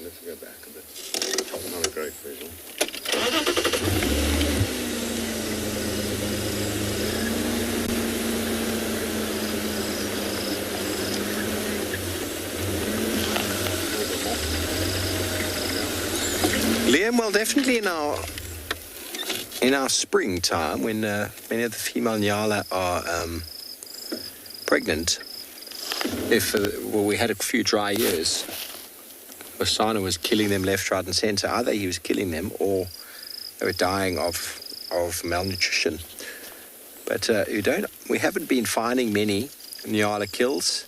Let's go back a bit. Not a great visual. Liam, well, definitely in our springtime, when many of the female Nyala are pregnant, if we had a few dry years, Osana was killing them left, right, and centre. Either he was killing them, or they were dying of malnutrition. But we haven't been finding many Nyala kills.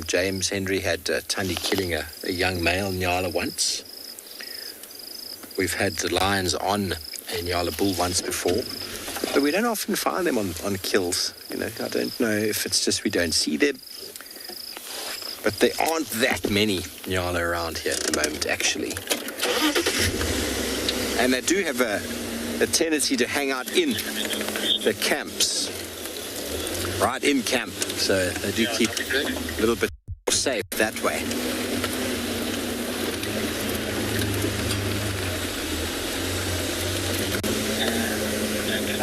James Henry had Tundi killing a young male Nyala once. We've had the lions on a Nyala bull once before, but we don't often find them on kills. I don't know if it's just we don't see them, but there aren't that many Nyala around here at the moment, actually. And they do have a tendency to hang out in the camps, right in camp, so they do keep a little bit more safe that way.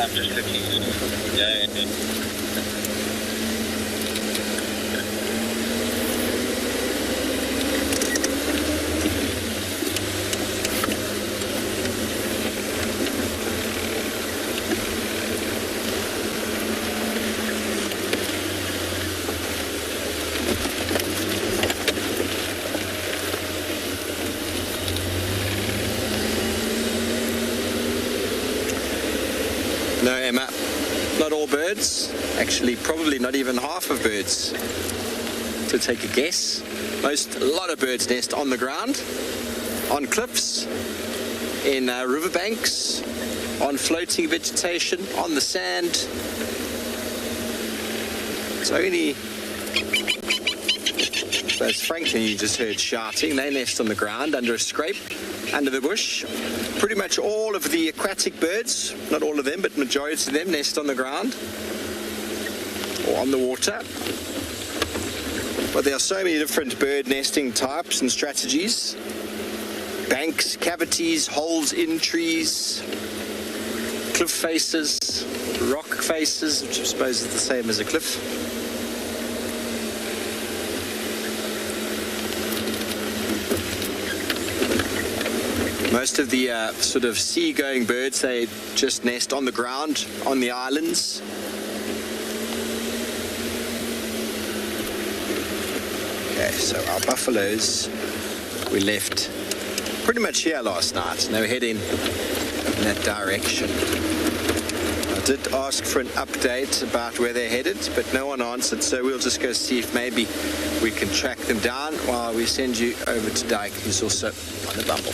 I'm just looking. Yeah. No, Emma, not all birds. Actually, probably not even half of birds. To take a guess, a lot of birds nest on the ground, on cliffs, in riverbanks, on floating vegetation, on the sand. It's only those Franklin you just heard shouting. They nest on the ground under a scrape, under the bush. Pretty much all of the aquatic birds, not all of them, but majority of them nest on the ground or on the water. But there are so many different bird nesting types and strategies. Banks, cavities, holes in trees, cliff faces, rock faces, which I suppose is the same as a cliff. Most of the sort of sea-going birds, they just nest on the ground, on the islands. Okay, so our buffaloes, we left pretty much here last night. They were heading in that direction. I did ask for an update about where they're headed, but no one answered, so we'll just go see if maybe we can track them down while we send you over to Dyke, who's also on the bumble.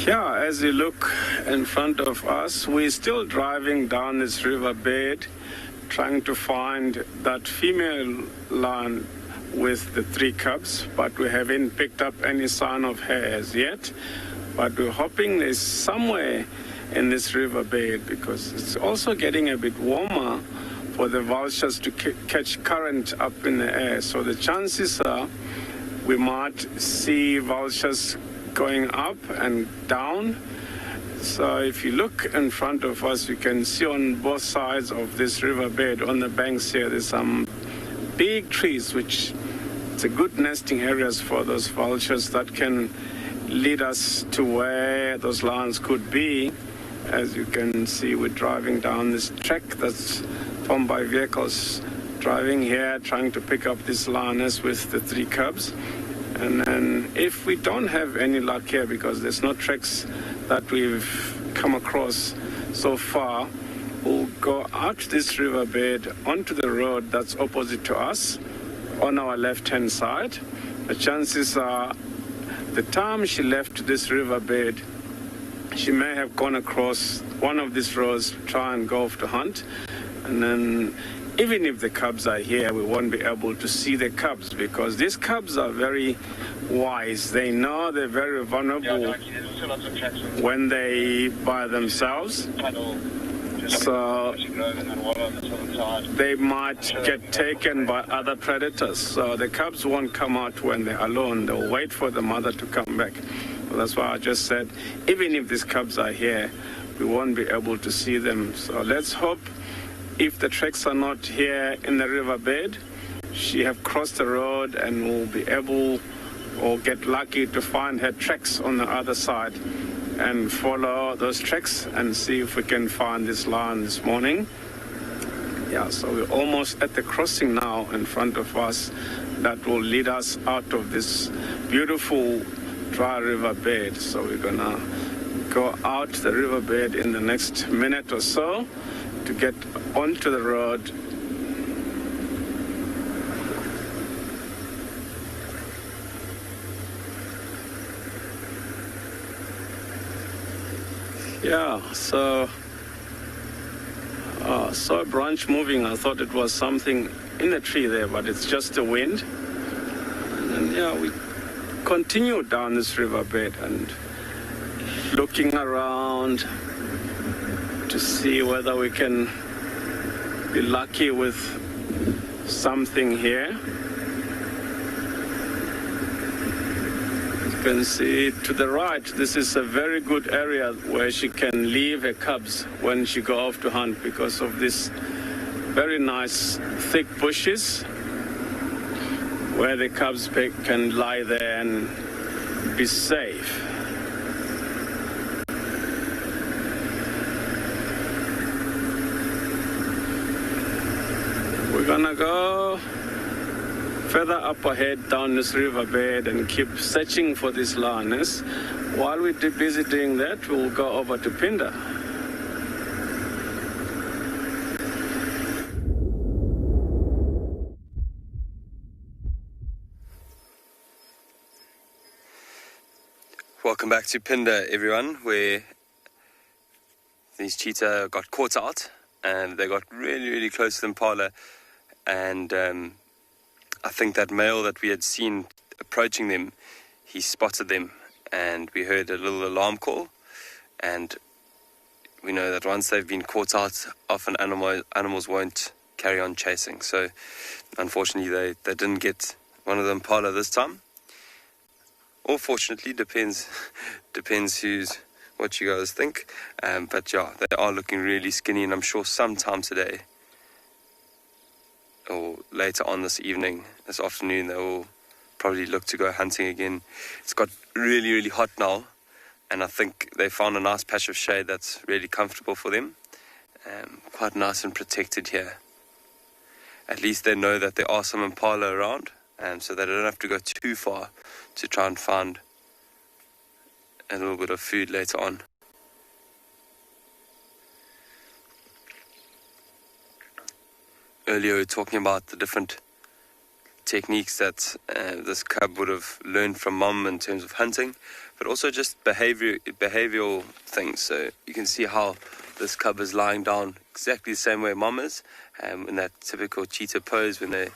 Yeah, as you look in front of us, we're still driving down this riverbed, trying to find that female lion with the 3 cubs, but we haven't picked up any sign of her as yet. But we're hoping there's somewhere in this riverbed, because it's also getting a bit warmer for the vultures to catch current up in the air. So the chances are we might see vultures going up and down. So if you look in front of us, you can see on both sides of this riverbed, on the banks here, there's some big trees, which it's a good nesting areas for those vultures that can lead us to where those lions could be. As you can see, we're driving down this track that's formed by vehicles driving here, trying to pick up this lioness with the 3 cubs. And then if we don't have any luck here, because there's no tracks that we've come across so far, we'll go out this riverbed onto the road that's opposite to us on our left-hand side. The chances are the time she left this riverbed, she may have gone across one of these roads to try and go off to hunt. And then even if the cubs are here, we won't be able to see the cubs, because these cubs are very wise. They know they're very vulnerable when they by themselves. So they might get taken by other predators. So the cubs won't come out when they're alone. They'll wait for the mother to come back. So that's why I just said, even if these cubs are here, we won't be able to see them. So let's hope, if the tracks are not here in the riverbed, she have crossed the road and will be able or get lucky to find her tracks on the other side and follow those tracks and see if we can find this lion this morning. Yeah, so we're almost at the crossing now in front of us that will lead us out of this beautiful dry riverbed. So we're gonna go out the riverbed in the next minute or so to get onto the road. Yeah, so saw a branch moving. I thought it was something in the tree there, but it's just the wind. And then, yeah, we continue down this riverbed and looking around to see whether we can be lucky with something here. You can see to the right, this is a very good area where she can leave her cubs when she go off to hunt because of this very nice thick bushes where the cubs can lie there and be safe. We're gonna go further up ahead down this riverbed and keep searching for these lioness. While we're busy doing that, we'll go over to Pinda. Welcome back to Pinda, everyone, where these cheetah got caught out and they got really, really close to the impala, and I think that male that we had seen approaching them, he spotted them, and we heard a little alarm call, and we know that once they've been caught out, often animals won't carry on chasing. So unfortunately they didn't get one of the impala this time, or fortunately, depends what you guys think. But yeah, they are looking really skinny, and I'm sure sometime today or later on this evening, this afternoon, they will probably look to go hunting again. It's got really, really hot now, and I think they found a nice patch of shade that's really comfortable for them. Quite nice and protected here. At least they know that there are some impala around, so they don't have to go too far to try and find a little bit of food later on. Earlier we were talking about the different techniques that this cub would have learned from mom in terms of hunting, but also just behavioral things. So you can see how this cub is lying down exactly the same way mom is, in that typical cheetah pose when they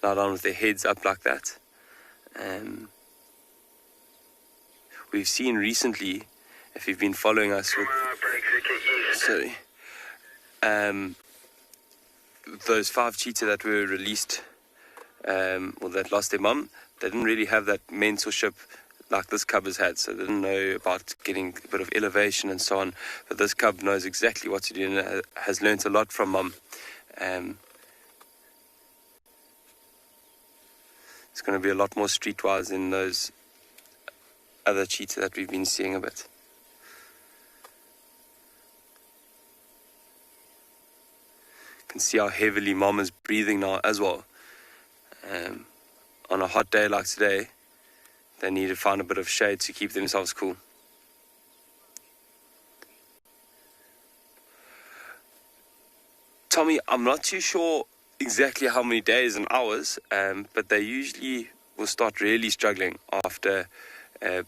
lie down with their heads up like that. We've seen recently, if you've been following us with those 5 cheetah that were released, or that lost their mum, they didn't really have that mentorship like this cub has had, so they didn't know about getting a bit of elevation and so on. But this cub knows exactly what to do and has learnt a lot from mum. It's going to be a lot more streetwise in those other cheetah that we've been seeing a bit. You can see how heavily mom is breathing now as well. On a hot day like today, they need to find a bit of shade to keep themselves cool. Tommy, I'm not too sure exactly how many days and hours, but they usually will start really struggling after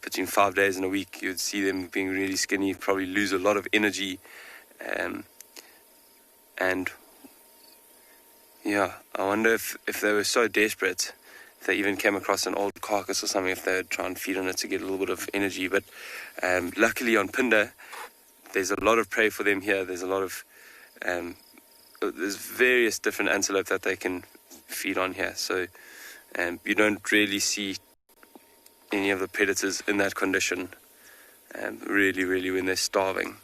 between 5 days and a week. You'd see them being really skinny, probably lose a lot of energy, and yeah, I wonder if they were so desperate, if they even came across an old carcass or something, if they would try and feed on it to get a little bit of energy. But luckily on Pinda, there's a lot of prey for them here. There's a lot of there's various different antelope that they can feed on here, so you don't really see any of the predators in that condition, really when they're starving.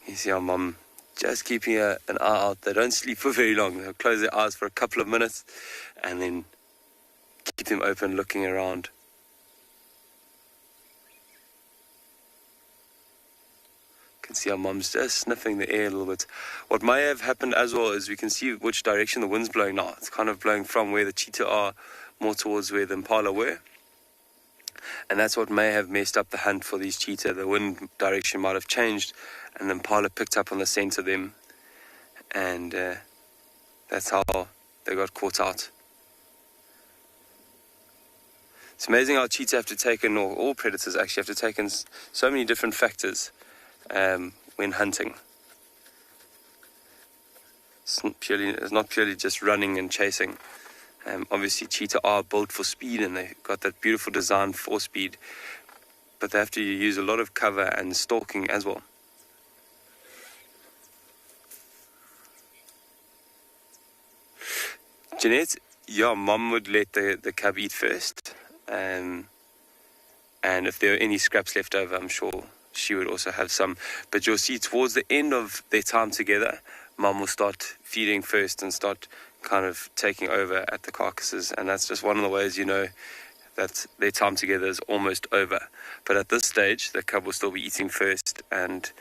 You You see our mum just keeping an eye out. They don't sleep for very long. They'll close their eyes for a couple of minutes and then keep them open, looking around. You can see our mum's just sniffing the air a little bit. What may have happened as well is we can see which direction the wind's blowing now. It's kind of blowing from where the cheetah are more towards where the impala were. And that's what may have messed up the hunt for these cheetah. The wind direction might have changed, and the impala picked up on the scent of them, and that's how they got caught out. It's amazing how cheetah have to take in, or all predators actually have to take in so many different factors when hunting. It's not purely just running and chasing. Obviously, cheetah are built for speed, and they've got that beautiful design for speed, but they have to use a lot of cover and stalking as well. Jeanette, your mum would let the cub eat first, and if there are any scraps left over, I'm sure she would also have some. But you'll see towards the end of their time together, mum will start feeding first and start kind of taking over at the carcasses, and that's just one of the ways you know that their time together is almost over. But at this stage, the cub will still be eating first, and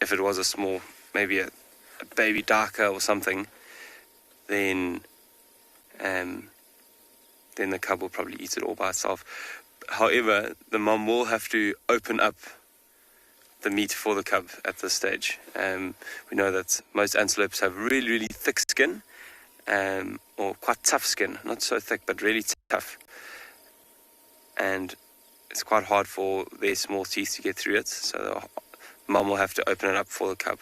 if it was a small, maybe a baby darker or something, then the cub will probably eat it all by itself. However, the mum will have to open up the meat for the cub at this stage. We know that most antelopes have really, really thick skin, or quite tough skin, not so thick, but really tough. And it's quite hard for their small teeth to get through it, so the mum will have to open it up for the cub.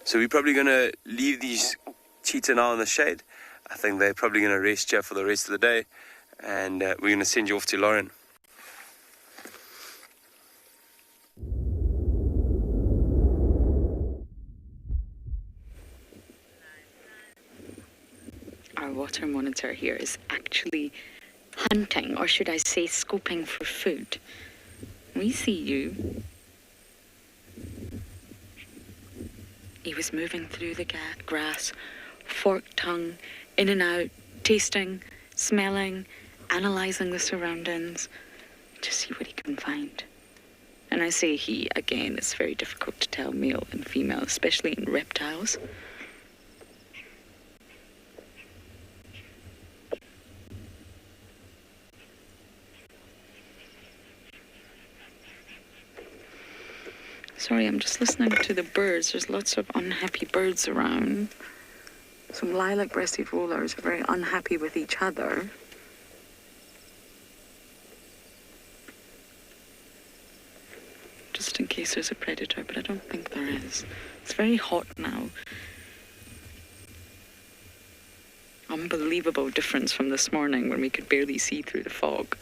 So we're probably going to leave these cheetah now in the shade. I think they're probably going to rest here for the rest of the day, and we're going to send you off to Lauren. Our water monitor here is actually hunting, or should I say scoping for food. We see you. He was moving through the grass, forked tongue, in and out, tasting, smelling, analysing the surroundings to see what he can find. And I say he, again, it's very difficult to tell male and female, especially in reptiles. Sorry, I'm just listening to the birds. There's lots of unhappy birds around. Some lilac-breasted rollers are very unhappy with each other. Just in case there's a predator, but I don't think there is. It's very hot now. Unbelievable difference from this morning when we could barely see through the fog.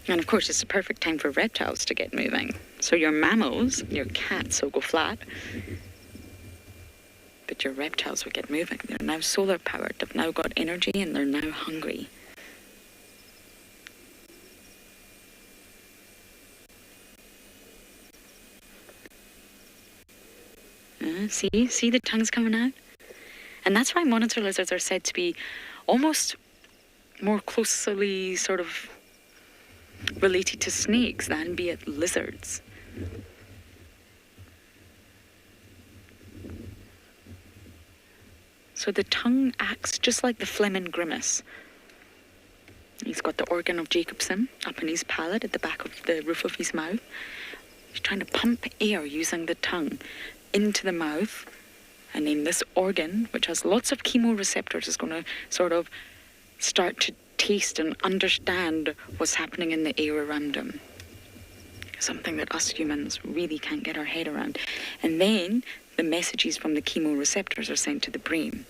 And of course, it's the perfect time for reptiles to get moving. So your mammals, your cats will go flat, but your reptiles will get moving. They're now solar powered, they've now got energy, and they're now hungry. See the tongues coming out? And that's why monitor lizards are said to be almost more closely sort of related to snakes than be it lizards. So the tongue acts just like the phlegm and grimace. He's got the organ of Jacobson up in his palate at the back of the roof of his mouth. He's trying to pump air using the tongue into the mouth, and then this organ, which has lots of chemoreceptors, is going to sort of start to taste and understand what's happening in the air around him. Something that us humans really can't get our head around. And then the messages from the chemoreceptors are sent to the brain.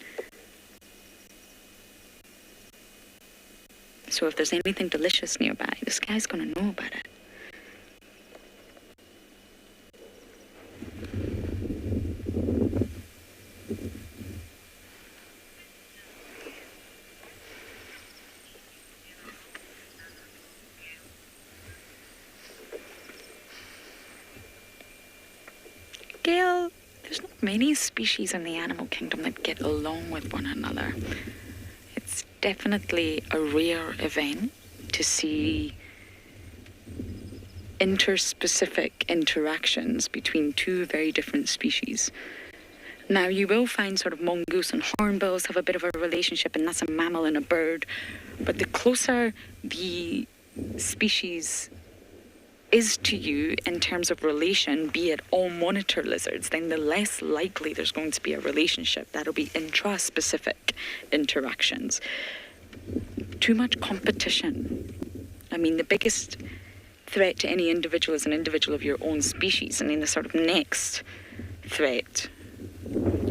So if there's anything delicious nearby, this guy's going to know about it. many species in the animal kingdom that get along with one another. It's definitely a rare event to see interspecific interactions between two very different species. Now, you will find sort of mongoose and hornbills have a bit of a relationship, and that's a mammal and a bird. But the closer the species is to you in terms of relation, be it all monitor lizards, then the less likely there's going to be a relationship. That'll be intraspecific interactions. Too much competition. I mean, the biggest threat to any individual is an individual of your own species, and then the sort of next threat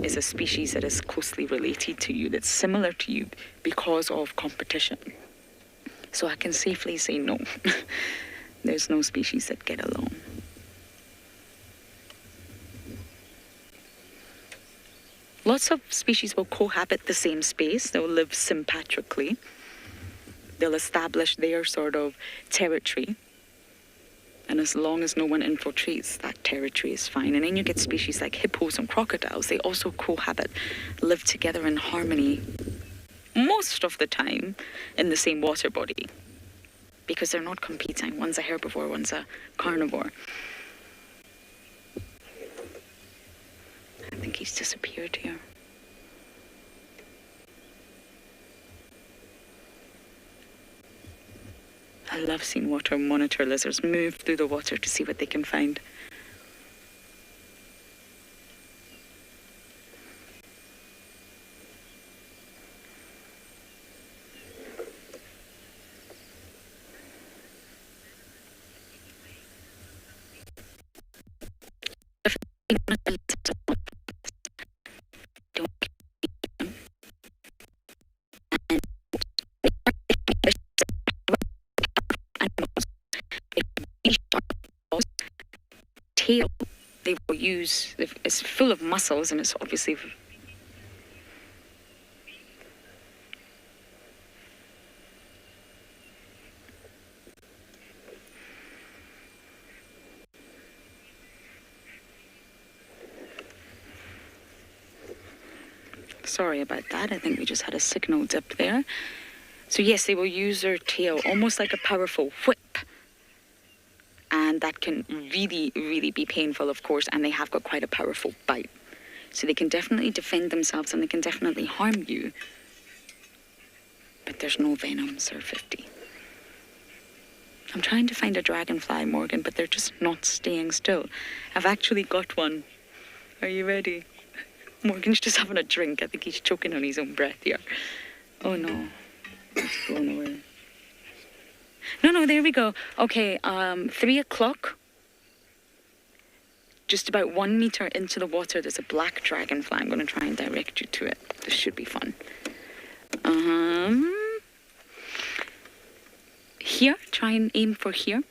is a species that is closely related to you, that's similar to you because of competition. So I can safely say no. There's no species that get along. Lots of species will cohabit the same space. They'll live sympatrically. They'll establish their sort of territory. And as long as no one infiltrates that territory is fine. And then you get species like hippos and crocodiles. They also cohabit, live together in harmony most of the time in the same water body, because they're not competing. One's a herbivore, one's a carnivore. I think he's disappeared here. I love seeing water monitor lizards move through the water to see what they can find. Tail they will use, it's full of muscles, and it's obviously sorry about that. I think we just had a signal dip there. So yes, they will use their tail almost like a powerful whip. And that can really, really be painful, of course, and they have got quite a powerful bite. So they can definitely defend themselves and they can definitely harm you. But there's no venom, Sir 50. I'm trying to find a dragonfly, Morgan, but they're just not staying still. I've actually got one. Are you ready? Morgan's just having a drink. I think he's choking on his own breath here. Oh no, it's blown away. No, there we go. Okay, 3 o'clock. Just about 1 meter into the water, there's a black dragonfly. I'm going to try and direct you to it. This should be fun. Here, try and aim for here.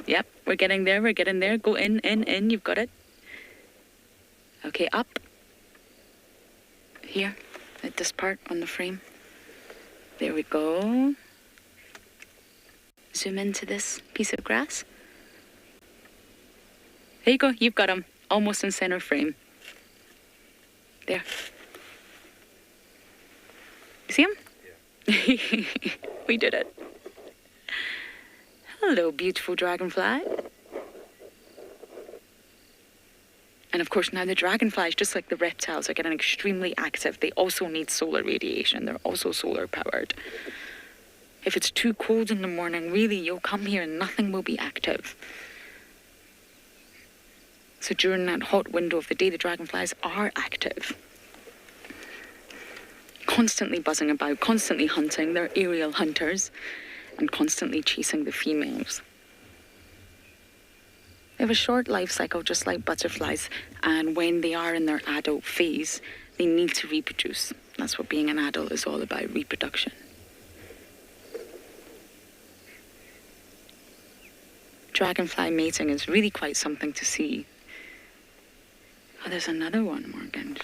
Yep, we're getting there. Go in, you've got it. Okay, up. Here, at this part on the frame. There we go. Zoom into this piece of grass. There you go, you've got him. Almost in center frame. There. You see him? Yeah. We did it. Hello, beautiful dragonfly. And of course, now the dragonflies, just like the reptiles, are getting extremely active. They also need solar radiation. They're also solar powered. If it's too cold in the morning, really, you'll come here and nothing will be active. So during that hot window of the day, the dragonflies are active. Constantly buzzing about, constantly hunting. They're aerial hunters and constantly chasing the females. They have a short life cycle, just like butterflies, and when they are in their adult phase, they need to reproduce. That's what being an adult is all about, reproduction. Dragonfly mating is really quite something to see. Oh, there's another one, Morgan.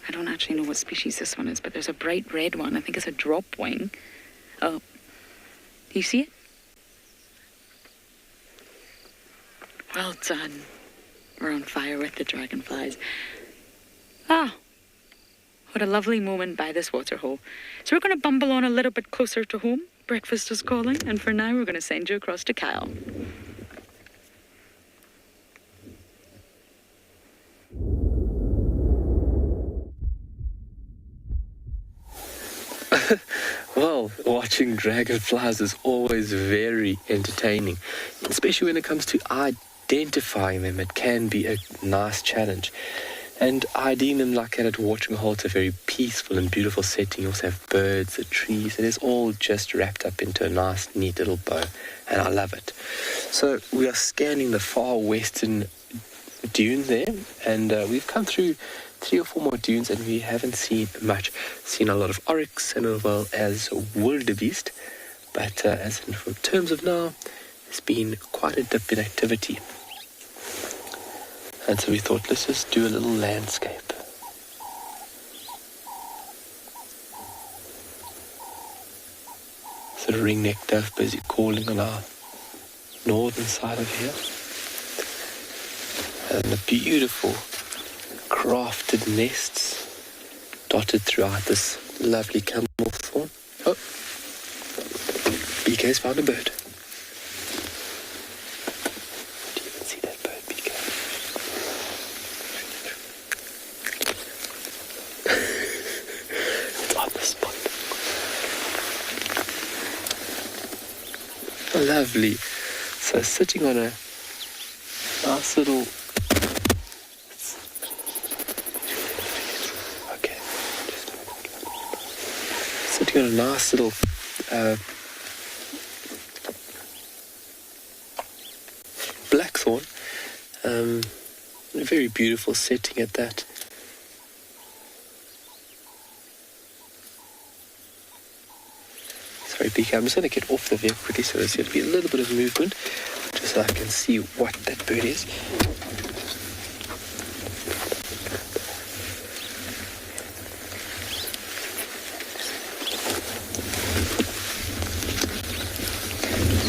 I don't actually know what species this one is, but there's a bright red one. I think it's a drop wing. Oh, You see it? Well done. We're on fire with the dragonflies. Ah, what a lovely moment by this waterhole. So we're going to bumble on a little bit closer to home. Breakfast is calling, and for now we're going to send you across to Kyle. Well, watching dragonflies is always very entertaining, especially when it comes to identifying them. It can be a nice challenge. And IDing them like that at a watering hole, it's a very peaceful and beautiful setting. You also have birds, the trees, and it's all just wrapped up into a nice, neat little bow. And I love it. So we are scanning the far western dune there, and we've come through 3 or 4 more dunes, and we haven't seen much. Seen a lot of oryx and as well as wildebeest, but as in terms of now, there's been quite a dip in activity. And so we thought, let's just do a little landscape. So the ringneck dove busy calling on our northern side of here. And the beautiful crafted nests dotted throughout this lovely camel thorn. Oh, BK's found a bird. Do you even see that bird, BK? It's on the spot. Lovely. So sitting on a nice little got a nice little blackthorn, a very beautiful setting at that. Sorry, BK, I'm just going to get off the vehicle quickly, so there's going to be a little bit of movement, just so I can see what that bird is.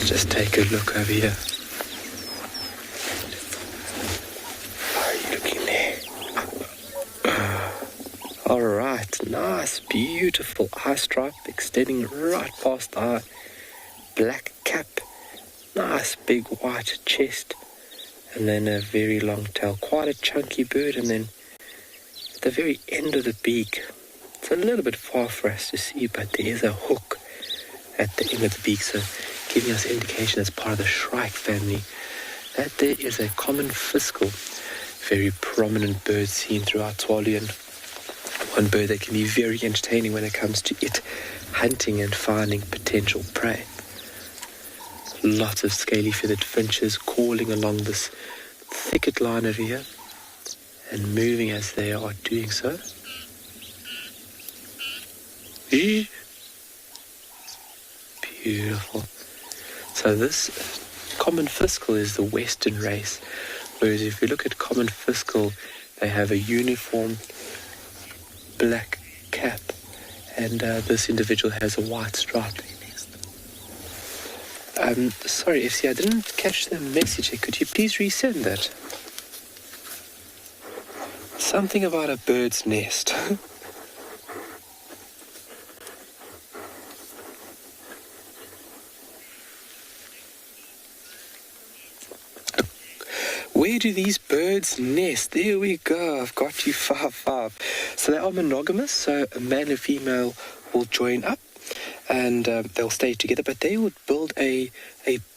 Just take a look over here. Are you looking there? Alright, nice, beautiful eye stripe extending right past our black cap. Nice big white chest. And then a very long tail. Quite a chunky bird. And then at the very end of the beak, it's a little bit far for us to see, but there is a hook at the end of the beak. So giving us indication as part of the shrike family that there is a common fiscal, very prominent bird seen throughout Tswalu, and one bird that can be very entertaining when it comes to it hunting and finding potential prey. Lots of scaly feathered finches calling along this thicket line over here and moving as they are doing so. Beautiful. So this common fiscal is the western race, whereas if you look at common fiscal, they have a uniform black cap, and this individual has a white stripe. Sorry, FC, I didn't catch the message here. Could you please resend that? Something about a bird's nest. Where do these birds nest? There we go. I've got you 5-5. So they are monogamous, so a male and female will join up and they'll stay together, but they would build a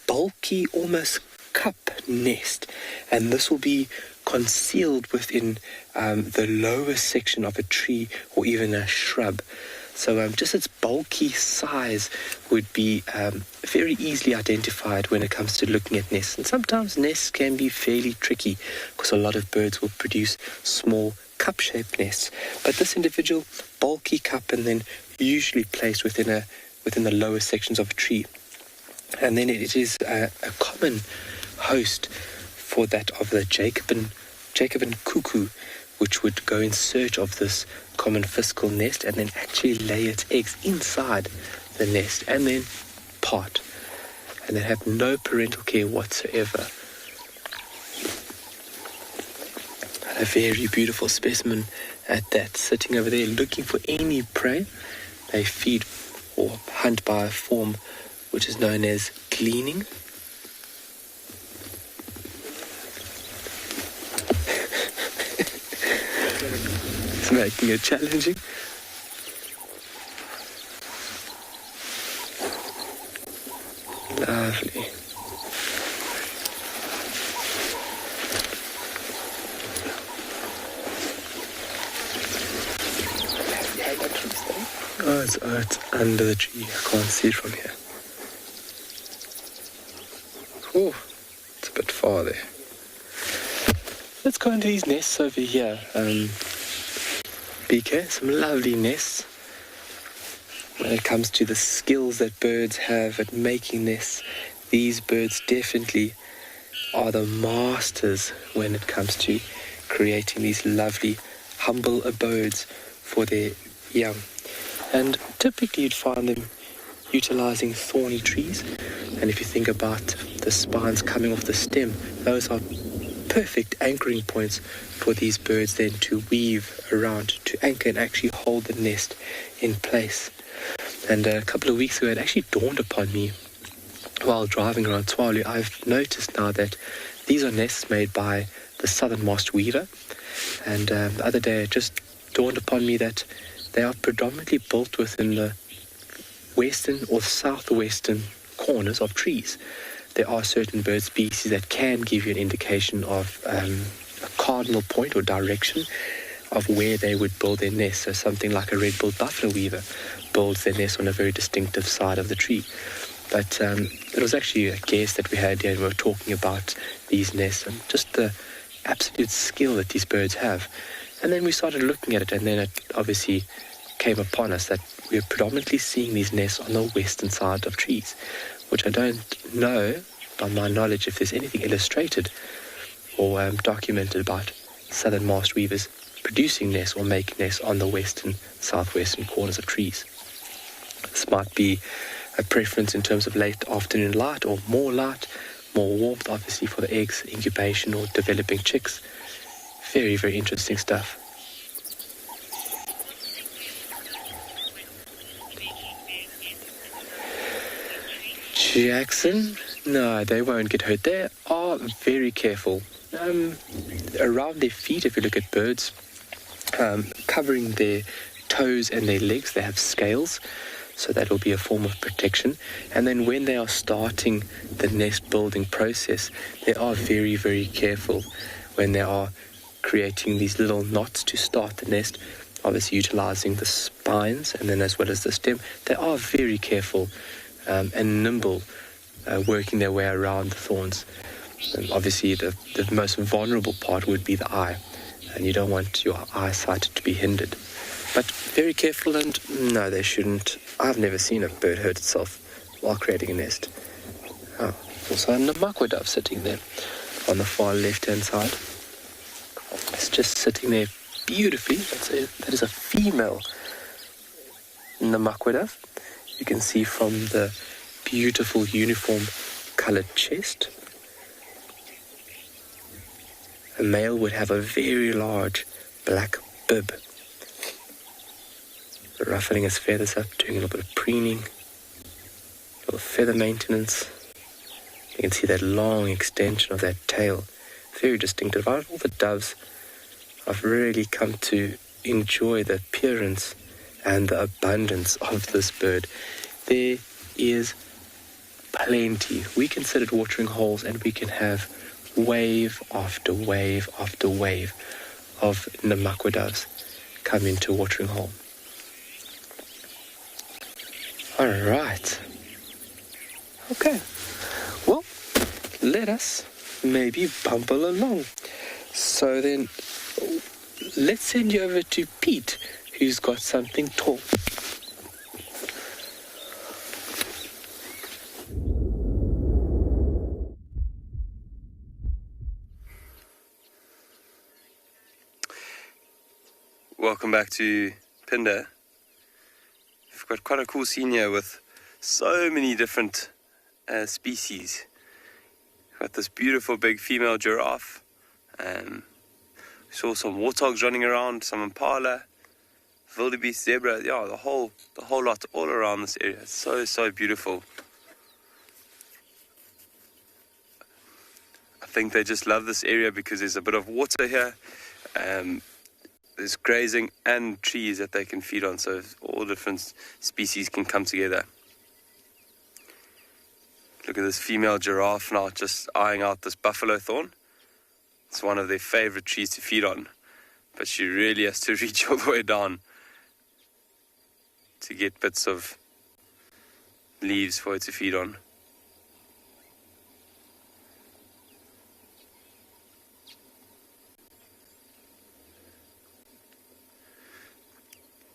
bulky, almost cup nest, and this will be concealed within the lower section of a tree or even a shrub. So just its bulky size would be very easily identified when it comes to looking at nests. And sometimes nests can be fairly tricky because a lot of birds will produce small cup-shaped nests. But this individual, bulky cup, and then usually placed within the lower sections of a tree. And then it is a common host for that of the Jacobin cuckoo, which would go in search of this common fiscal nest and then actually lay its eggs inside the nest and then part and they have no parental care whatsoever. A very beautiful specimen at that, sitting over there looking for any prey. They feed or hunt by a form which is known as gleaning. It's making it challenging. Lovely. Oh, it's under the tree. I can't see it from here. Oh, it's a bit far there. Let's go into these nests over here. BK, some lovely nests. When it comes to the skills that birds have at making nests, these birds definitely are the masters when it comes to creating these lovely, humble abodes for their young. And typically you'd find them utilizing thorny trees. And if you think about the spines coming off the stem, those are perfect anchoring points for these birds then to weave around, to anchor and actually hold the nest in place. And a couple of weeks ago, it actually dawned upon me while driving around Tswalu, I've noticed now that these are nests made by the southern mossed weaver. And the other day, it just dawned upon me that they are predominantly built within the western or southwestern corners of trees. There are certain bird species that can give you an indication of a cardinal point or direction of where they would build their nest. So something like a red-billed buffalo weaver builds their nest on a very distinctive side of the tree. But it was actually a guest that we had here, and we were talking about these nests and just the absolute skill that these birds have. And then we started looking at it, and then it obviously came upon us that we're predominantly seeing these nests on the western side of trees, which I don't know, by my knowledge, if there's anything illustrated or documented about southern mossed weavers producing nests or making nests on the western, southwestern corners of trees. This might be a preference in terms of late afternoon light or more warmth, obviously, for the eggs, incubation or developing chicks. Very, very interesting stuff. Jackson? No, they won't get hurt. They are very careful. Around their feet, if you look at birds, covering their toes and their legs, they have scales, so that will be a form of protection. And then when they are starting the nest building process, they are very, very careful when they are creating these little knots to start the nest, obviously utilizing the spines and then as well as the stem. They are very careful and nimble, working their way around the thorns. And obviously the most vulnerable part would be the eye, and you don't want your eyesight to be hindered. But very careful, and no, they shouldn't. I've never seen a bird hurt itself while creating a nest. Oh, also a namakwa dove sitting there on the far left-hand side. It's just sitting there beautifully. That is a female namakwa dove. You can see from the beautiful uniform-coloured chest. A male would have a very large black bib, ruffling his feathers up, doing a little bit of preening, a little feather maintenance. You can see that long extension of that tail, very distinctive. Out of all the doves, I've really come to enjoy the appearance and the abundance of this bird. There is plenty. We can sit at watering holes and we can have wave after wave after wave of namakwa doves come into a watering hole. All right. Okay. Well, let us maybe bumble along. So then, let's send you over to Pete, who's got something tall. Welcome back to Phinda. We've got quite a cool scene here with so many different species. Got this beautiful big female giraffe. We saw some warthogs running around, some impala, wildebeest, zebra. Yeah, the whole lot all around this area. It's so beautiful. I think they just love this area because there's a bit of water here. There's grazing and trees that they can feed on, so all different species can come together. Look at this female giraffe now just eyeing out this buffalo thorn. It's one of their favorite trees to feed on, but she really has to reach all the way down to get bits of leaves for her to feed on.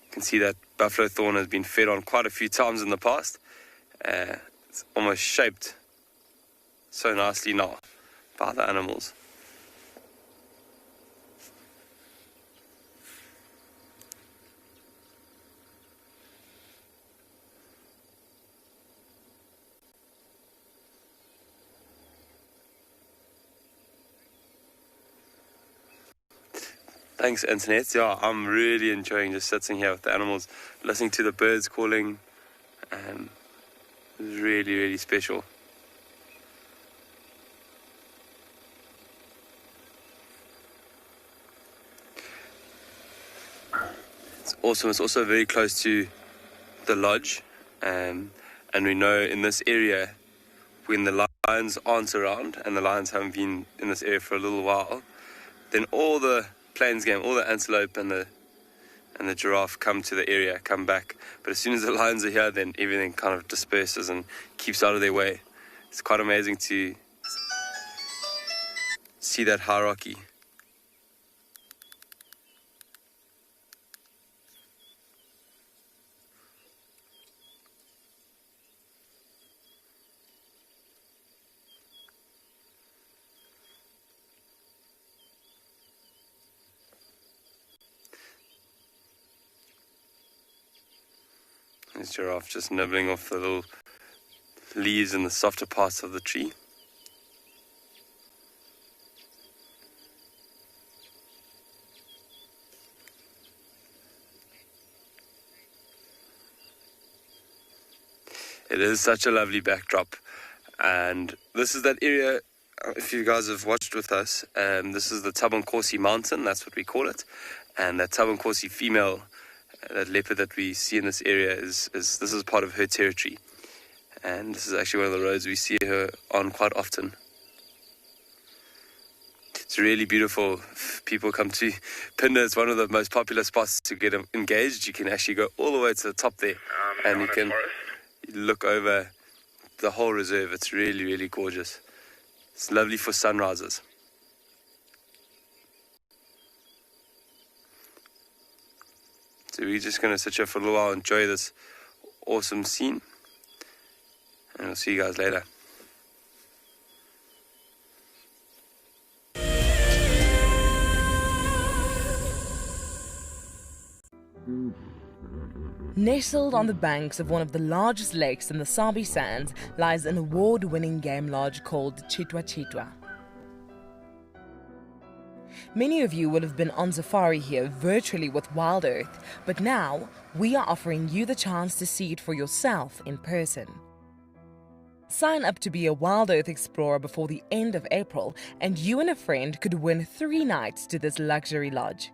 You can see that buffalo thorn has been fed on quite a few times in the past. It's almost shaped so nicely now by the animals. Thanks, Internet. Yeah, I'm really enjoying just sitting here with the animals, listening to the birds calling. It's really, really special. It's awesome. It's also very close to the lodge. And we know in this area, when the lions aren't around, and the lions haven't been in this area for a little while, then all the plains game, all the antelope and the giraffe come to the area, come back. But as soon as the lions are here, then everything kind of disperses and keeps out of their way. It's quite amazing to see that hierarchy. This giraffe just nibbling off the little leaves and the softer parts of the tree. It is such a lovely backdrop, and this is that area, if you guys have watched with us, this is the Tabonkosi mountain, that's what we call it, and that Tabonkosi female, that leopard that we see in this area, this is part of her territory, and this is actually one of the roads we see her on quite often. It's really beautiful. If people come to Phinda, it's one of the most popular spots to get engaged. You can actually go all the way to the top there, and you can look over the whole reserve. It's really, really gorgeous. It's lovely for sunrises. So we're just going to sit here for a little while, enjoy this awesome scene, and we'll see you guys later. Nestled on the banks of one of the largest lakes in the Sabi Sands lies an award-winning game lodge called Chitwa Chitwa. Many of you will have been on safari here virtually with Wild Earth, but now we are offering you the chance to see it for yourself in person. Sign up to be a Wild Earth explorer before the end of April, and you and a friend could win 3 nights to this luxury lodge.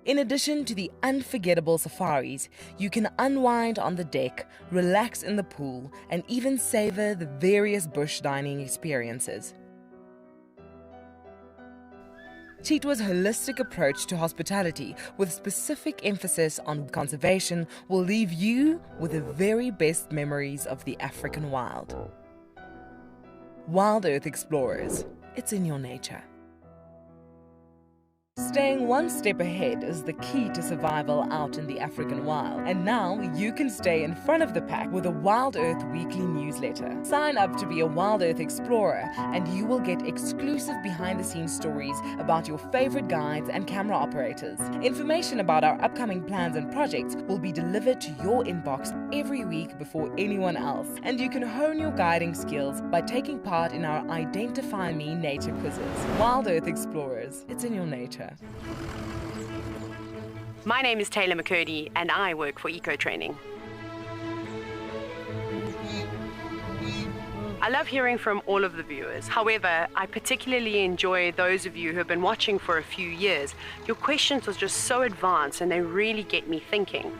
In addition to the unforgettable safaris, you can unwind on the deck, relax in the pool, and even savor the various bush dining experiences. Chitwa's holistic approach to hospitality, with specific emphasis on conservation, will leave you with the very best memories of the African wild. Wild Earth Explorers, it's in your nature. Staying one step ahead is the key to survival out in the African wild. And now you can stay in front of the pack with a Wild Earth weekly newsletter. Sign up to be a Wild Earth explorer and you will get exclusive behind-the-scenes stories about your favorite guides and camera operators. Information about our upcoming plans and projects will be delivered to your inbox every week before anyone else. And you can hone your guiding skills by taking part in our Identify Me nature quizzes. Wild Earth Explorers, it's in your nature. My name is Taylor McCurdy and I work for Eco Training. I love hearing from all of the viewers. However, I particularly enjoy those of you who have been watching for a few years. Your questions are just so advanced and they really get me thinking.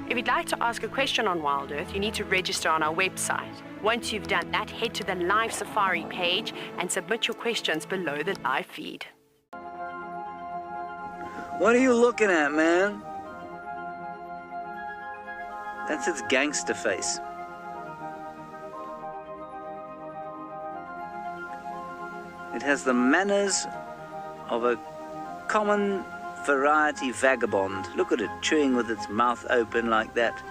If you'd like to ask a question on Wild Earth, you need to register on our website. Once you've done that, head to the Live Safari page and submit your questions below the live feed. What are you looking at, man? That's its gangster face. It has the manners of a common variety vagabond. Look at it, chewing with its mouth open like that.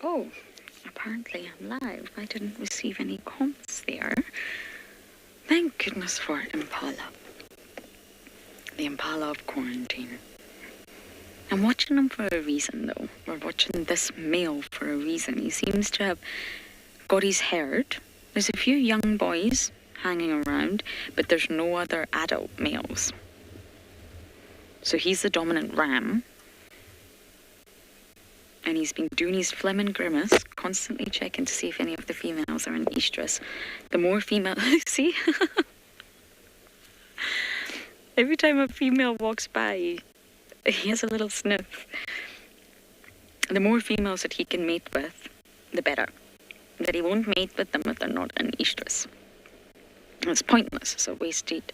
Oh, apparently I'm live. I didn't receive any comments there. Thank goodness for Impala. The Impala of quarantine. I'm watching him for a reason, though. We're watching this male for a reason. He seems to have got his herd. There's a few young boys hanging around, but there's no other adult males. So he's the dominant ram. And he's been doing his fleming grimace, constantly checking to see if any of the females are in estrus. The more female... See? Every time a female walks by, he has a little sniff. The more females that he can mate with, the better. That he won't mate with them if they're not in estrus. It's pointless. It's a wasted...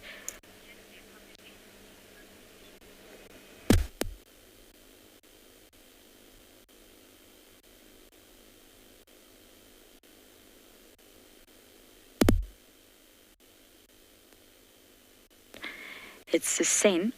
It's the scent.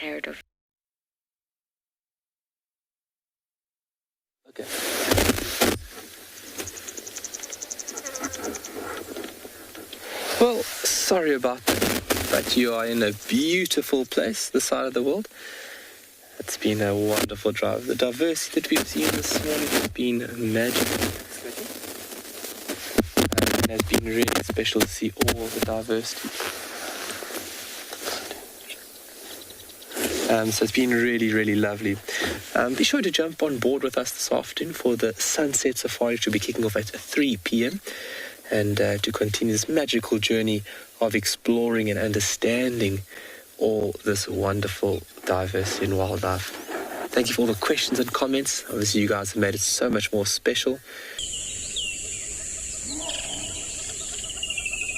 Herd of. Okay. Well, sorry about that, but you are in a beautiful place, this side of the world. It's been a wonderful drive. The diversity that we've seen this morning has been magical. It has been really special to see all the diversity. So it's been really, really lovely. Be sure to jump on board with us this afternoon for the Sunset Safari, which will be kicking off at 3 p.m. and to continue this magical journey of exploring and understanding all this wonderful diversity in wildlife. Thank you for all the questions and comments. Obviously, you guys have made it so much more special.